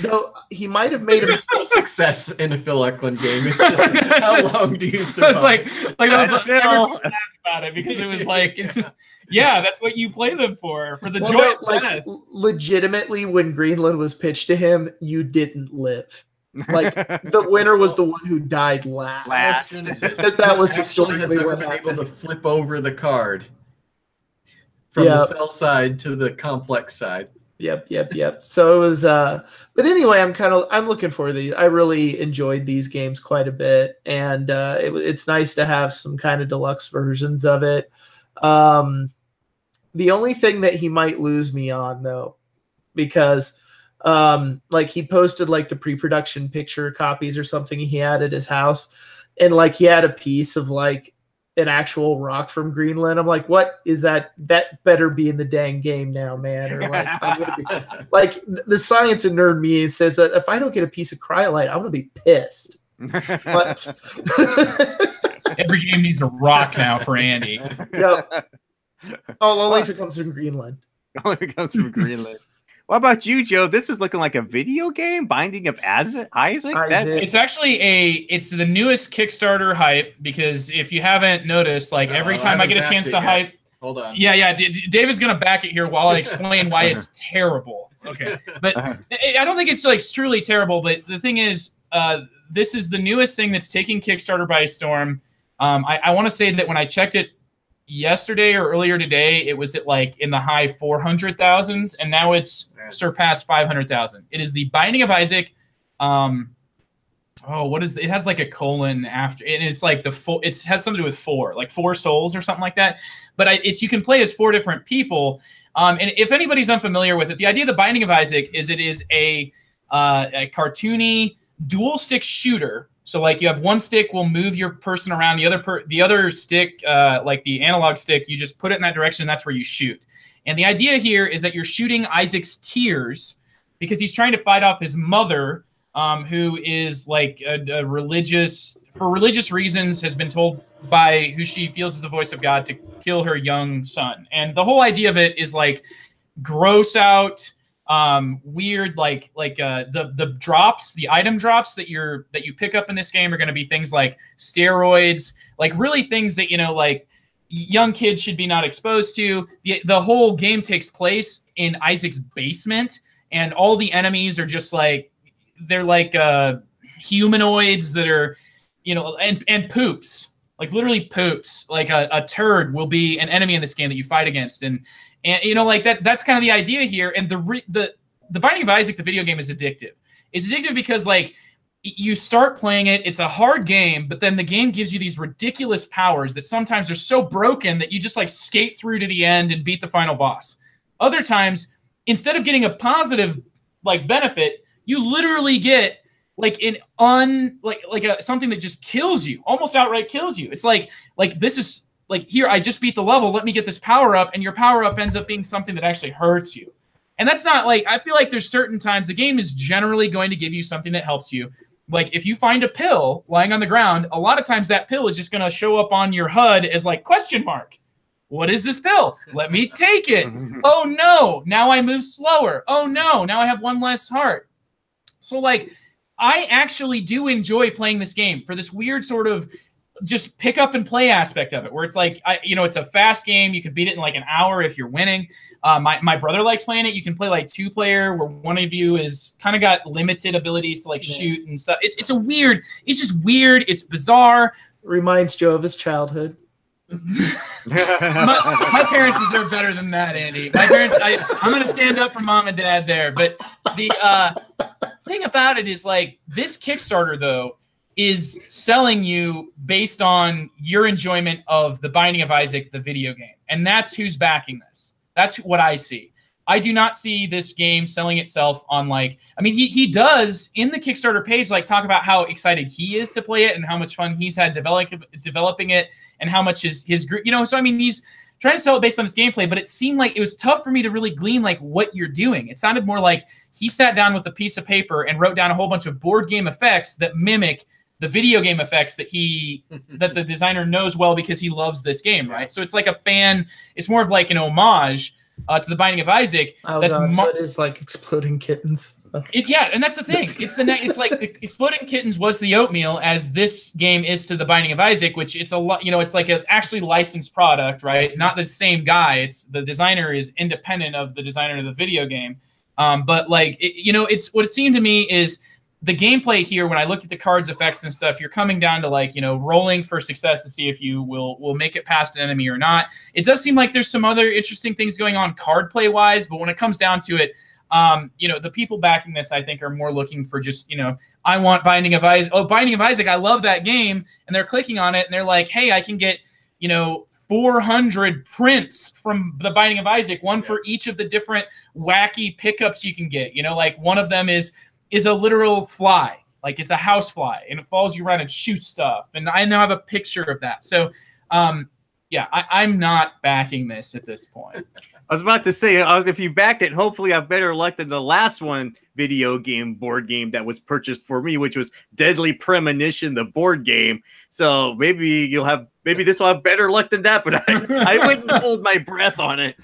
though he might have made a mistake.
Success in a Phil Eklund game. It's just how long do you survive?
It's like that was about it, because it was like, it's just, yeah, that's what you play them for the joy of death.
Legitimately, when Greenland was pitched to him, you didn't live. Like, the winner was the one who died last. Because that was historically what happened.
Able to flip over the card from the cell side to the complex side.
Yep. So it was, but anyway, I'm looking for these. I really enjoyed these games quite a bit, and it's nice to have some kind of deluxe versions of it. The only thing that he might lose me on, though, because like he posted like the pre-production picture copies or something he had at his house, and like he had a piece of like an actual rock from Greenland. I'm like, what is that? That better be in the dang game now, man. Or like, I'm gonna be like, the science and nerd me says that if I don't get a piece of cryolite, I'm gonna be pissed. But
every game needs a rock now for Andy.
Yep. Oh, only if it comes from Greenland.
Only if it comes from Greenland. What about you, Joe? This is looking like a video game, Binding of Isaac.
It's actually it's the newest Kickstarter hype, because if you haven't noticed, like every time I get a chance to hype,
hold on.
Yeah. David's gonna back it here while I explain why it's terrible. Okay, but I don't think it's like truly terrible. But the thing is, this is the newest thing that's taking Kickstarter by storm. I want to say that when I checked it yesterday or earlier today, it was at like in the high 400,000s, and now it's surpassed 500,000. It is the Binding of Isaac. What is it? It has like a colon after, and it's like it has something to do with 4, like 4 souls or something like that. But you can play as 4 different people. And if anybody's unfamiliar with it, the idea of the Binding of Isaac is it is a cartoony dual stick shooter. So like you have one stick will move your person around, the other stick, like the analog stick, you just put it in that direction, and that's where you shoot. And the idea here is that you're shooting Isaac's tears because he's trying to fight off his mother, who is like a religious, for religious reasons, has been told by who she feels is the voice of God to kill her young son. And the whole idea of it is like gross out, weird, like the drops, the item drops that you pick up in this game are going to be things like steroids, like really things that, like young kids should be not exposed to. The whole game takes place in Isaac's basement, and all the enemies are just like, they're like humanoids that are, and poops, like literally poops. Like a turd will be an enemy in this game that you fight against, and like that's kind of the idea here. And the Binding of Isaac, the video game, is addictive. It's addictive because like you start playing it, it's a hard game, but then the game gives you these ridiculous powers that sometimes are so broken that you just like skate through to the end and beat the final boss. Other times, instead of getting a positive like benefit, you literally get like something that just kills you, almost outright kills you. It's like this is like, here, I just beat the level, let me get this power up, and your power up ends up being something that actually hurts you. And that's not like, I feel like there's certain times the game is generally going to give you something that helps you. Like if you find a pill lying on the ground, a lot of times that pill is just going to show up on your HUD as like question mark. What is this pill? Let me take it. Oh no, now I move slower. Oh no, now I have one less heart. So like, I actually do enjoy playing this game for this weird sort of just pick up and play aspect of it, where it's like, it's a fast game. You can beat it in like an hour if you're winning. My brother likes playing it. You can play like 2-player, where one of you is kind of got limited abilities to like shoot and stuff. It's just weird. It's bizarre.
Reminds Joe of his childhood.
my parents deserve better than that, Andy. My parents, I'm going to stand up for mom and dad there. But the thing about it is like this Kickstarter, though, is selling you based on your enjoyment of the Binding of Isaac, the video game. And that's who's backing this. That's what I see. I do not see this game selling itself on like, I mean, he does in the Kickstarter page, like talk about how excited he is to play it and how much fun he's had developing it and how much his group, so I mean, he's trying to sell it based on his gameplay, but it seemed like it was tough for me to really glean like what you're doing. It sounded more like he sat down with a piece of paper and wrote down a whole bunch of board game effects that mimic the video game effects that that the designer knows well because he loves this game, right? So it's like a fan. It's more of like an homage to the Binding of Isaac.
So it is like Exploding Kittens.
Yeah, and that's the thing. It's like the Exploding Kittens was the oatmeal, as this game is to the Binding of Isaac, which it's a lot. It's like an actually licensed product, right? Not the same guy. It's the designer is independent of the designer of the video game. But like it's what it seemed to me is the gameplay here. When I looked at the cards, effects, and stuff, you're coming down to like rolling for success to see if you will make it past an enemy or not. It does seem like there's some other interesting things going on card play wise, but when it comes down to it. The people backing this, I think, are more looking for just, I want Binding of Isaac. Oh, Binding of Isaac, I love that game. And they're clicking on it and they're like, hey, I can get, 400 prints from the Binding of Isaac, one for each of the different wacky pickups you can get. Like one of them is a literal fly, like it's a house fly and it follows you around and shoots stuff. And I now have a picture of that. So, I'm not backing this at this point.
I was about to say, if you backed it, hopefully I have better luck than the last board game that was purchased for me, which was Deadly Premonition, the board game. So maybe this will have better luck than that, but I wouldn't hold my breath on it.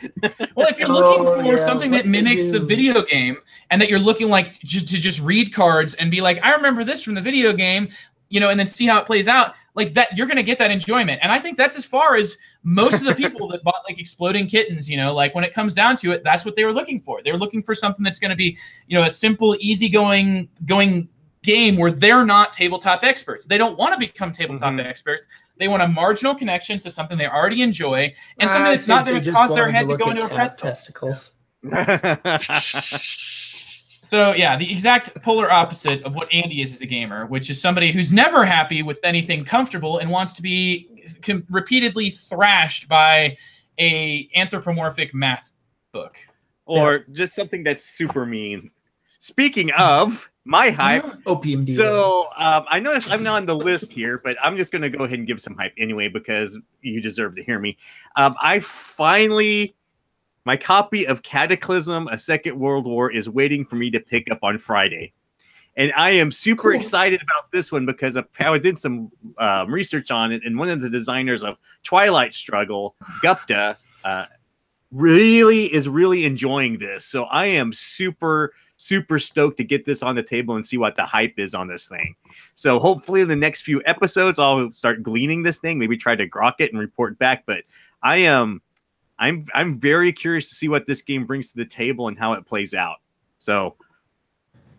Well, if you're looking for something that mimics the video game and that you're looking like to just read cards and be like, I remember this from the video game, and then see how it plays out, like that, you're going to get that enjoyment. And I think that's as far as most of the people that bought like Exploding Kittens, like when it comes down to it, that's what they were looking for. They were looking for something that's going to be, a simple, easygoing game where they're not tabletop experts. They don't want to become tabletop experts. They want a marginal connection to something they already enjoy and something that's not going to cause their head to go into a pretzel.
Testicles.
So yeah, the exact polar opposite of what Andy is as a gamer, which is somebody who's never happy with anything comfortable and wants to be repeatedly thrashed by a anthropomorphic math book.
Or just something that's super mean. Speaking of my hype,
opium dealers.
So I noticed I'm not on the list here, but I'm just going to go ahead and give some hype anyway because you deserve to hear me. My copy of Cataclysm, A Second World War, is waiting for me to pick up on Friday. And I am super excited about this one because I did some research on it, and one of the designers of Twilight Struggle, Gupta, really enjoying this. So I am super stoked to get this on the table and see what the hype is on this thing. So hopefully in the next few episodes, I'll start gleaning this thing, maybe try to grok it and report back. But I'm very curious to see what this game brings to the table and how it plays out. So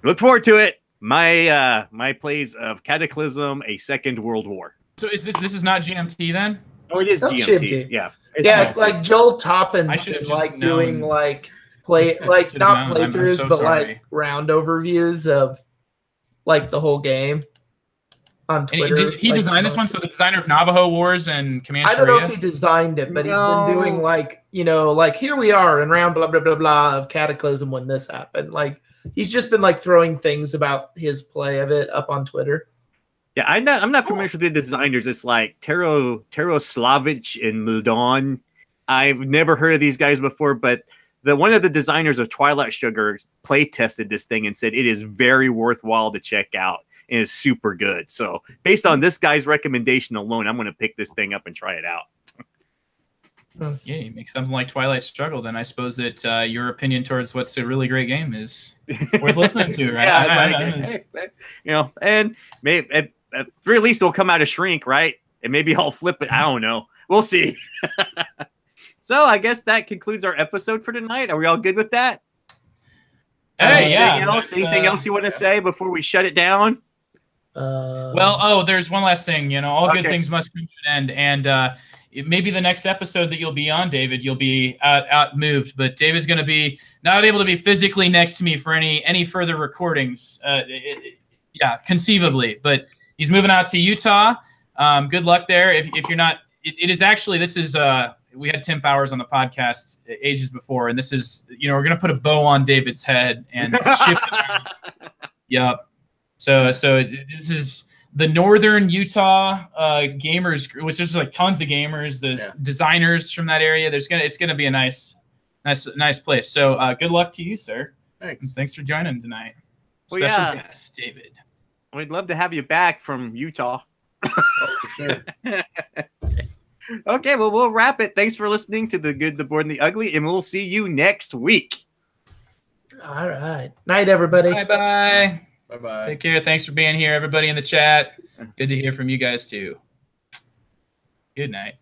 look forward to it. My plays of Cataclysm, A Second World War.
So this is not GMT then?
Oh, it is GMT. Yeah.
Yeah, like Joel Toppin's doing like not playthroughs, but like round overviews of like the whole game on Twitter.
Did he design this one? So the designer of Navajo Wars and Comanche.
I don't know if he designed it, but he's been doing like here we are in round blah blah blah blah of Cataclysm when this happened. Like he's just been like throwing things about his play of it up on Twitter.
Yeah, I'm not familiar with the designers. It's like Taro Slavich and Mudon. I've never heard of these guys before, but one of the designers of Twilight Sugar play tested this thing and said it is very worthwhile to check out and it's super good. So based on this guy's recommendation alone, I'm going to pick this thing up and try it out.
Yeah, you make something like Twilight Struggle, then I suppose that your opinion towards what's a really great game is worth listening to, right?
Yeah, and maybe at the very least it'll come out of Shrink, right? And maybe I'll flip it. I don't know. We'll see. So I guess that concludes our episode for tonight. Are we all good with that?
Hey,
Anything else you want to say before we shut it down?
There's one last thing. All good things must come to an end, and maybe the next episode that you'll be on, David, you'll be out moved, but David's going to be not able to be physically next to me for any further recordings. Conceivably, but he's moving out to Utah. Good luck there. If you're not, it is actually, this is we had Tim Powers on the podcast ages before, and this is, we're going to put a bow on David's head and ship it. Yep. So this is the Northern Utah gamers, which is like tons of gamers, the designers from that area. It's gonna be a nice place. So good luck to you, sir. Thanks for joining tonight. Special guest, David.
We'd love to have you back from Utah.
Oh, for sure.
Okay, well, we'll wrap it. Thanks for listening to The Good, the Bored, and the Ugly, and we'll see you next week.
All right. Night, everybody.
Bye-bye.
Bye-bye.
Take care. Thanks for being here, everybody in the chat. Good to hear from you guys, too. Good night.